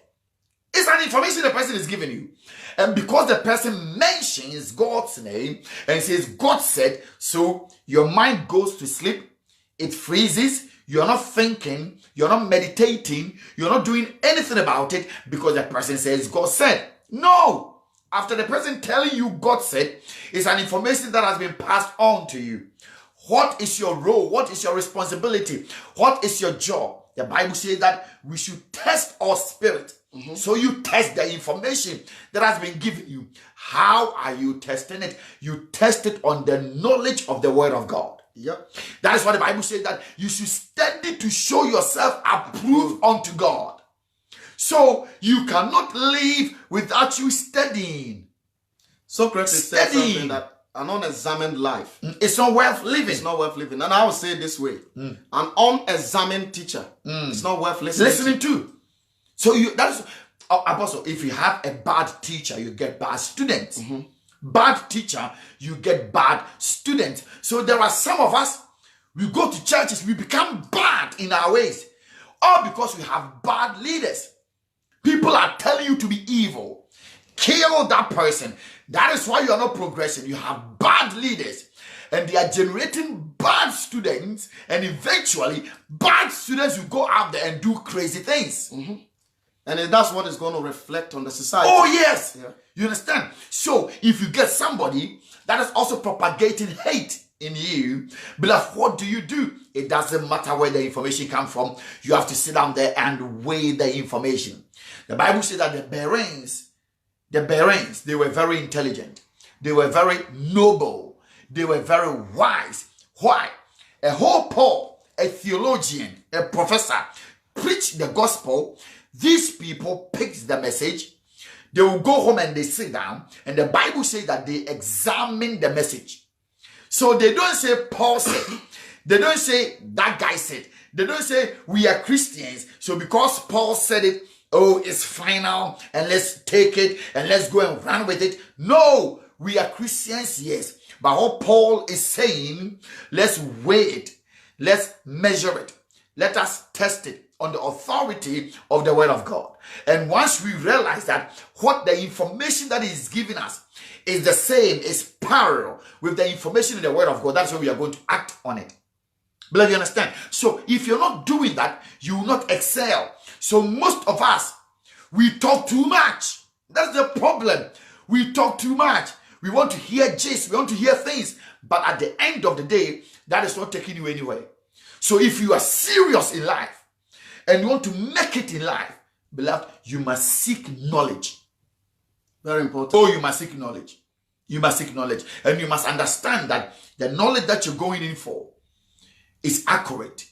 Speaker 1: It's an information the person is giving you. And because the person mentions God's name and says, God said, so your mind goes to sleep. It freezes. You're not thinking. You're not meditating. You're not doing anything about it because the person says, God said. No. After the person telling you God said, it's an information that has been passed on to you. What is your role? What is your responsibility? What is your job? The Bible says that we should test our spirit. So you test the information that has been given you. How are you testing it? You test it on the knowledge of the word of God.
Speaker 2: Yep.
Speaker 1: That is what the Bible says, that you should study to show yourself approved unto God. So you cannot live without you studying.
Speaker 2: Socrates said something that an unexamined life,
Speaker 1: it's not worth living.
Speaker 2: It's not worth living. And I will say it this way. An unexamined teacher is not worth listening to. So that's Apostle, if you have a bad teacher, you get bad students. Bad teacher, you get bad students. So there are some of us, we go to churches, we become bad in our ways. All because we have bad leaders. People are telling you to be evil. Kill that person. That is why you are not progressing. You have bad leaders. And they are generating bad students. And eventually, bad students will go out there and do crazy things. And that's what is going to reflect on the society.
Speaker 1: Oh, yes.
Speaker 2: Yeah.
Speaker 1: You understand? So, if you get somebody that is also propagating hate in you, beloved, what do? It doesn't matter where the information comes from. You have to sit down there and weigh the information. The Bible says that the Bereans, they were very intelligent. They were very noble. They were very wise. Why? A whole Paul, a theologian, a professor, preached the gospel. These people picked the message. They will go home and they sit down. And the Bible says that they examine the message. So they don't say Paul said. They don't say that guy said. They don't say we are Christians. So because Paul said it, oh, it's final and let's take it and let's go and run with it. No, we are Christians, yes. But what Paul is saying, let's weigh it. Let's measure it. Let us test it on the authority of the word of God. And once we realize that what the information that is giving us is the same, is parallel with the information in the word of God, that's when we are going to act on it. Beloved, you understand? So if you're not doing that, you will not excel. So most of us, we talk too much. That's the problem. We talk too much. We want to hear gist. We want to hear things. But at the end of the day, that is not taking you anywhere. So if you are serious in life and you want to make it in life, beloved, you must seek knowledge.
Speaker 2: Very important.
Speaker 1: Oh, you must seek knowledge. You must seek knowledge. And you must understand that the knowledge that you're going in for is accurate.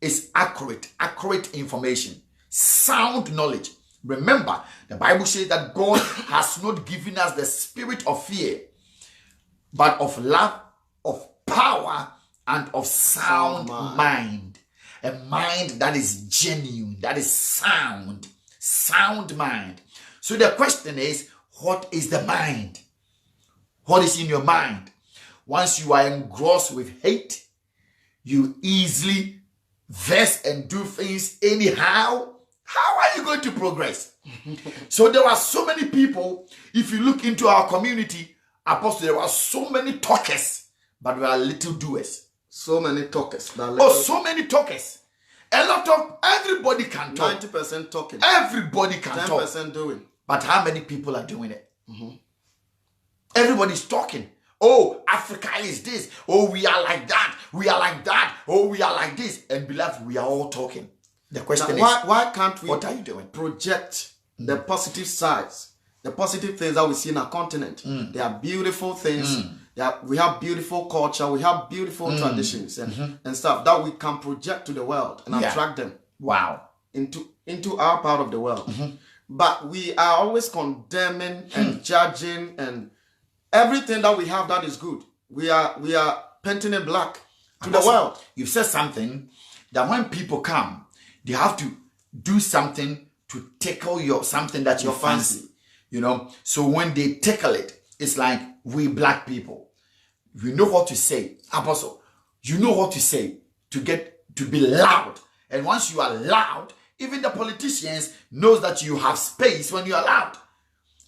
Speaker 1: It's accurate information. Sound knowledge. Remember, the Bible says that God has not given us the spirit of fear, but of love, of power, and of sound mind. A mind that is genuine, that is sound mind. So the question is, what is the mind? What is in your mind? Once you are engrossed with hate, you easily vex and do things anyhow. How are you going to progress? So there are so many people, if you look into our community, Apostle, there are so many talkers, but there are little doers.
Speaker 2: So many talkers.
Speaker 1: So many talkers. A lot of, everybody can talk.
Speaker 2: 90% talking.
Speaker 1: Everybody can
Speaker 2: 10%
Speaker 1: talk.
Speaker 2: 10% doing.
Speaker 1: But how many people are doing it? Everybody's talking. Oh, Africa is this. Oh, we are like that. We are like that. Oh, we are like this. And beloved, we are all talking. The question is,
Speaker 2: why can't we
Speaker 1: what are you doing?
Speaker 2: Project the positive sides, the positive things that we see in our continent? They are beautiful things. We have beautiful culture. We have beautiful traditions and stuff that we can project to the world and attract them.
Speaker 1: Wow.
Speaker 2: Into our part of the world. But we are always condemning and judging and everything that we have that is good, we are painting it black to the world.
Speaker 1: You've said something that when people come, they have to do something to tickle your something that you fancy. You know, so when they tickle it, it's like we black people, we know what to say. Apostle, you know what to say to get to be loud. And once you are loud, even the politicians knows that you have space when you are loud.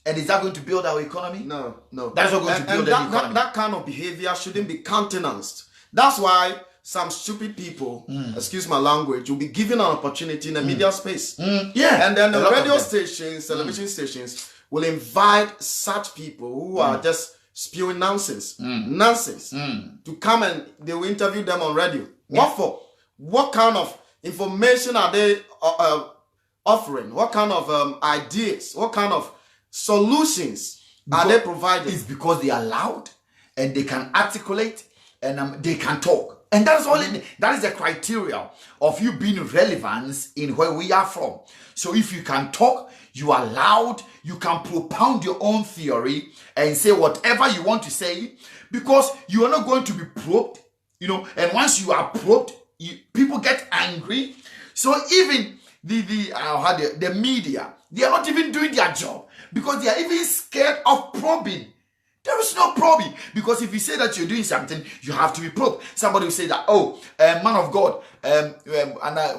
Speaker 1: And is that going to build our economy?
Speaker 2: No.
Speaker 1: That's not going to build the economy.
Speaker 2: That kind of behavior shouldn't be countenanced. That's why some stupid people, excuse my language, will be given an opportunity in the media space.
Speaker 1: Yeah.
Speaker 2: And then the radio stations, television stations will invite such people who are just spewing nonsense to come, and they will interview them on radio. What for? What kind of information are they offering? What kind of ideas? What kind of solutions are they providing?
Speaker 1: It's because they are loud and they can articulate and they can talk. And that's all that is the criteria of you being relevant in where we are from. So if you can talk, you are loud, you can propound your own theory and say whatever you want to say, because you are not going to be probed, you know. And once you are probed, people get angry. So even the media, they are not even doing their job because they are even scared of probing. There is no probing, because if you say that you're doing something, you have to be probed. Somebody will say that, man of God,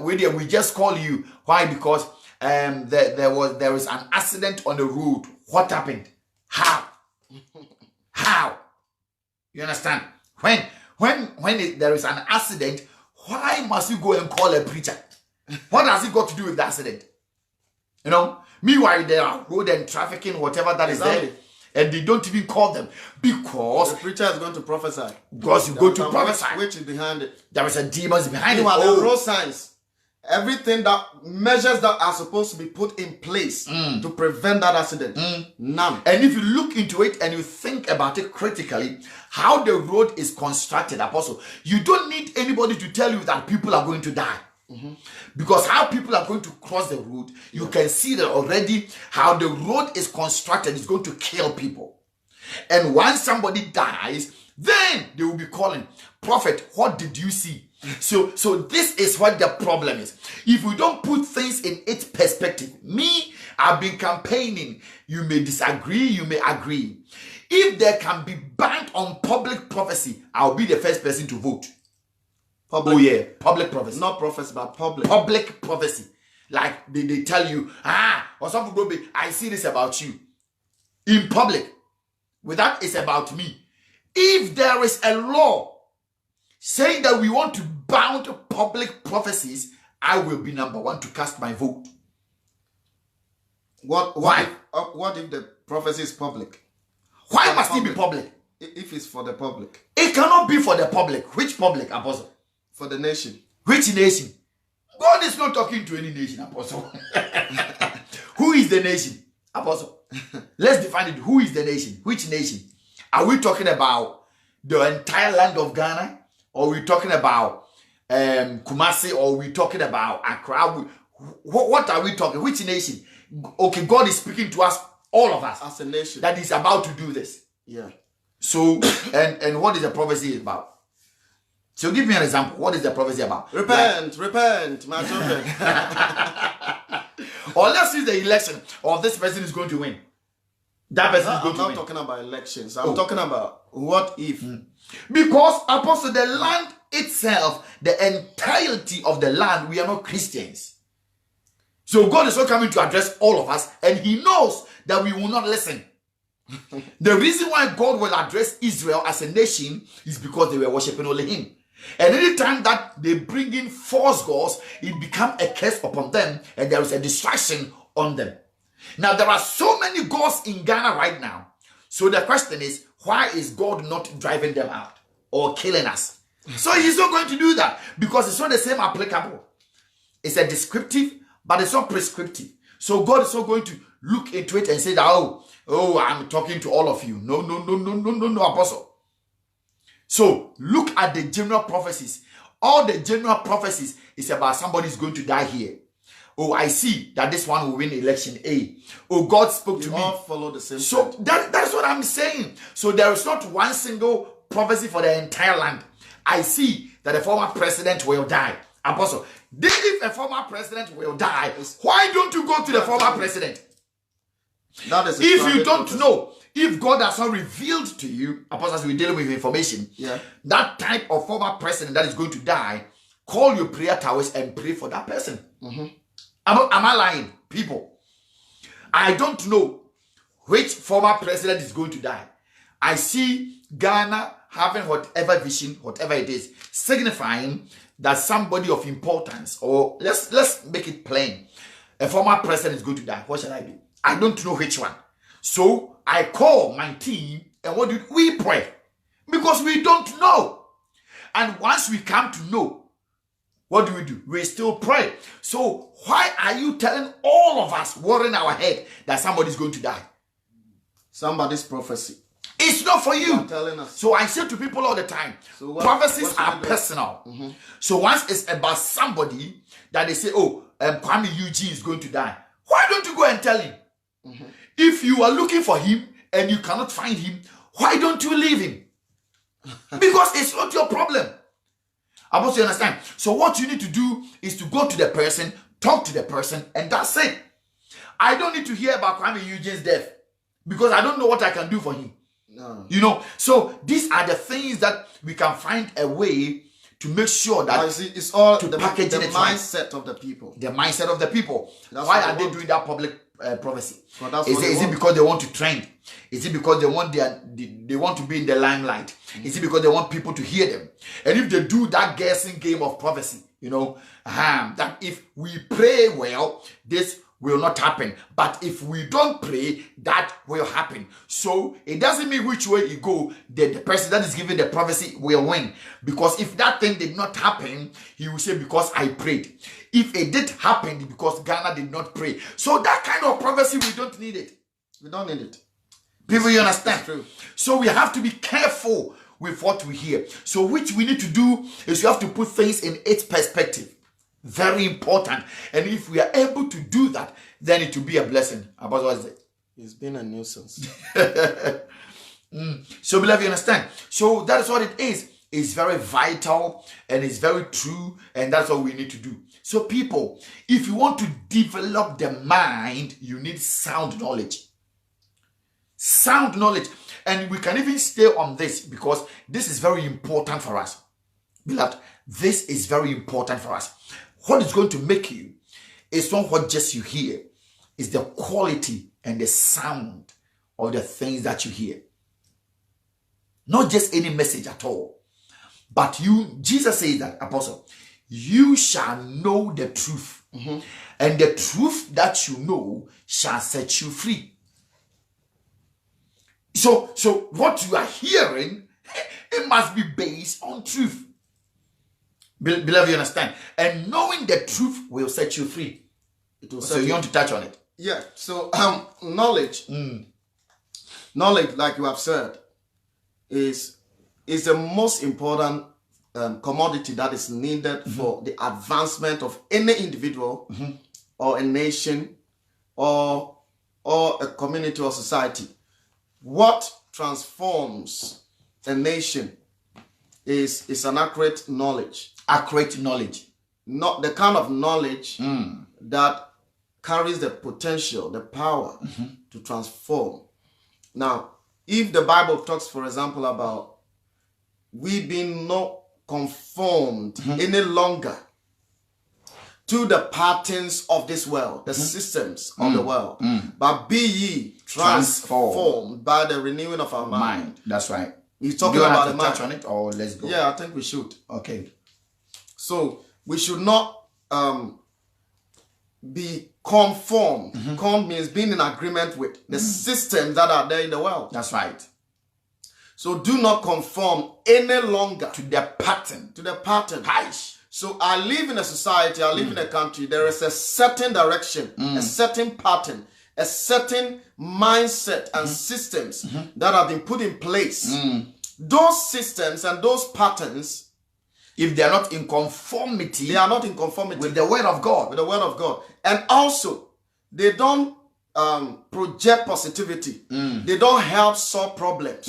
Speaker 1: we just call you. Why? Because there is an accident on the road. What happened? How? How? You understand? When there is an accident, why must you go and call a preacher? What has it got to do with the accident? You know? Meanwhile, there are road and trafficking, whatever that is there. And they don't even call them, because
Speaker 2: the preacher is going to prophesy.
Speaker 1: Because you go to prophesy.
Speaker 2: Which is behind it.
Speaker 1: There is a demon behind it.
Speaker 2: The road signs, everything that measures that are supposed to be put in place to prevent that accident. None.
Speaker 1: And if you look into it and you think about it critically, how the road is constructed, Apostle, you don't need anybody to tell you that people are going to die. Because how people are going to cross the road, you can see that already how the road is constructed is going to kill people. And once somebody dies, then they will be calling, prophet, what did you see? So this is what the problem is. If we don't put things in its perspective, I've been campaigning. You may disagree, you may agree. If there can be banned on public prophecy, I'll be the first person to vote. Public prophecy.
Speaker 2: Not prophecy, but public.
Speaker 1: Public prophecy. Like they tell you, or something, Brobbey, I see this about you. In public. Without it's about me. If there is a law saying that we want to ban public prophecies, I will be number one to cast my vote.
Speaker 2: Why? What if the prophecy is public?
Speaker 1: Why must it be public?
Speaker 2: If it's for the public.
Speaker 1: It cannot be for the public. Which public, Apostle?
Speaker 2: For the nation.
Speaker 1: Which nation? God is not talking to any nation, Apostle. Who is the nation, Apostle? Let's define it. Who is the nation? Which nation? Are we talking about the entire land of Ghana? Or are we talking about Kumasi? Or are we talking about Accra? What are we talking? Which nation? Okay, God is speaking to us, all of us.
Speaker 2: As a nation.
Speaker 1: That is about to do this.
Speaker 2: Yeah.
Speaker 1: So, and what is the prophecy about? So give me an example. What is the prophecy about?
Speaker 2: Repent, my children.
Speaker 1: Or let's use the election. Or this person is going to win. That person is going to win.
Speaker 2: I'm not talking about elections. I'm talking about what if.
Speaker 1: Because, Apostle, the land itself, the entirety of the land, we are not Christians. So God is not coming to address all of us. And he knows that we will not listen. The reason why God will address Israel as a nation is because they were worshiping only him. And anytime that they bring in false gods, it becomes a curse upon them, and there is a distraction on them. Now, there are so many gods in Ghana right now. So the question is, why is God not driving them out or killing us? So he's not going to do that, because it's not the same applicable. It's a descriptive, but it's not prescriptive. So God is not going to look into it and say that, oh, I'm talking to all of you. No, Apostle. So look at the general prophecies. All the general prophecies is about somebody is going to die here. Oh, I see that this one will win election A. Oh, God spoke to me.
Speaker 2: all follow the same.
Speaker 1: So that's what I'm saying. So there is not one single prophecy for the entire land. I see that a former president will die. Apostle, if a former president will die, why don't you go to the former president?
Speaker 2: That is
Speaker 1: if you don't know, if God has not revealed to you, Apostle, as we deal with information, that type of former president that is going to die, call your prayer towers and pray for that person. Am I lying, people? I don't know which former president is going to die. I see Ghana having whatever vision, whatever it is, signifying that somebody of importance, or let's make it plain, a former president is going to die. What shall I do? I don't know which one. So I call my team, and what do we pray? Because we don't know. And once we come to know, what do? We still pray. So why are you telling all of us, worrying our head, that somebody's going to die?
Speaker 2: Somebody's prophecy.
Speaker 1: It's not for you.
Speaker 2: Telling us.
Speaker 1: So I say to people all the time, prophecies are personal. So once it's about somebody that they say, oh, Kwame Eugene is going to die, why don't you go and tell him? If you are looking for him and you cannot find him, why don't you leave him? Because it's not your problem. I want you to understand. So what you need to do is to go to the person, talk to the person, and that's it. I don't need to hear about Kwame Eugene's death because I don't know what I can do for him.
Speaker 2: No.
Speaker 1: You know, so these are the things that we can find a way to make sure that
Speaker 2: it's all
Speaker 1: to
Speaker 2: the mindset of the people.
Speaker 1: The mindset of the people.
Speaker 2: That's
Speaker 1: why are they doing that public prophecy?
Speaker 2: Well,
Speaker 1: is it because they want to trend? Is it because they want they want to be in the limelight? Is it because they want people to hear them? And if they do that guessing game of prophecy, you know, that if we pray well, this will not happen. But if we don't pray, that will happen. So it doesn't mean which way you go, the person that is giving the prophecy will win. Because if that thing did not happen, he will say, because I prayed. If it did happen, because Ghana did not pray. So that kind of prophecy, we don't need it.
Speaker 2: We don't need it.
Speaker 1: People, you understand?
Speaker 2: True.
Speaker 1: So we have to be careful with what we hear. So which we need to do is we have to put things in its perspective. Very important. And if we are able to do that, then it will be a blessing. About what is it?
Speaker 2: It's been a nuisance.
Speaker 1: So, beloved, you understand? So that is what it is. It's very vital and it's very true, and that's what we need to do. So, people, if you want to develop the mind, you need sound knowledge. Sound knowledge. And we can even stay on this because this is very important for us. Beloved, this is very important for us. What is going to make you is not what just you hear. It's the quality and the sound of the things that you hear. Not just any message at all. But Jesus says that, Apostle, you shall know the truth. And the truth that you know shall set you free. So what you are hearing, it must be based on truth. Beloved, you understand? And knowing the truth will set you free. So you want to touch on it?
Speaker 2: Yeah. So knowledge, like you have said, is the most important commodity that is needed for the advancement of any individual or a nation or a community or society. What transforms a nation is an accurate knowledge.
Speaker 1: Accurate knowledge.
Speaker 2: Not the kind of knowledge that carries the potential, the power to transform. Now, if the Bible talks, for example, about we being not conformed any longer to the patterns of this world, the systems of the world, but be ye transformed by the renewing of our mind.
Speaker 1: That's right.
Speaker 2: He's talking about the mind.
Speaker 1: Touch on it, or let's go.
Speaker 2: Yeah, I think we should.
Speaker 1: Okay.
Speaker 2: So we should not be conformed. Conformed means being in agreement with the systems that are there in the world.
Speaker 1: That's right.
Speaker 2: So do not conform any longer
Speaker 1: to the pattern.
Speaker 2: To the pattern.
Speaker 1: Gosh.
Speaker 2: So I live in a society, I live in a country, there is a certain direction, a certain pattern, a certain mindset and systems that have been put in place. Those systems and those patterns
Speaker 1: If they are not in conformity,
Speaker 2: they are not in conformity
Speaker 1: with the word of God.
Speaker 2: With the word of God. And also, they don't project positivity. They don't help solve problems.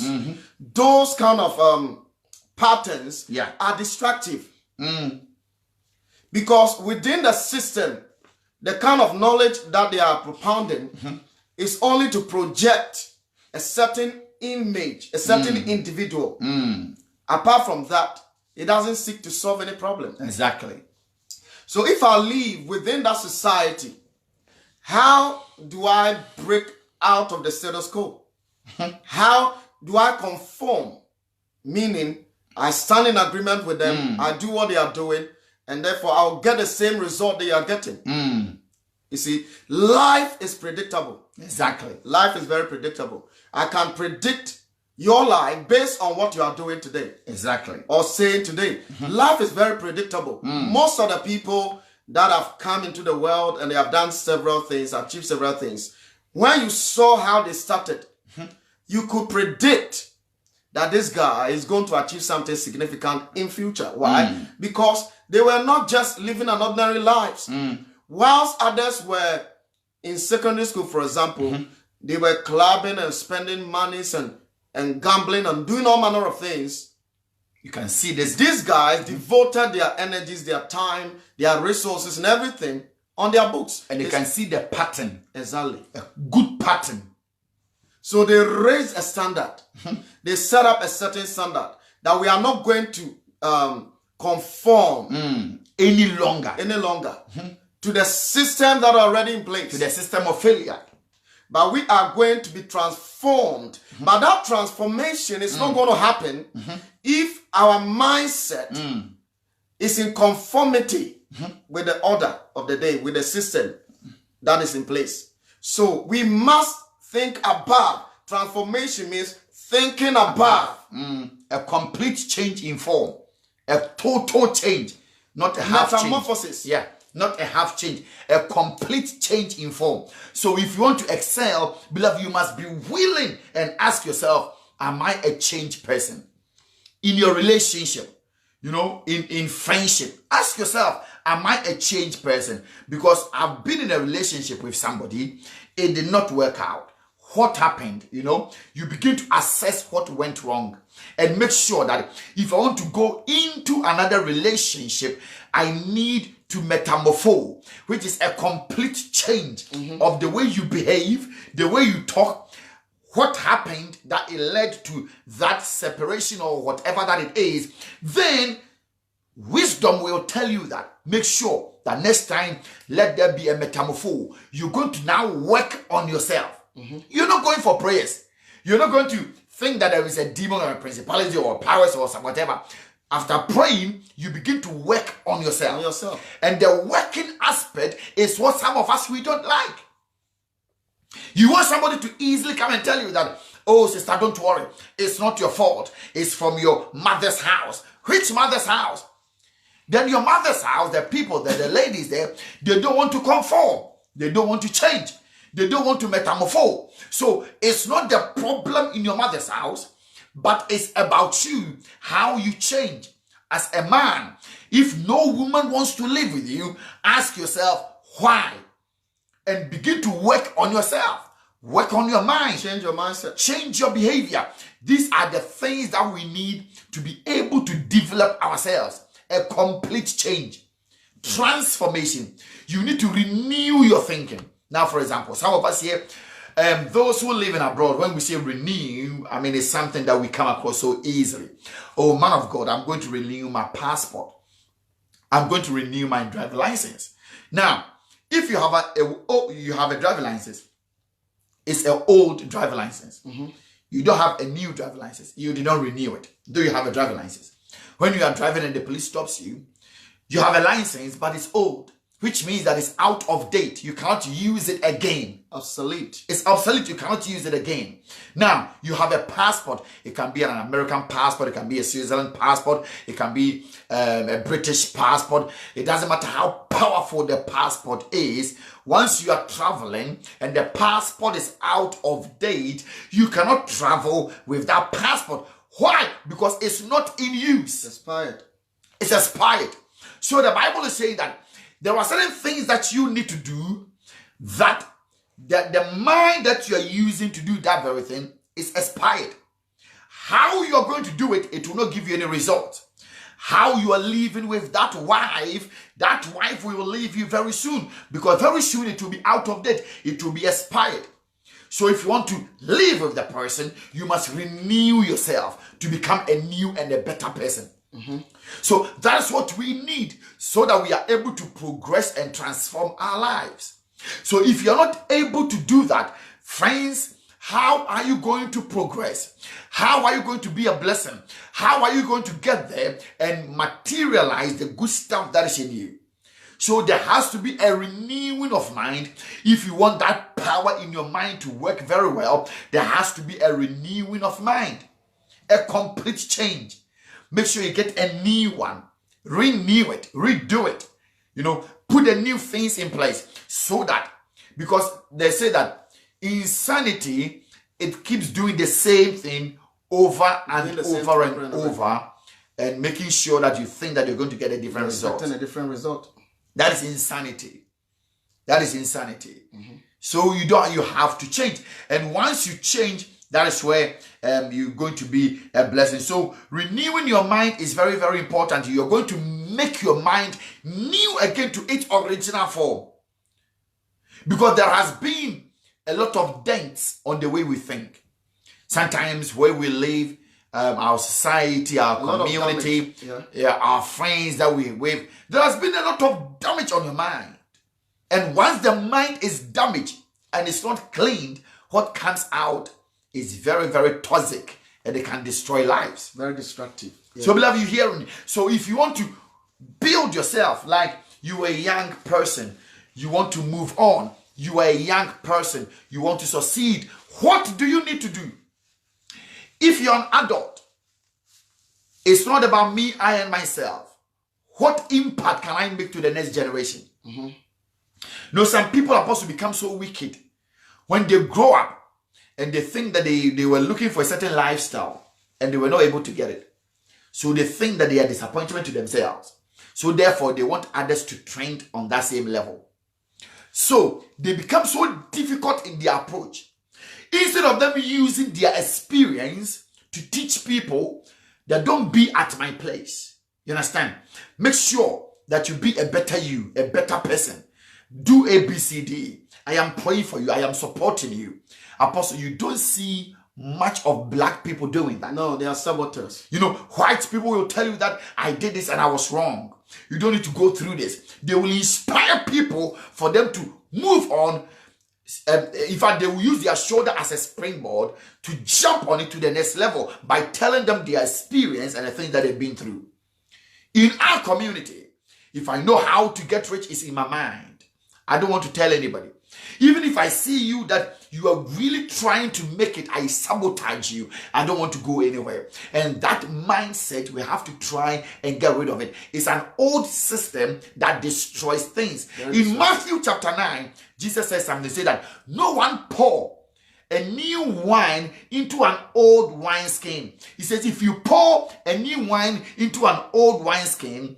Speaker 2: Those kind of patterns are destructive. Because within the system, the kind of knowledge that they are propounding is only to project a certain image, a certain individual. Apart from that, it doesn't seek to solve any problem.
Speaker 1: Exactly.
Speaker 2: So if I live within that society, how do I break out of the status quo? How do I conform? Meaning, I stand in agreement with them, I do what they are doing, and therefore I'll get the same result they are getting. You see, life is predictable.
Speaker 1: Exactly.
Speaker 2: Life is very predictable. I can predict your life based on what you are doing today.
Speaker 1: Exactly.
Speaker 2: Or saying today. Life is very predictable. Most of the people that have come into the world and they have done several things, achieved several things, when you saw how they started, you could predict that this guy is going to achieve something significant in future. Why? Because they were not just living an ordinary lives. Whilst others were in secondary school, for example, they were clubbing and spending monies and gambling and doing all manner of things.
Speaker 1: You can see this.
Speaker 2: These guys devoted their energies, their time, their resources and everything on their books.
Speaker 1: And you can see the pattern.
Speaker 2: Exactly.
Speaker 1: A good pattern.
Speaker 2: So they raised a standard. They set up a certain standard that we are not going to conform
Speaker 1: any longer
Speaker 2: to the system that are already in place.
Speaker 1: To the system of failure.
Speaker 2: But we are going to be transformed. But that transformation is not going to happen if our mindset is in conformity with the order of the day, with the system that is in place. So we must think above. Transformation means thinking above.
Speaker 1: A complete change in form. A total change. Not a half change.
Speaker 2: Metamorphosis.
Speaker 1: Yeah. Not a half change, a complete change in form. So if you want to excel, beloved, you must be willing and ask yourself, am I a changed person? In your relationship, in friendship, ask yourself, am I a changed person? Because I've been in a relationship with somebody, it did not work out. What happened? You begin to assess what went wrong and make sure that if I want to go into another relationship, I need to metamorphose, which is a complete change of the way you behave, the way you talk, what happened that it led to that separation or whatever that it is. Then wisdom will tell you that. Make sure that next time, let there be a metamorphose. You're going to now work on yourself. You're not going for prayers. You're not going to think that there is a demon or a principality or powers or whatever. After praying, you begin to work on yourself. And the working aspect is what some of us, we don't like. You want somebody to easily come and tell you that, oh, sister, don't worry. It's not your fault. It's from your mother's house. Which mother's house? Then your mother's house, the people there, the ladies there, they don't want to conform. They don't want to change. They don't want to metamorphose. So it's not the problem in your mother's house, but it's about you, how you change. As a man, if no woman wants to live with you, ask yourself why. And begin to work on yourself. Work on your mind.
Speaker 2: Change your mindset.
Speaker 1: Change your behavior. These are the things that we need to be able to develop ourselves. A complete change. Transformation. You need to renew your thinking. Now, for example, some of us here, those who live in abroad, when we say renew, it's something that we come across so easily. Oh, man of God, I'm going to renew my passport. I'm going to renew my driver license. Now, if you have a driver license, it's an old driver license. You don't have a new driver license. You did not renew it, though you have a driver license. When you are driving and the police stops you, you have a license, but it's old, which means that it's out of date. You cannot use it again.
Speaker 2: Obsolete.
Speaker 1: It's obsolete. You cannot use it again. Now, you have a passport. It can be an American passport. It can be a Switzerland passport. It can be a British passport. It doesn't matter how powerful the passport is. Once you are traveling and the passport is out of date, you cannot travel with that passport. Why? Because it's not in use.
Speaker 2: Expired.
Speaker 1: is expired. So the Bible is saying that there are certain things that you need to do that the mind that you are using to do that very thing is expired. How you are going to do it, it will not give you any result. How you are living with that wife will leave you very soon, because very soon it will be out of date. It will be expired. So if you want to live with the person, you must renew yourself to become a new and a better person. So that's what we need, so that we are able to progress and transform our lives. So if you're not able to do that, friends, how are you going to progress? How are you going to be a blessing? How are you going to get there and materialize the good stuff that is in you? So there has to be a renewing of mind. If you want that power in your mind to work very well, there has to be a renewing of mind, a complete change. Make sure you get a new one, renew it, redo it, put the new things in place, so that, because they say that insanity, it keeps doing the same thing over and over and over, and making sure that you think that you're going to get a different result. That is insanity. That is insanity. So you have to change. And once you change, that is where you're going to be a blessing. So renewing your mind is very, very important. You're going to make your mind new again to its original form. Because there has been a lot of dents on the way we think. Sometimes where we live, our society, our community, our friends that we with, there has been a lot of damage on your mind. And once the mind is damaged and it's not cleaned, what comes out is very, very toxic, and it can destroy lives.
Speaker 2: Very destructive.
Speaker 1: So beloved, you hear me? So if you want to build yourself, like you are a young person, you want to move on, you are a young person, you want to succeed, what do you need to do? If you're an adult, it's not about me, I and myself. What impact can I make to the next generation? Some people are supposed to become so wicked when they grow up and they think that they were looking for a certain lifestyle and they were not able to get it. So they think that they are disappointment to themselves. So therefore, they want others to trend on that same level. So they become so difficult in their approach. Instead of them using their experience to teach people that don't be at my place. You understand? Make sure that you be a better you, a better person. Do ABCD. I am praying for you. I am supporting you. Apostle, you don't see much of black people doing that.
Speaker 2: No, they are saboteurs.
Speaker 1: White people will tell you that I did this and I was wrong. You don't need to go through this. They will inspire people for them to move on. In fact, they will use their shoulder as a springboard to jump on it to the next level by telling them their experience and the things that they've been through. In our community, if I know how to get rich, it's in my mind. I don't want to tell anybody. Even if I see you that you are really trying to make it, I sabotage you. I don't want to go anywhere. And that mindset, we have to try and get rid of it. It's an old system that destroys things. In Matthew chapter 9, Jesus says something. He said that no one pour a new wine into an old wineskin. He says if you pour a new wine into an old wineskin,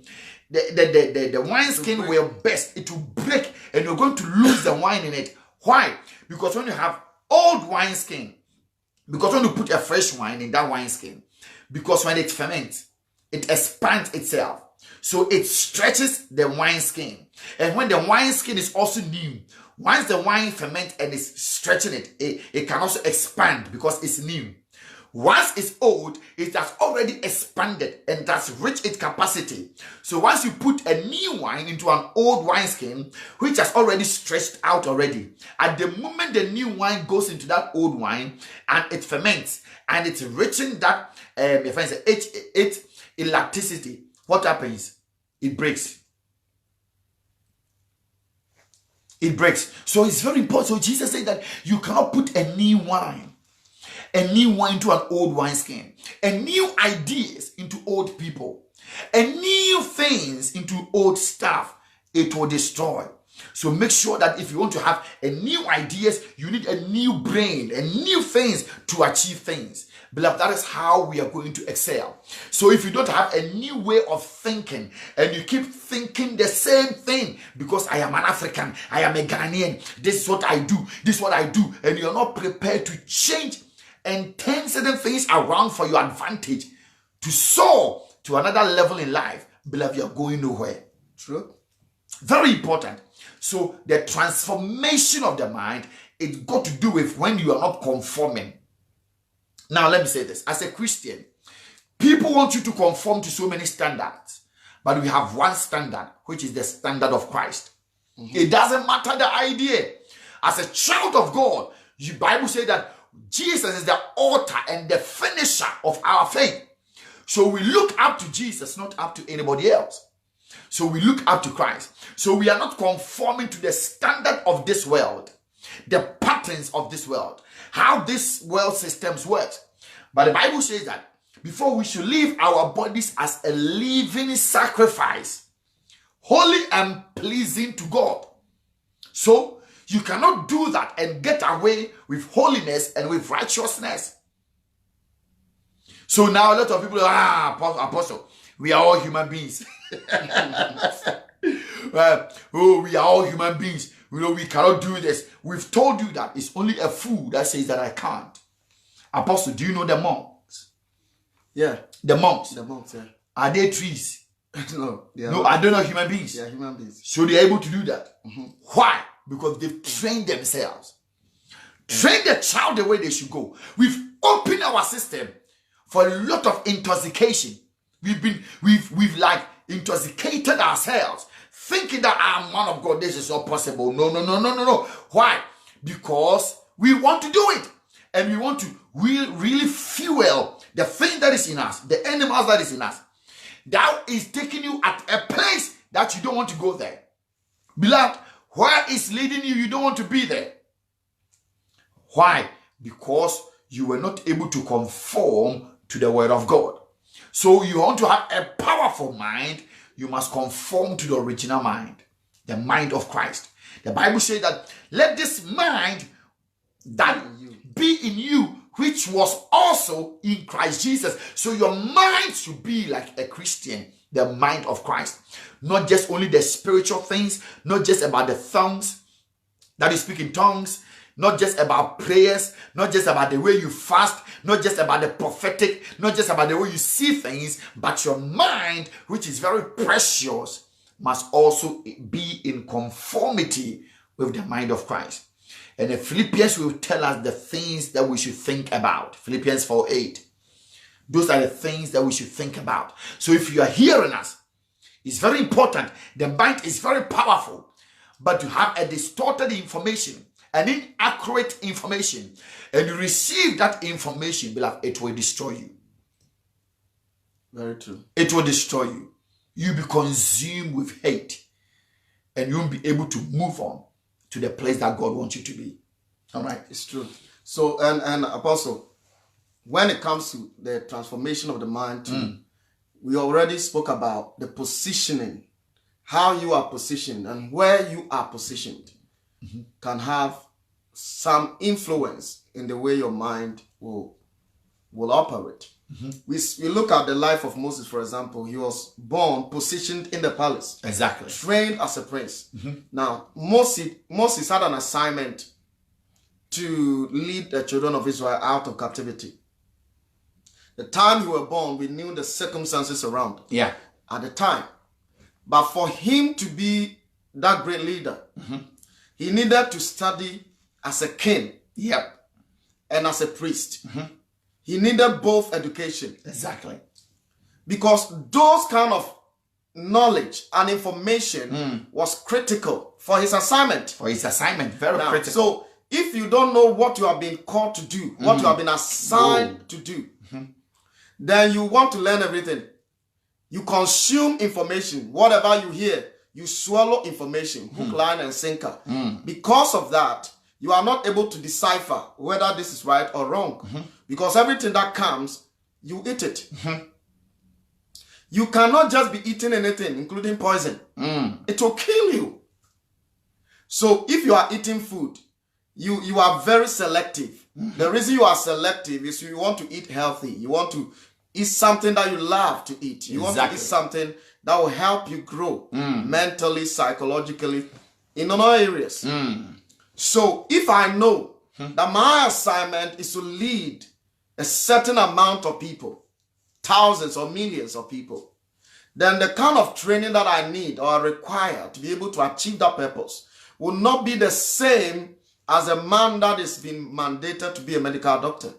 Speaker 1: the wineskin will burst. It will break and you're going to lose the wine in it. Why? Because when you have old wineskin, because when you put a fresh wine in that wineskin, because when it ferments, it expands itself. So it stretches the wineskin. And when the wineskin is also new, once the wine ferments and is stretching it can also expand because it's new. Once it's old, it has already expanded and that's reached its capacity. So once you put a new wine into an old wineskin, which has already stretched out already, at the moment the new wine goes into that old wine and it ferments and it's reaching that its elasticity, what happens? It breaks. It breaks. So it's very important. So Jesus said that you cannot put a new wine into an old wineskin, and new ideas into old people, and new things into old stuff. It will destroy. So make sure that if you want to have a new ideas, you need a new brain and new things to achieve things. Beloved, that is how we are going to excel. So if you don't have a new way of thinking and you keep thinking the same thing, because I am an African, I am a Ghanaian, this is what I do, this is what I do, and you're not prepared to change and turn certain things around for your advantage to soar to another level in life, beloved, you're going nowhere.
Speaker 2: True.
Speaker 1: Very important. So the transformation of the mind, it's got to do with when you are not conforming. Now, let me say this. As a Christian, people want you to conform to so many standards. But we have one standard, which is the standard of Christ. It doesn't matter the idea. As a child of God, the Bible says that Jesus is the author and the finisher of our faith. So we look up to Jesus, not up to anybody else. So we look up to Christ. So we are not conforming to the standard of this world, the patterns of this world, how this world systems works. But the Bible says that before we should leave our bodies as a living sacrifice, holy and pleasing to God. So you cannot do that and get away with holiness and with righteousness. So now a lot of people are, Apostle, we are all human beings. We are all human beings. We cannot do this. We've told you that it's only a fool that says that I can't. Apostle, do you know the monks?
Speaker 2: Yeah.
Speaker 1: The monks.
Speaker 2: The monks, yeah.
Speaker 1: Are they trees?
Speaker 2: No.
Speaker 1: No, I don't know human beings.
Speaker 2: Yeah, human beings.
Speaker 1: So they're able to do that. Why? Because they've trained themselves. Train the child the way they should go. We've opened our system for a lot of intoxication. We've like intoxicated ourselves, thinking that I'm man of God, this is not possible. No. Why? Because we want to do it. And we want to really fuel the thing that is in us, the animals that is in us. That is taking you at a place that you don't want to go there. Beloved, where it's leading you, you don't want to be there. Why? Because you were not able to conform to the word of God. So you want to have a powerful mind, you must conform to the original mind, the mind of Christ. The Bible says that let this mind that be in you, which was also in Christ Jesus. So your mind should be like a Christian, the mind of Christ. Not just only the spiritual things, not just about the tongues, that you speak in tongues, not just about prayers, not just about the way you fast, not just about the prophetic, not just about the way you see things, but your mind, which is very precious, must also be in conformity with the mind of Christ. And the Philippians will tell us the things that we should think about. Philippians 4:8. Those are the things that we should think about. So if you are hearing us, it's very important. The mind is very powerful. But to have a distorted information, an inaccurate information, and you receive that information, beloved, it will destroy you.
Speaker 2: Very true.
Speaker 1: It will destroy you. You'll be consumed with hate. And you won't be able to move on to the place that God wants you to be. All right?
Speaker 2: It's true. So, and Apostle, when it comes to the transformation of the mind, too, we already spoke about the positioning, how you are positioned and where you are positioned can have some influence in the way your mind will operate. We look at the life of Moses, for example. He was born, positioned in the palace.
Speaker 1: Exactly.
Speaker 2: Trained as a prince. Now, Moses had an assignment to lead the children of Israel out of captivity. The time you were born, we knew the circumstances around.
Speaker 1: Yeah.
Speaker 2: At the time. But for him to be that great leader, he needed to study as a king.
Speaker 1: Yep.
Speaker 2: And as a priest. He needed both education.
Speaker 1: Exactly.
Speaker 2: Because those kind of knowledge and information was critical for his assignment.
Speaker 1: For his assignment, very critical.
Speaker 2: So if you don't know what you have been called to do, what you have been assigned to do, then you want to learn everything. You consume information. Whatever you hear, you swallow information, hook, line, and sinker. Because of that, you are not able to decipher whether this is right or wrong. Because everything that comes, you eat it. You cannot just be eating anything, including poison. It will kill you. So if you are eating food, you are very selective. The reason you are selective is you want to eat healthy. You want to eat something that you love to eat. You want to eat something that will help you grow mentally, psychologically, in other areas. So if I know that my assignment is to lead a certain amount of people, thousands or millions of people, then the kind of training that I need or require to be able to achieve that purpose will not be the same as a man that is being mandated to be a medical doctor.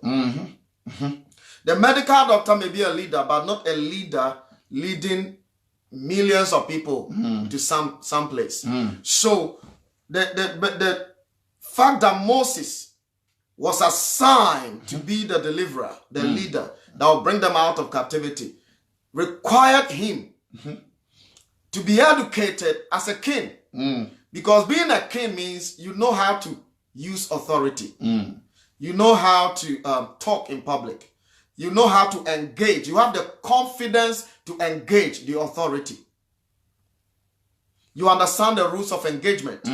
Speaker 2: The medical doctor may be a leader, but not a leader leading millions of people to some place. So the fact that Moses was assigned to be the deliverer, the leader that will bring them out of captivity, required him to be educated as a king. Because being a king means you know how to use authority. You know how to talk in public. You know how to engage. You have the confidence to engage the authority. You understand the rules of engagement.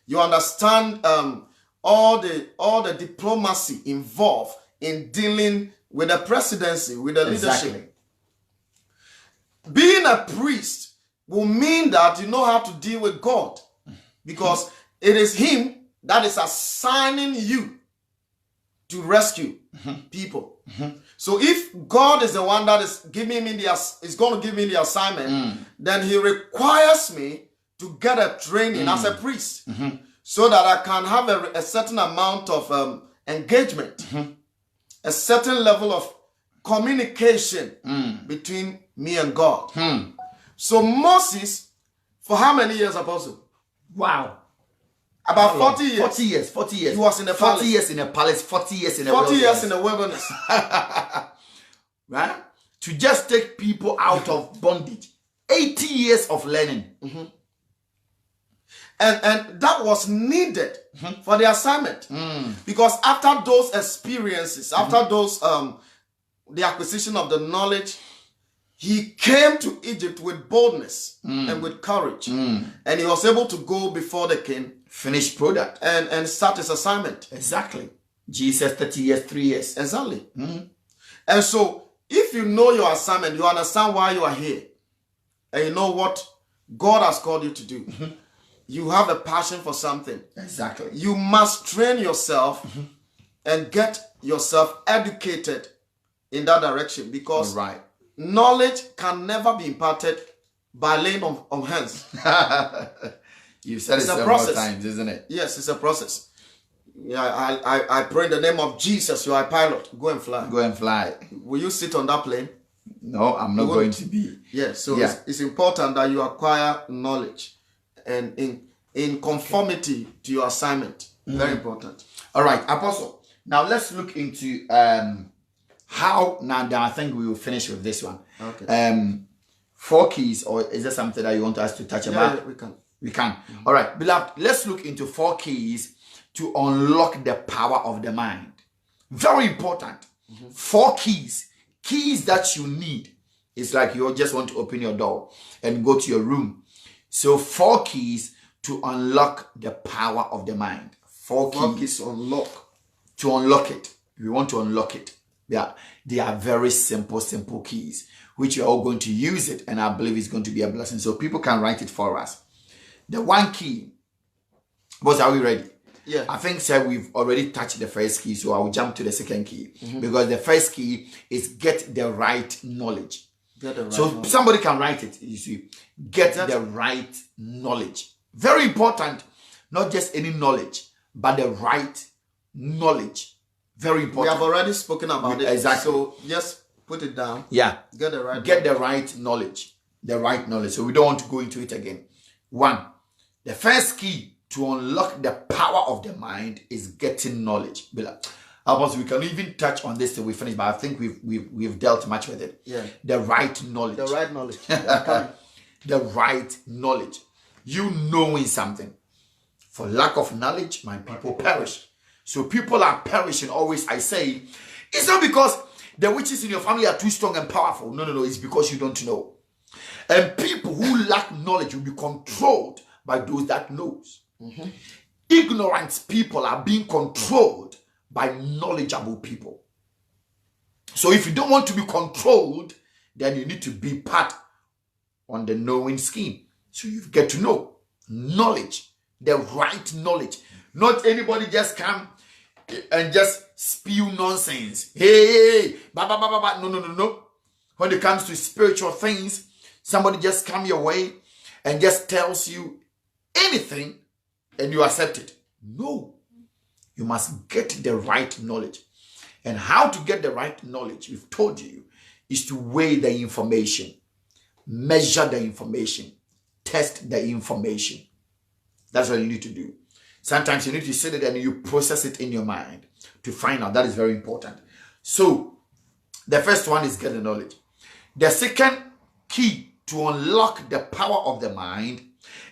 Speaker 2: You understand all the diplomacy involved in dealing with the presidency, with the leadership. Being a priest will mean that you know how to deal with God, because it is him that is assigning you to rescue people. So if God is the one that is giving me is going to give me the assignment, then he requires me to get a training as a priest, so that I can have a certain amount of engagement, a certain level of communication between me and God. So Moses, for how many years, Apostle?
Speaker 1: Wow.
Speaker 2: About 40 years.
Speaker 1: 40 years. 40 years.
Speaker 2: He was in the
Speaker 1: 40
Speaker 2: palace.
Speaker 1: years in the palace, 40 years in the
Speaker 2: 40
Speaker 1: wilderness.
Speaker 2: years in the wilderness.
Speaker 1: Right? To just take people out of bondage. 80 years of learning.
Speaker 2: And that was needed for the assignment. Because after those experiences, after those the acquisition of the knowledge, he came to Egypt with boldness and with courage. And he was able to go before the king.
Speaker 1: Finished product.
Speaker 2: And start his assignment.
Speaker 1: Exactly. Jesus, 30 years, 3 years.
Speaker 2: Exactly. And so, if you know your assignment, you understand why you are here, and you know what God has called you to do, you have a passion for something.
Speaker 1: Exactly.
Speaker 2: You must train yourself and get yourself educated in that direction, because knowledge can never be imparted by laying on hands.
Speaker 1: You've said it several times, isn't it?
Speaker 2: Yes, it's a process. Yeah, I pray in the name of Jesus, you are a pilot. Go and fly.
Speaker 1: Go and fly.
Speaker 2: Will you sit on that plane?
Speaker 1: No, I'm not going to be.
Speaker 2: Yes, so it's important that you acquire knowledge and in conformity to your assignment. Very important.
Speaker 1: All right, Apostle. Now let's look into how. Now I think we will finish with this one.
Speaker 2: Okay.
Speaker 1: 4 keys, or is there something that you want us to touch about?
Speaker 2: Yeah, we can.
Speaker 1: We can. All right, beloved, let's look into 4 keys to unlock the power of the mind. Very important. 4 keys that you need. It's like you just want to open your door and go to your room. So 4 keys to unlock the power of the mind. 4 keys
Speaker 2: to unlock.
Speaker 1: To unlock it. We want to unlock it. Yeah, they are very simple keys, which you're all going to use it, and I believe it's going to be a blessing. So people can write it for us. The 1 key. Boss, are we ready?
Speaker 2: Yeah.
Speaker 1: I think, sir, we've already touched the first key, so I'll jump to the second key. Because the first key is get the right knowledge. So somebody can write it, you see. Get the right knowledge. Very important. Not just any knowledge, but the right knowledge. Very important.
Speaker 2: We have already spoken about it.
Speaker 1: Exactly.
Speaker 2: So just put it down.
Speaker 1: Yeah.
Speaker 2: Get the right
Speaker 1: knowledge. The right knowledge. So we don't want to go into it again. 1. The first key to unlock the power of the mind is getting knowledge. We can even touch on this till we finish, but I think we've dealt much with it.
Speaker 2: Yeah.
Speaker 1: The right knowledge.
Speaker 2: The right knowledge.
Speaker 1: The right knowledge. You knowing something. For lack of knowledge, my people perish. So people are perishing always. I say, it's not because the witches in your family are too strong and powerful. No. It's because you don't know. And people who lack knowledge will be controlled by those that knows. Ignorant people are being controlled by knowledgeable people. So if you don't want to be controlled, then you need to be part on the knowing scheme. So you get to know knowledge, the right knowledge. Not anybody just come and just spew nonsense. Hey, ba ba ba ba ba. No. When it comes to spiritual things, somebody just come your way and just tells you anything and you accept it. No. You must get the right knowledge. And how to get the right knowledge, we've told you, is to weigh the information, measure the information, test the information. That's what you need to do. Sometimes you need to sit there and you process it in your mind to find out. That is very important. So, the first one is get the knowledge. The second key to unlock the power of the mind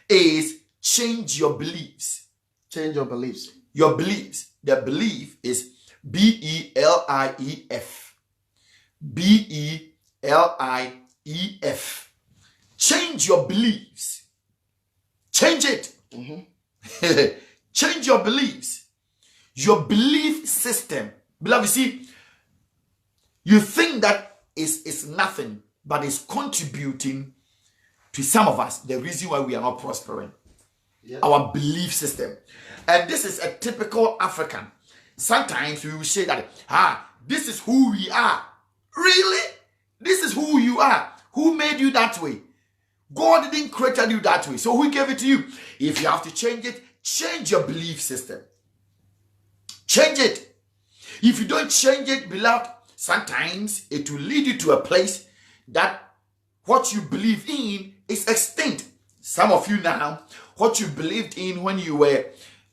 Speaker 1: is change your beliefs.
Speaker 2: Change your beliefs.
Speaker 1: Your beliefs. The belief is B-E-L-I-E-F. B-E-L-I-E-F. Change your beliefs. Change it. Change your beliefs. Your belief system. Beloved, you see, you think that is nothing, but it's contributing to some of us, the reason why we are not prospering. Yeah. Our belief system. And this is a typical African. Sometimes we will say that, this is who we are. Really? This is who you are. Who made you that way? God didn't create you that way. So who gave it to you? If you have to change it, change your belief system. Change it. If you don't change it, beloved, sometimes it will lead you to a place that what you believe in is extinct. Some of you now, what you believed in when you were,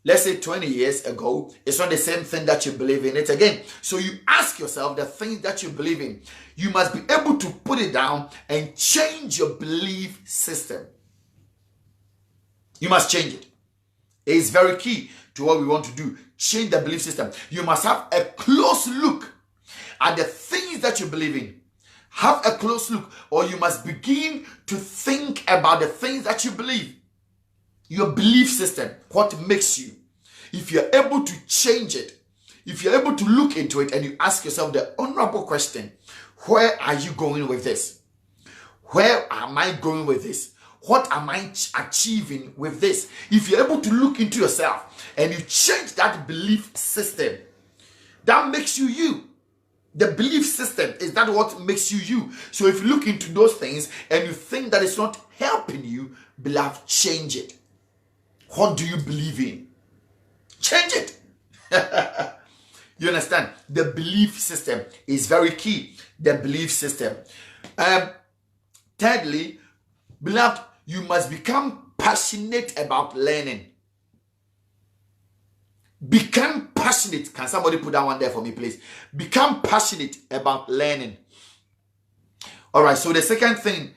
Speaker 1: let's say 20 years ago, it's not the same thing that you believe in it again. So you ask yourself the things that you believe in. You must be able to put it down and change your belief system. You must change it. It is very key to what we want to do. Change the belief system. You must have a close look at the things that you believe in. Have a close look, or you must begin to think about the things that you believe. Your belief system, what makes you. If you're able to change it, if you're able to look into it and you ask yourself the honorable question, where are you going with this? Where am I going with this? What am I achieving with this? If you're able to look into yourself and you change that belief system, that makes you you. The belief system is that what makes you you. So if you look into those things and you think that it's not helping you, beloved, change it. What do you believe in? Change it. You understand? The belief system is very key. The belief system. Thirdly, beloved, you must become passionate about learning. Become passionate. Can somebody put that one there for me, please? Become passionate about learning. All right, so the second one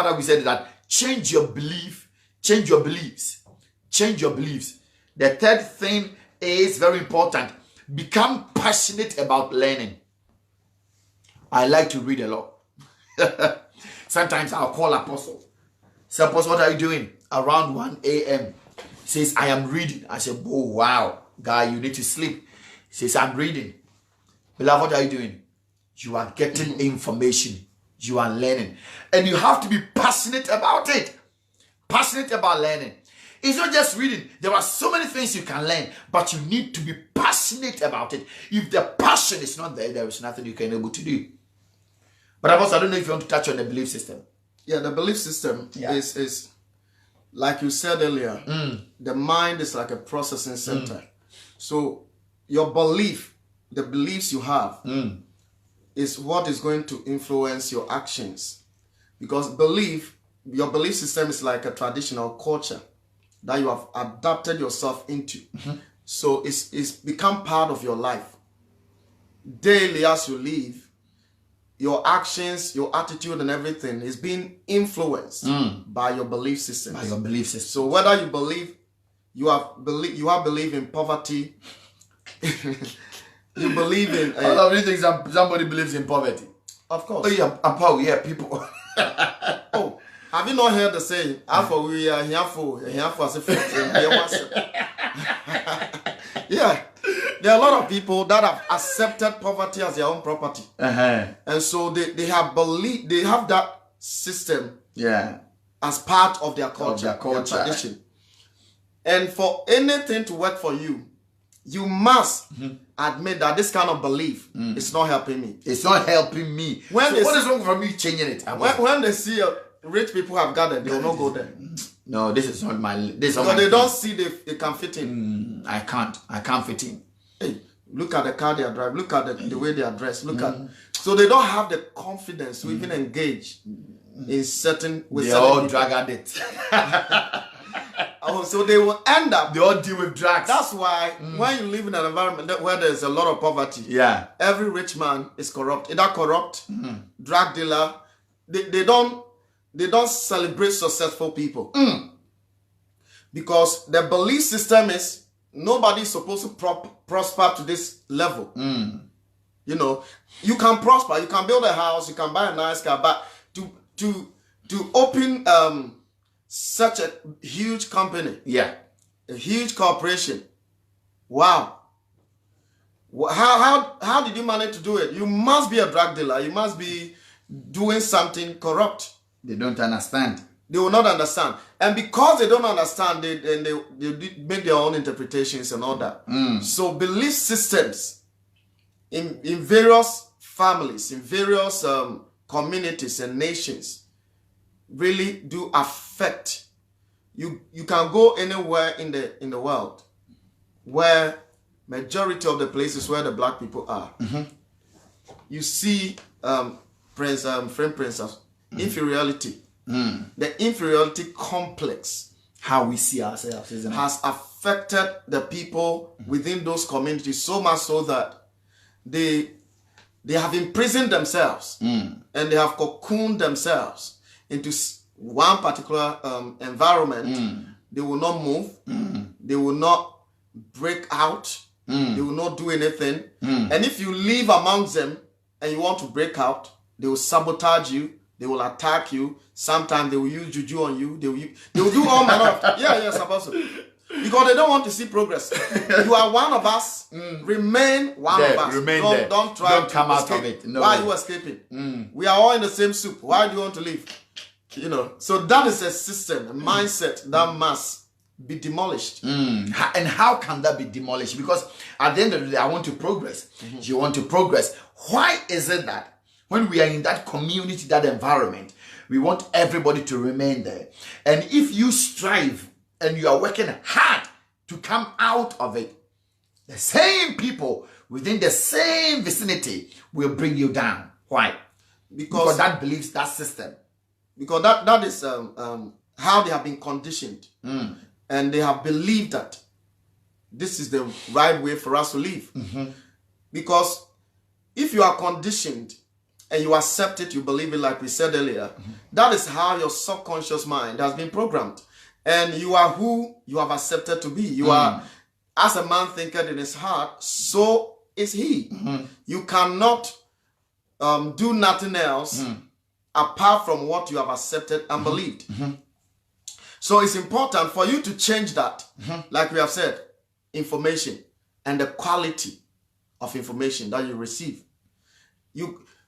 Speaker 1: that we said is that change your belief, change your beliefs. Change your beliefs. The third thing is very important. Become passionate about learning. I like to read a lot. Sometimes I'll call Apostle. Say, Apostle, what are you doing? Around 1 a.m. Says, I am reading. I say, oh, wow. Guy, you need to sleep. He says, I'm reading. Beloved, what are you doing? You are getting information. You are learning. And you have to be passionate about it. Passionate about learning. It's not just reading. There are so many things you can learn, but you need to be passionate about it. If the passion is not there, there is nothing you can able to do. But I don't know if you want to touch on the belief system.
Speaker 2: Yeah, the belief system is like you said earlier, the mind is like a processing center. So your belief, the beliefs you have, is what is going to influence your actions. Because your belief system is like a traditional culture that you have adapted yourself into. So it's become part of your life. Daily as you live, your actions, your attitude and everything is being influenced by your belief system.
Speaker 1: By your belief system.
Speaker 2: So whether you believe, you have belief in poverty, you believe in...
Speaker 1: I love things somebody believes in poverty.
Speaker 2: Of course.
Speaker 1: Oh yeah, people.
Speaker 2: Have you not heard the saying? After we are here for as a yeah. There are a lot of people that have accepted poverty as their own property. And so they have that system as part of their culture, their tradition. And for anything to work for you, you must admit that this kind of belief is not helping me.
Speaker 1: It's not helping me. What is wrong for me changing it?
Speaker 2: When they see rich people have gathered, they will not go there.
Speaker 1: No, this is not my. This
Speaker 2: because they don't see they can fit in.
Speaker 1: I can't fit in.
Speaker 2: Hey, look at the car they are driving. Look at the way they are dressed. Look at. So they don't have the confidence to even engage in certain.
Speaker 1: They all drug addicts.
Speaker 2: So they will end up.
Speaker 1: They all deal with drugs.
Speaker 2: That's why when you live in an environment where there's a lot of poverty, every rich man is corrupt. Either corrupt, drug dealer. They don't celebrate successful people because the belief system is nobody is supposed to prosper to this level. You know, you can prosper, you can build a house, you can buy a nice car, but to open such a huge company, a huge corporation, wow. How did you manage to do it? You must be a drug dealer. You must be doing something corrupt.
Speaker 1: They don't understand.
Speaker 2: They will not understand. And because they don't understand, they make their own interpretations and all that. So belief systems in various families, in various communities and nations really do affect. You can go anywhere in the world where majority of the places where the black people are. You see friend princess. Inferiority. The inferiority complex,
Speaker 1: how we see ourselves, isn't it?
Speaker 2: Has affected the people within those communities so much so that they have imprisoned themselves and they have cocooned themselves into one particular environment. They will not move. They will not break out. They will not do anything. And if you live amongst them and you want to break out, they will sabotage you. They will attack you. Sometimes they will use juju on you. They will do all manner of yes, Apostle. Because they don't want to see progress. You are one of us. Remain one of us. Don't try to
Speaker 1: come
Speaker 2: escape.
Speaker 1: out of it. No.
Speaker 2: Why are you escaping? We are all in the same soup. Why do you want to leave? You know. So that is a system, a mindset that must be demolished.
Speaker 1: And how can that be demolished? Because at the end of the day, I want to progress. You want to progress. Why is it that when we are in that community, that environment, we want everybody to remain there? And if you strive and you are working hard to come out of it, the same people within the same vicinity will bring you down. Why? Because that believes that system.
Speaker 2: Because that is how they have been conditioned. And they have believed that this is the right way for us to live. Because if you are conditioned and you accept it, you believe it, like we said earlier, that is how your subconscious mind has been programmed. And you are who you have accepted to be. You are, as a man thinketh in his heart, so is he. You cannot do nothing else apart from what you have accepted and believed. So it's important for you to change that, like we have said, information and the quality of information that you receive.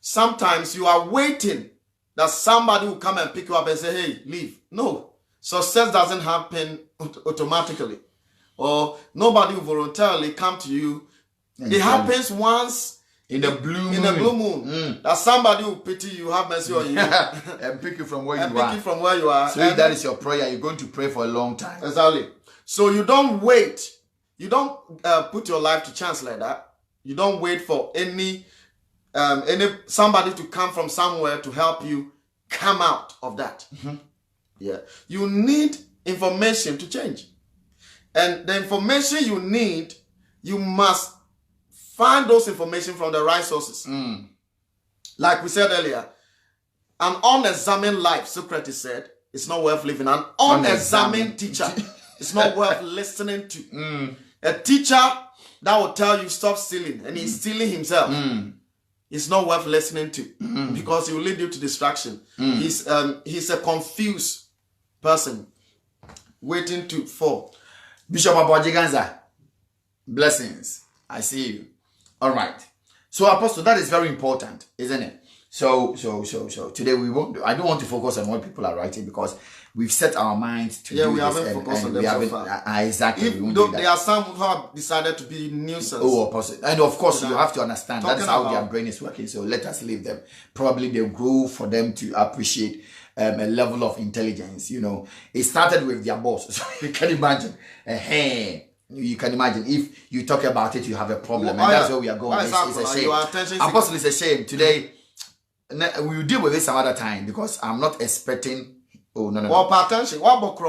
Speaker 2: Sometimes you are waiting that somebody will come and pick you up and say, hey, leave. No, success doesn't happen automatically. Or nobody will voluntarily come to you. It happens once
Speaker 1: in the blue
Speaker 2: moon. That somebody will pity you, have mercy on you.
Speaker 1: And pick you from where you are. So if that is your prayer, you're going to pray for a long time.
Speaker 2: Exactly. So you don't wait. You don't put your life to chance like that. You don't wait for somebody to come from somewhere to help you come out of that. You need information to change. And the information you need, you must find those information from the right sources. Like we said earlier, an unexamined life, Socrates said, is not worth living. An unexamined teacher is not worth listening to. A teacher that will tell you stop stealing and he's stealing himself It's not worth listening to because it will lead you to distraction. He's a confused person waiting to fall.
Speaker 1: Bishop Abajiganza, blessings. I see you. All right. So, Apostle, that is very important, isn't it? So today I don't want to focus on what people are writing because we've set our minds to do
Speaker 2: we
Speaker 1: this
Speaker 2: haven't focused on them so far.
Speaker 1: Exactly.
Speaker 2: There are some who have decided to be nuisance.
Speaker 1: Oh, Apostle. And of course, you have to understand that's how their brain is working. So let us leave them. Probably they'll grow for them to appreciate a level of intelligence. It started with their boss. So you can imagine. You can imagine if you talk about it, you have a problem. And that's where we are going. It's a shame. Apostle, it's a shame. Today, we will deal with this some other time because I'm not expecting. Oh, no.
Speaker 2: Attention.
Speaker 1: Let's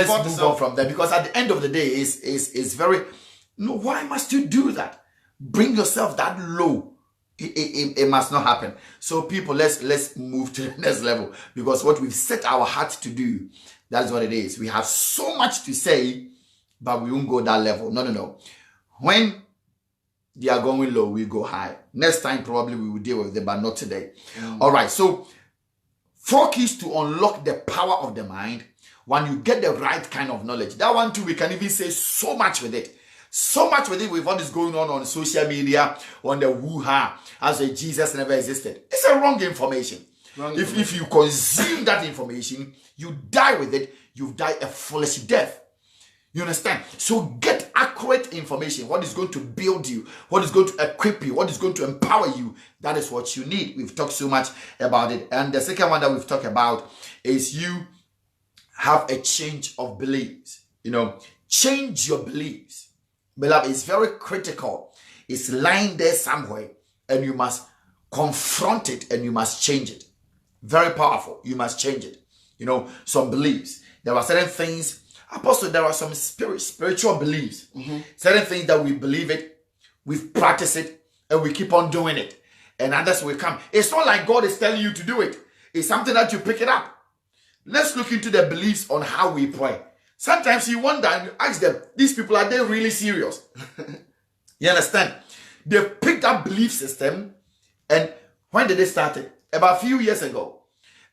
Speaker 1: move on from there because at the end of the day, it's very. No, why must you do that? Bring yourself that low. It must not happen. So, people, let's move to the next level because what we've set our heart to do, that's what it is. We have so much to say, but we won't go that level. No. When they are going low, we go high. Next time, probably we will deal with it, but not today. All right. So, 4 keys to unlock the power of the mind. When you get the right kind of knowledge, that one too, we can even say so much with it. So much with it with what is going on social media, on the woo-ha, as if Jesus never existed. It's a wrong information. If you consume that information, you die with it, you die a foolish death. You understand? So get accurate information. What is going to build you? What is going to equip you? What is going to empower you? That is what you need. We've talked so much about it. And the second one that we've talked about is you have a change of beliefs. Change your beliefs. Beloved, it's very critical. It's lying there somewhere and you must confront it and you must change it. Very powerful. You must change it. Some beliefs. There are certain things. Apostle, there are some spiritual beliefs. Certain things that we believe it, we practice it, and we keep on doing it. And others will come. It's not like God is telling you to do it. It's something that you pick it up. Let's look into the beliefs on how we pray. Sometimes you wonder and you ask them, these people, are they really serious? You understand? They picked up belief system. And when did they start it? About a few years ago.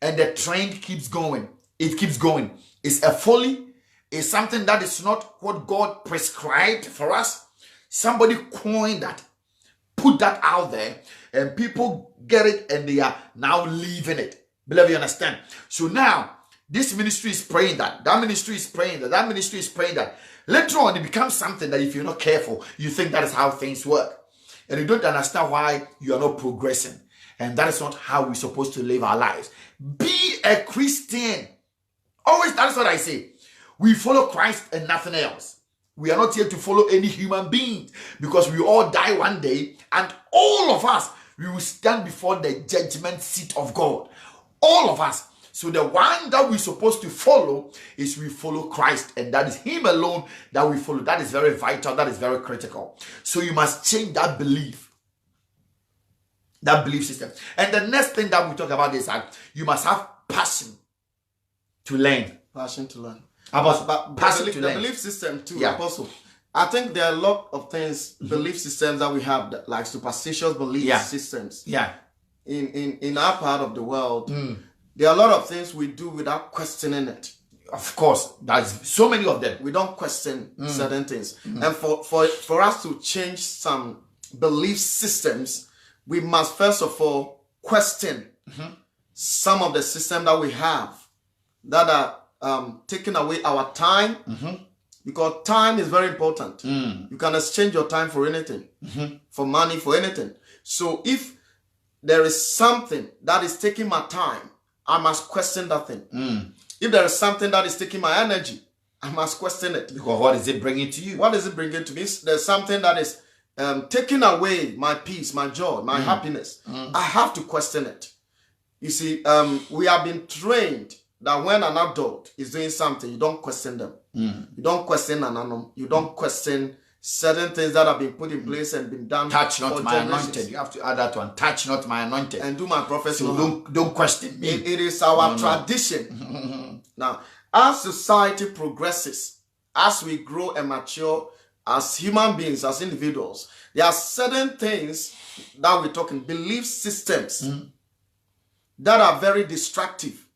Speaker 1: And the trend keeps going. It keeps going. It's a folly. It's something that is not what God prescribed for us. Somebody coined that, put that out there, and people get it and they are now leaving it. Believe you understand? So now, this ministry is praying that ministry is praying that ministry is praying that. Later on, it becomes something that if you're not careful, you think that is how things work. And you don't understand why you are not progressing. And that is not how we're supposed to live our lives. Be a Christian. Always, that's what I say. We follow Christ and nothing else. We are not here to follow any human being because we all die one day and all of us, we will stand before the judgment seat of God. All of us. So the one that we're supposed to follow is we follow Christ, and that is him alone that we follow. That is very vital. That is very critical. So you must change that belief. That belief system. And the next thing that we talk about is that you must have passion to learn.
Speaker 2: Passion to learn.
Speaker 1: But
Speaker 2: the belief system too, Apostle. I think there are a lot of things, belief systems that we have, that, like superstitious belief systems.
Speaker 1: Yeah.
Speaker 2: In our part of the world, there are a lot of things we do without questioning it.
Speaker 1: Of course, there's so many of them.
Speaker 2: We don't question certain things. And for us to change some belief systems, we must first of all question some of the systems that we have that are taking away our time, because time is very important. You can exchange your time for anything, for money, for anything. So if there is something that is taking my time, I must question that thing. If there is something that is taking my energy, I must question it.
Speaker 1: Because what is it bringing to you?
Speaker 2: What is it bringing to me? There's something that is taking away my peace, my joy, my happiness. I have to question it. You see, we have been trained that when an adult is doing something, you don't question them. You don't question an animal. You don't question certain things that have been put in place and been done.
Speaker 1: Touch not my anointed. You have to add that one. Touch not my anointed.
Speaker 2: And do my prophets.
Speaker 1: So don't question me.
Speaker 2: It is our tradition. Now, as society progresses, as we grow and mature, as human beings, as individuals, there are certain things that we're talking, belief systems that are very destructive.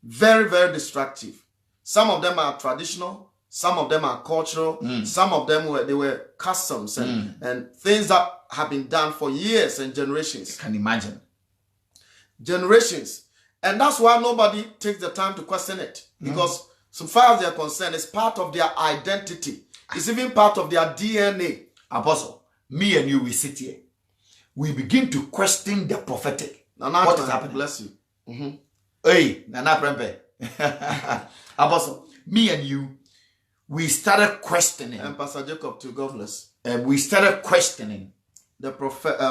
Speaker 2: Very, very destructive. Some of them are traditional, some of them are cultural, some of them were customs and things that have been done for years and generations.
Speaker 1: I can imagine.
Speaker 2: Generations. And that's why nobody takes the time to question it. Because so far as they are concerned, it's part of their identity. It's even part of their DNA.
Speaker 1: Apostle, me and you, we sit here. We begin to question the prophetic.
Speaker 2: Nana,
Speaker 1: what is happening?
Speaker 2: Bless you.
Speaker 1: Hey, Nana Prempe. Apostle, me and you, we started questioning.
Speaker 2: And Pastor Jacob too, God bless.
Speaker 1: We started questioning
Speaker 2: the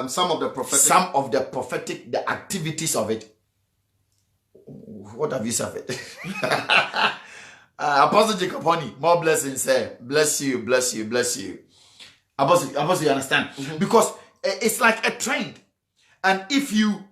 Speaker 2: some of the
Speaker 1: prophetic, the activities of it. What have you suffered? Apostle Jacob, honey, more blessings, sir. Bless you, bless you, bless you. Apostle, you understand? Because it's like a trend. And if you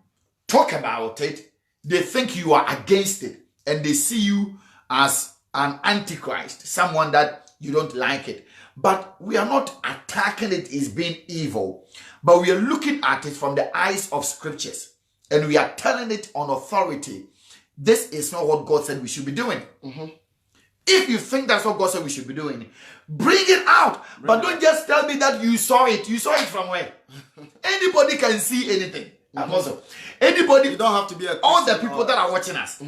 Speaker 1: talk about it, they think you are against it. And they see you as an antichrist, someone that you don't like it. But we are not attacking it as being evil. But we are looking at it from the eyes of scriptures. And we are telling it on authority. This is not what God said we should be doing. If you think that's what God said we should be doing, bring it out. But don't just tell me that you saw it. You saw it from where? Anybody can see anything. Also, anybody,
Speaker 2: you don't have to be
Speaker 1: all the people that are watching us,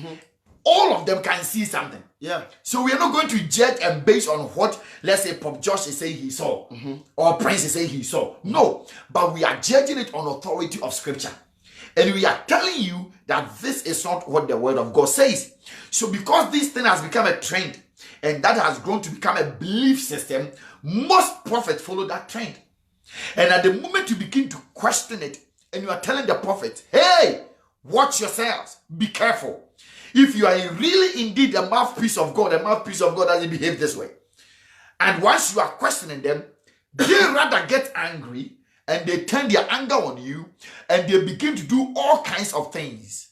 Speaker 1: all of them can see something.
Speaker 2: Yeah.
Speaker 1: So we are not going to judge and based on what, let's say, Pop Josh is saying he saw, or Prince is saying he saw. No, but we are judging it on authority of scripture. And we are telling you that this is not what the word of God says. So because this thing has become a trend, and that has grown to become a belief system, most prophets follow that trend. And at the moment you begin to question it, and you are telling the prophet, hey, watch yourselves, be careful. If you are really indeed a mouthpiece of God doesn't behave this way. And once you are questioning them, they rather get angry and they turn their anger on you and they begin to do all kinds of things.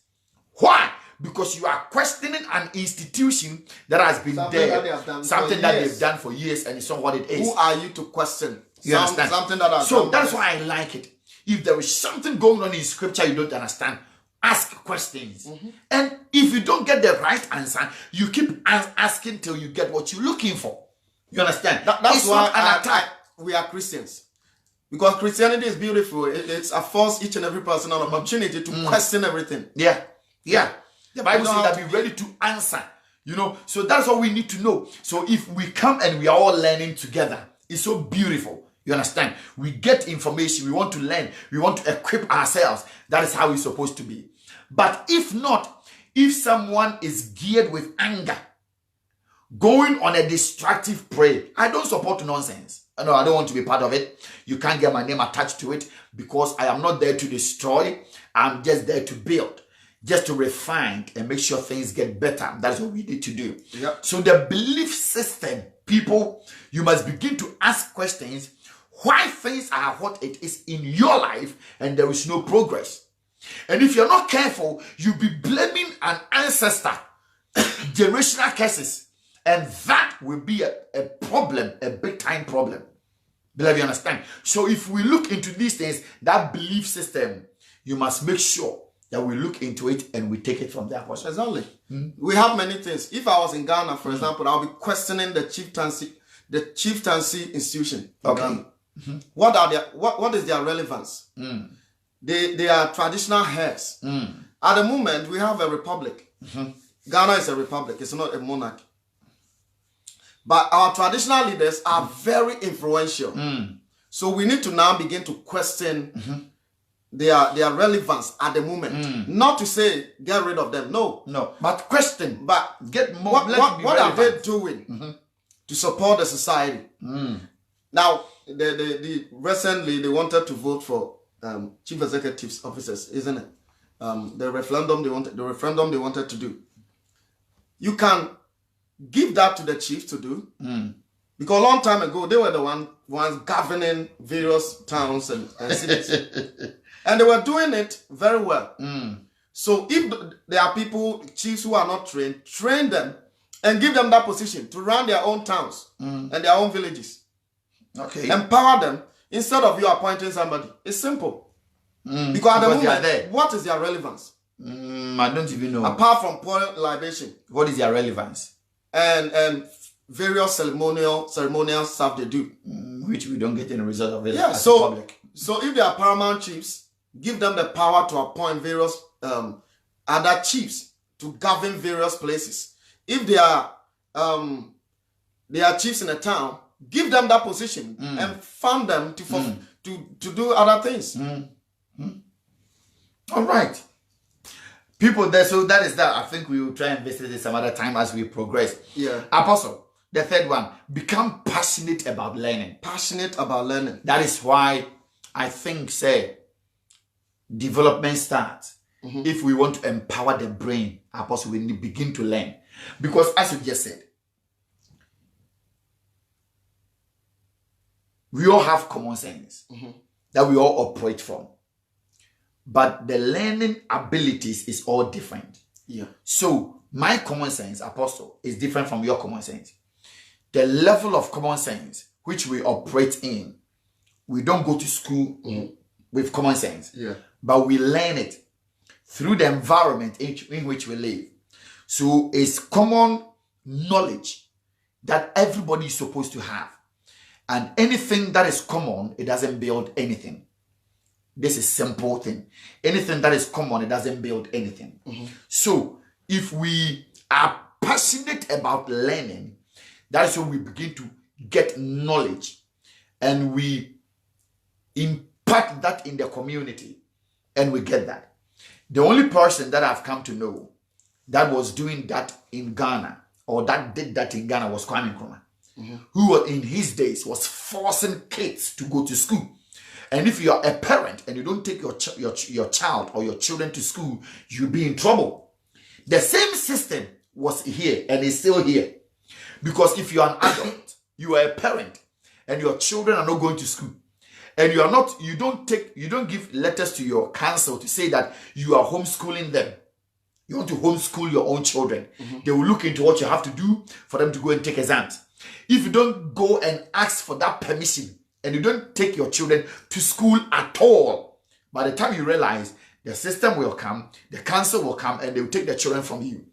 Speaker 1: Why? Because you are questioning an institution that has been something that they've done for years, and it's not what it is.
Speaker 2: Who are you to question?
Speaker 1: You understand?
Speaker 2: Something that has
Speaker 1: so that's why I like it. If there is something going on in scripture you don't understand, ask questions. And if you don't get the right answer, you keep asking till you get what you're looking for. You understand?
Speaker 2: That's why we are Christians. Because Christianity is beautiful. It affords each and every person an opportunity to question everything.
Speaker 1: Yeah. The Bible says that be ready to answer. You know, so that's what we need to know. So if we come and we are all learning together, it's so beautiful. You understand? We get information. We want to learn. We want to equip ourselves. That is how it's supposed to be. But if not, if someone is geared with anger, going on a destructive prey, I don't support nonsense. No, I don't want to be part of it. You can't get my name attached to it because I am not there to destroy. I'm just there to build, just to refine and make sure things get better. That's what we need to do.
Speaker 2: Yep.
Speaker 1: So the belief system, people, you must begin to ask questions why things are what it is in your life and there is no progress. And if you're not careful, you'll be blaming an ancestor, generational curses, and that will be a problem, a big time problem. Beloved, you understand? So if we look into these things, that belief system, you must make sure that we look into it and we take it from there.
Speaker 2: Exactly. We have many things. If I was in Ghana, for example, I'll be questioning the chieftaincy institution.
Speaker 1: Okay.
Speaker 2: What is their relevance? They are traditional heads. At the moment, we have a republic. Ghana is a republic. It's not a monarchy. But our traditional leaders are very influential. So we need to now begin to question their relevance at the moment. Not to say get rid of them. No.
Speaker 1: But question.
Speaker 2: But
Speaker 1: get more.
Speaker 2: What are they doing to support the society? Now, recently they wanted to vote for chief executive officers, isn't it? The referendum they wanted to do. You can give that to the chiefs to do, because a long time ago they were the ones governing various towns and cities, and they were doing it very well. So if there are chiefs who are not trained, train them and give them that position to run their own towns and their own villages.
Speaker 1: Okay.
Speaker 2: Empower them instead of you appointing somebody. It's simple. Because at the moment, what is their relevance?
Speaker 1: I don't even know.
Speaker 2: Apart from pouring libation.
Speaker 1: What is their relevance?
Speaker 2: And various ceremonial stuff they do.
Speaker 1: Which we don't get any result of it.
Speaker 2: Yeah, so if they are paramount chiefs, give them the power to appoint various other chiefs to govern various places. If they are chiefs in a town, give them that position and fund them to do other things.
Speaker 1: All right. People there, so that is that. I think we will try and visit this some other time as we progress.
Speaker 2: Yeah.
Speaker 1: Apostle, the third one, become passionate about learning.
Speaker 2: Passionate about learning.
Speaker 1: That is why I think, say, development starts. If we want to empower the brain, Apostle, we need to begin to learn. Because as you just said, we all have common sense that we all operate from. But the learning abilities is all different.
Speaker 2: Yeah.
Speaker 1: So my common sense, Apostle, is different from your common sense. The level of common sense which we operate in, we don't go to school with common sense.
Speaker 2: Yeah.
Speaker 1: But we learn it through the environment in which we live. So it's common knowledge that everybody is supposed to have. And anything that is common, it doesn't build anything. This is simple thing. Anything that is common, it doesn't build anything. So if we are passionate about learning, that is when we begin to get knowledge and we impart that in the community and we get that. The only person that I've come to know that was doing that in Ghana or that did that in Ghana was Kwame Nkrumah, who in his days was forcing kids to go to school. And if you are a parent and you don't take your child or your children to school, you'll be in trouble. The same system was here and is still here. Because if you are an adult, you are a parent, and your children are not going to school, and you don't give letters to your council to say that you are homeschooling them. You want to homeschool your own children. They will look into what you have to do for them to go and take exams. If you don't go and ask for that permission, and you don't take your children to school at all, by the time you realize, the system will come, the council will come, and they will take the children from you.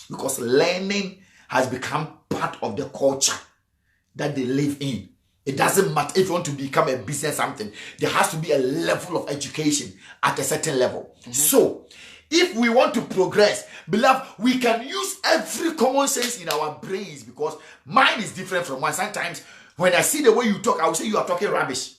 Speaker 1: Because learning has become part of the culture that they live in. It doesn't matter if you want to become a business something. There has to be a level of education at a certain level. So, if we want to progress, beloved, we can use every common sense in our brains because mine is different from mine. Sometimes, when I see the way you talk, I will say you are talking rubbish.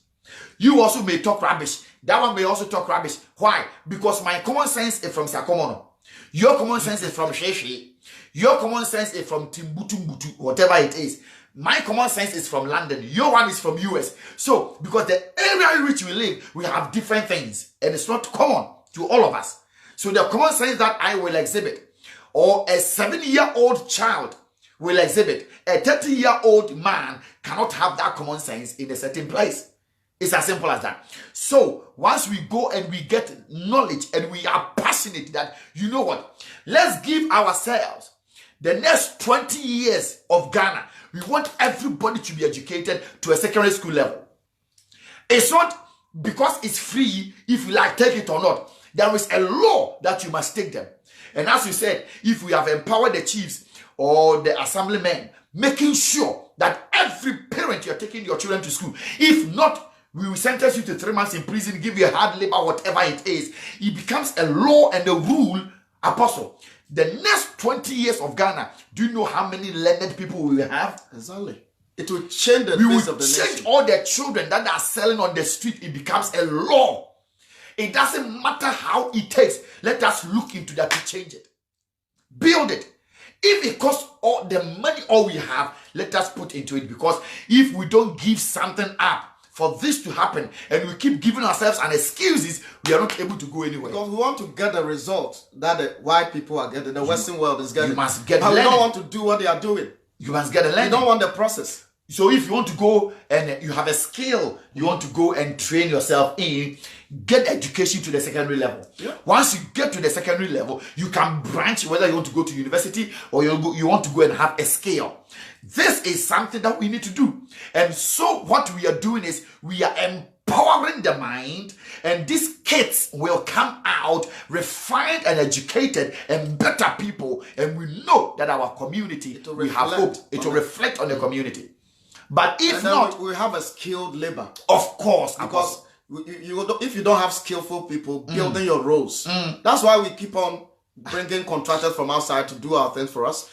Speaker 1: You also may talk rubbish. That one may also talk rubbish. Why? Because my common sense is from Sakomono. Your common sense is from Sheshi. Your common sense is from Timbuktu, whatever it is. My common sense is from London. Your one is from US. So, because the area in which we live, we have different things. And it's not common to all of us. So the common sense that I will exhibit, or a 7-year-old child will exhibit, a 30-year-old man cannot have that common sense in a certain place. It's as simple as that. So once we go and we get knowledge and we are passionate that, you know what, let's give ourselves the next 20 years of Ghana. We want everybody to be educated to a secondary school level. It's not because it's free if you like take it or not. There is a law that you must take them. And as you said, if we have empowered the chiefs or the assemblymen, making sure that every parent you're taking your children to school, if not, we will sentence you to 3 months in prison, give you a hard labor, whatever it is. It becomes a law and a rule, Apostle. The next 20 years of Ghana, do you know how many learned people we will have?
Speaker 2: Exactly. It will change the face of the nation. We will change
Speaker 1: all the children that are selling on the street. It becomes a law. It doesn't matter how it takes. Let us look into that to change it. Build it. If it costs all the money all we have, let us put into it. Because if we don't give something up for this to happen and we keep giving ourselves an excuses, we are not able to go anywhere.
Speaker 2: Because we want to get the result that the white people are getting, the Western world is getting.
Speaker 1: You must get
Speaker 2: but we don't want to do what they are doing.
Speaker 1: You must get a learning.
Speaker 2: We don't want the process.
Speaker 1: So if you want to go and you have a skill, you want to go and train yourself in, get education to the secondary level.
Speaker 2: Yeah.
Speaker 1: Once you get to the secondary level, you can branch whether you want to go to university or you want to go and have a skill. This is something that we need to do. And so what we are doing is we are empowering the mind, and these kids will come out refined and educated and better people, and we know that our community, we have hope. It will reflect on the community. But if not,
Speaker 2: we have a skilled labor.
Speaker 1: Of course,
Speaker 2: because if you don't have skillful people building your roads, that's why we keep on bringing contractors from outside to do our things for us.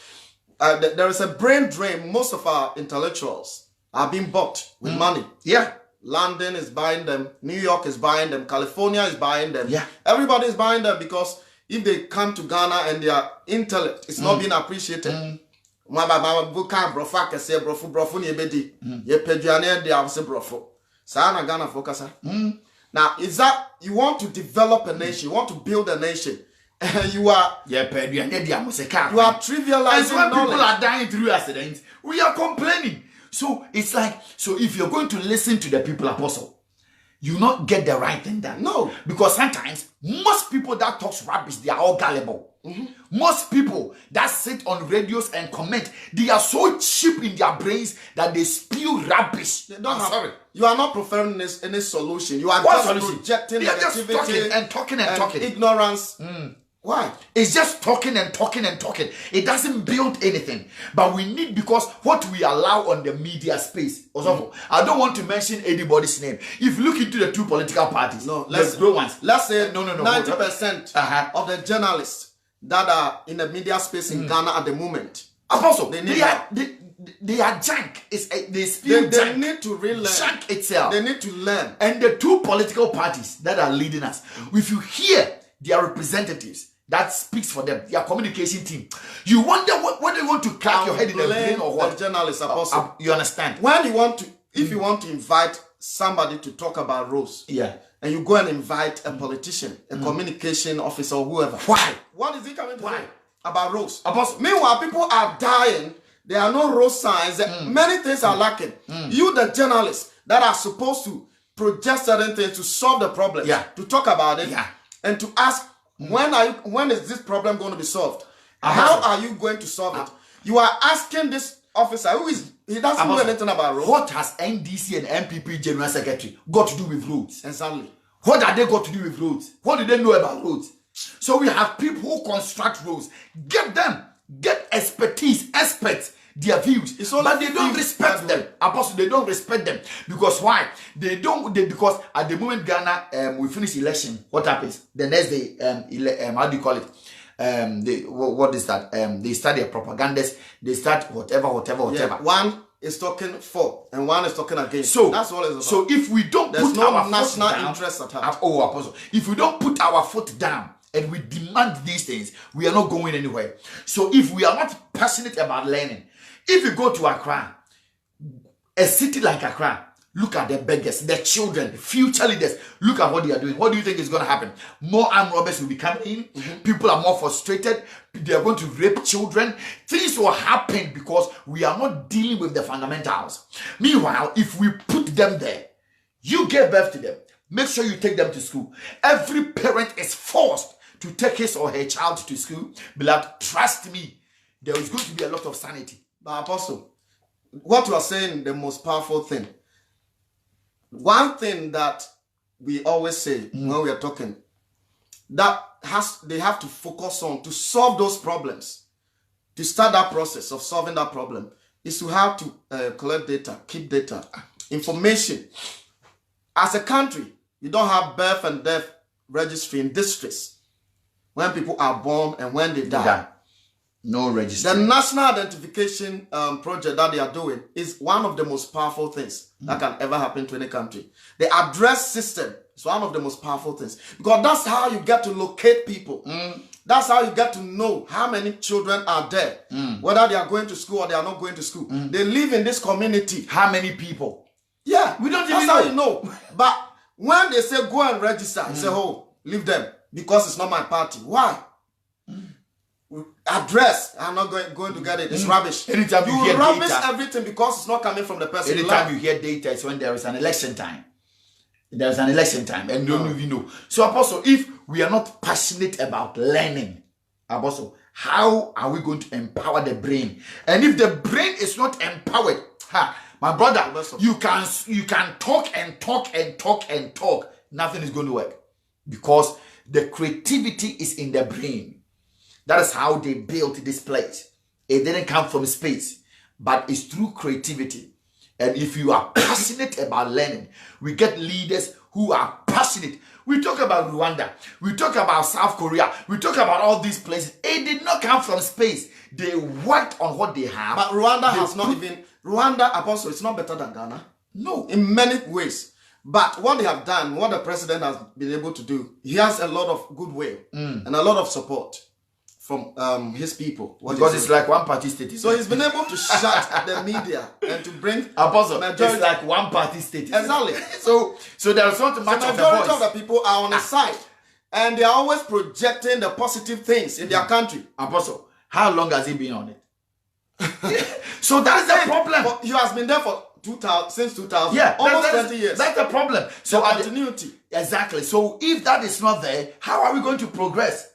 Speaker 2: There is a brain drain. Most of our intellectuals are being bought with money.
Speaker 1: Yeah.
Speaker 2: London is buying them. New York is buying them. California is buying them.
Speaker 1: Yeah.
Speaker 2: Everybody is buying them because if they come to Ghana and their intellect is not being appreciated. Now, is that you want to develop a nation, you want to build a nation, and you are trivializing
Speaker 1: when
Speaker 2: knowledge.
Speaker 1: People are dying through accidents, we are complaining. So it's like, so if you're going to listen to the people, apostle, you not get the right thing done.
Speaker 2: No.
Speaker 1: Because sometimes most people that talks rubbish, they are all gullible. Most people that sit on radios and comment, they are so cheap in their brains that they spew rubbish.
Speaker 2: They don't sorry. You are not preferring any solution. You are
Speaker 1: What
Speaker 2: just
Speaker 1: solution?
Speaker 2: projecting
Speaker 1: They are just
Speaker 2: negativity
Speaker 1: talking and talking.
Speaker 2: Ignorance. Why?
Speaker 1: It's just talking and talking and talking. It doesn't build anything. But we need, because what we allow on the media space. Also, I don't want to mention anybody's name. If you look into the two political parties, let's grow ones.
Speaker 2: Let's say
Speaker 1: 90%
Speaker 2: of the journalists that are in the media space in Ghana at the moment.
Speaker 1: Apostle, they are junk.
Speaker 2: They need to relearn.
Speaker 1: Junk itself.
Speaker 2: They need to learn.
Speaker 1: And the two political parties that are leading us, if you hear their representatives that speaks for them, their communication team, you wonder what they want to crack your head in the brain or what?
Speaker 2: The journalists, Apostle.
Speaker 1: You understand?
Speaker 2: When you want to, if you want to invite somebody to talk about roads, and you go and invite a politician, a communication officer, or whoever.
Speaker 1: Why?
Speaker 2: What is he coming to say about roads?
Speaker 1: Apostle.
Speaker 2: Meanwhile, people are dying. There are no road signs. Many things are lacking. You, the journalists that are supposed to project certain things to solve the problem, to talk about it, and to ask, when is this problem going to be solved? How are you going to solve it? You are asking this officer he doesn't know anything about roads.
Speaker 1: What has NDC and MPP General Secretary got to do with roads?
Speaker 2: Exactly.
Speaker 1: What have they got to do with roads? What do they know about roads? So we have people who construct roads. Get them. Get experts, their views. But they don't respect them. Apostle, they don't respect them. Because why? Because at the moment Ghana, we finish election, what happens? The next day, how do you call it? What is that? They start their propagandas. They start whatever.
Speaker 2: One is talking for and one is talking against.
Speaker 1: So
Speaker 2: that's all it's about.
Speaker 1: So if we don't put our
Speaker 2: national
Speaker 1: foot down,
Speaker 2: interest at heart.
Speaker 1: Apostle, if we don't put our foot down and we demand these things, we are not going anywhere. So if we are not passionate about learning, if you go to Accra, a city like Accra, look at the beggars, the children, future leaders. Look at what they are doing. What do you think is going to happen? More armed robbers will be coming in. People are more frustrated. They are going to rape children. Things will happen because we are not dealing with the fundamentals. Meanwhile, if we put them there, you give birth to them. Make sure you take them to school. Every parent is forced to take his or her child to school. Beloved, trust me, there is going to be a lot of sanity.
Speaker 2: But Apostle, what you are saying, the most powerful thing, one thing that we always say when we are talking, they have to focus on to solve those problems, to start that process of solving that problem, is to have to collect data, keep data, information. As a country, you don't have birth and death registry in districts when people are born and when they die.
Speaker 1: No registry.
Speaker 2: The national identification project that they are doing is one of the most powerful things that can ever happen to any country. The address system is one of the most powerful things because that's how you get to locate people. That's how you get to know how many children are there, whether they are going to school or they are not going to school. They live in this community.
Speaker 1: How many people?
Speaker 2: Yeah,
Speaker 1: we don't
Speaker 2: even
Speaker 1: even
Speaker 2: know.
Speaker 1: That's
Speaker 2: how you know. But when they say go and register, you say, oh, leave them because it's not my party. Why? address, I'm not going to get it. It's rubbish.
Speaker 1: Anytime you hear
Speaker 2: rubbish
Speaker 1: data,
Speaker 2: everything because it's not coming from the person.
Speaker 1: Anytime you hear data, it's when there is an election time. There's an election time, and you don't even know. So, Apostle, if we are not passionate about learning, Apostle, how are we going to empower the brain? And if the brain is not empowered, my brother, you can talk and talk and talk and talk. Nothing is going to work because the creativity is in the brain. That is how they built this place. It didn't come from space, but it's through creativity. And if you are passionate about learning, we get leaders who are passionate. We talk about Rwanda. We talk about South Korea. We talk about all these places. It did not come from space. They worked on what they have.
Speaker 2: But Rwanda has not even... Rwanda, Apostle, it's not better than Ghana.
Speaker 1: No.
Speaker 2: In many ways. But what they have done, what the president has been able to do, he has a lot of goodwill and a lot of support from his people.
Speaker 1: Because it's like one party state.
Speaker 2: So he's been able to shut the media and to bring
Speaker 1: Apostle, it's like one party state.
Speaker 2: Exactly.
Speaker 1: So there's not much of a voice.
Speaker 2: Majority of the people are on his side. And they are always projecting the positive things in their country.
Speaker 1: Apostle, how long has he been on it? So that's the problem.
Speaker 2: He has been there for since 2000.
Speaker 1: Yeah,
Speaker 2: almost 20 years.
Speaker 1: That's the problem. So
Speaker 2: continuity.
Speaker 1: Exactly. So if that is not there, how are we going to progress?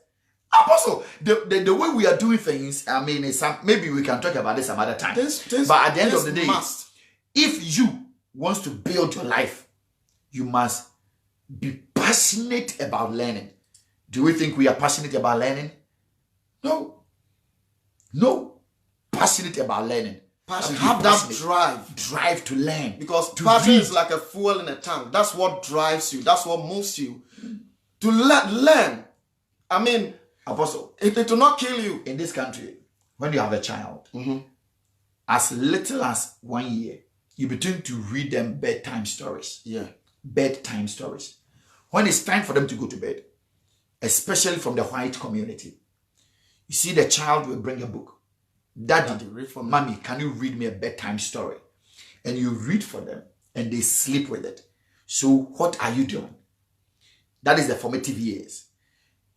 Speaker 1: Apostle, the way we are doing things, I mean, maybe we can talk about this some other time. But at the end of the day, if you want to build your life, you must be passionate about learning. Do we think we are passionate about learning? No. Passionate about learning.
Speaker 2: Have that
Speaker 1: drive to learn.
Speaker 2: Because passion is like a fuel in a tank. That's what drives you. That's what moves you to learn. I mean, Apostle, it will not kill you.
Speaker 1: In this country, when you have a child, as little as 1 year, you begin to read them bedtime stories.
Speaker 2: Yeah.
Speaker 1: Bedtime stories. When it's time for them to go to bed, especially from the white community, you see the child will bring a book. Daddy, read for me. Mommy, can you read me a bedtime story? And you read for them and they sleep with it. So what are you doing? That is the formative years.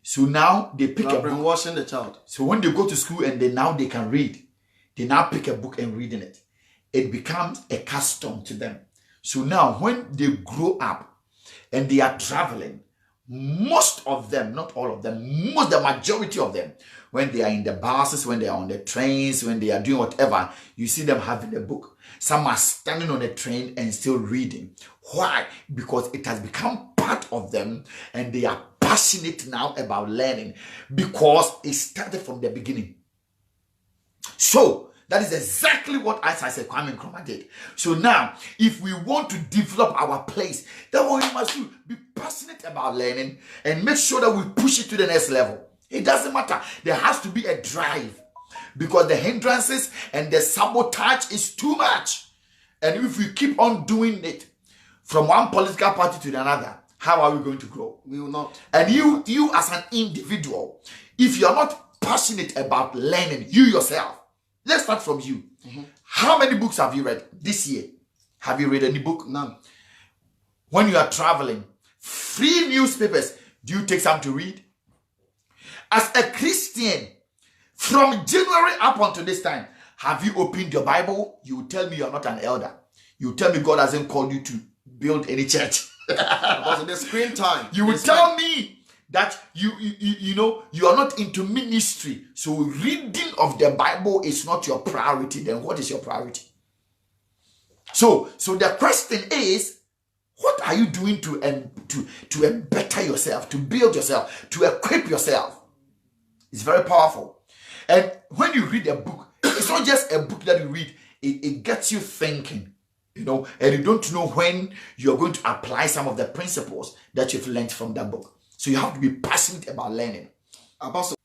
Speaker 1: So now they pick a book.
Speaker 2: Brainwashing the child.
Speaker 1: So when they go to school and they can read, they now pick a book and read in it. It becomes a custom to them. So now when they grow up and they are traveling, most of them, not all of them, the majority of them, when they are in the buses, when they are on the trains, when they are doing whatever, you see them having a book. Some are standing on a train and still reading. Why? Because it has become part of them and they are passionate now about learning because it started from the beginning. So that is exactly what as I said Kwame Nkrumah did. So now, if we want to develop our place, then what we must do, be passionate about learning and make sure that we push it to the next level. It doesn't matter. There has to be a drive because the hindrances and the sabotage is too much. And if we keep on doing it from one political party to another, how are we going to grow?
Speaker 2: We will not.
Speaker 1: And you as an individual, if you're not passionate about learning, you yourself, let's start from you. How many books have you read this year? Have you read any book?
Speaker 2: None.
Speaker 1: When you are traveling, free newspapers, do you take some to read? As a Christian, from January up until this time, have you opened your Bible? You will tell me you are not an elder. You will tell me God hasn't called you to build any church.
Speaker 2: Because in the screen time,
Speaker 1: you will tell me that you know you are not into ministry. So reading of the Bible is not your priority. Then what is your priority? So the question is, what are you doing to better yourself, to build yourself, to equip yourself? It's very powerful. And when you read a book, it's not just a book that you read. It gets you thinking, you know, and you don't know when you're going to apply some of the principles that you've learned from that book. So you have to be passionate about learning.
Speaker 2: Apostle.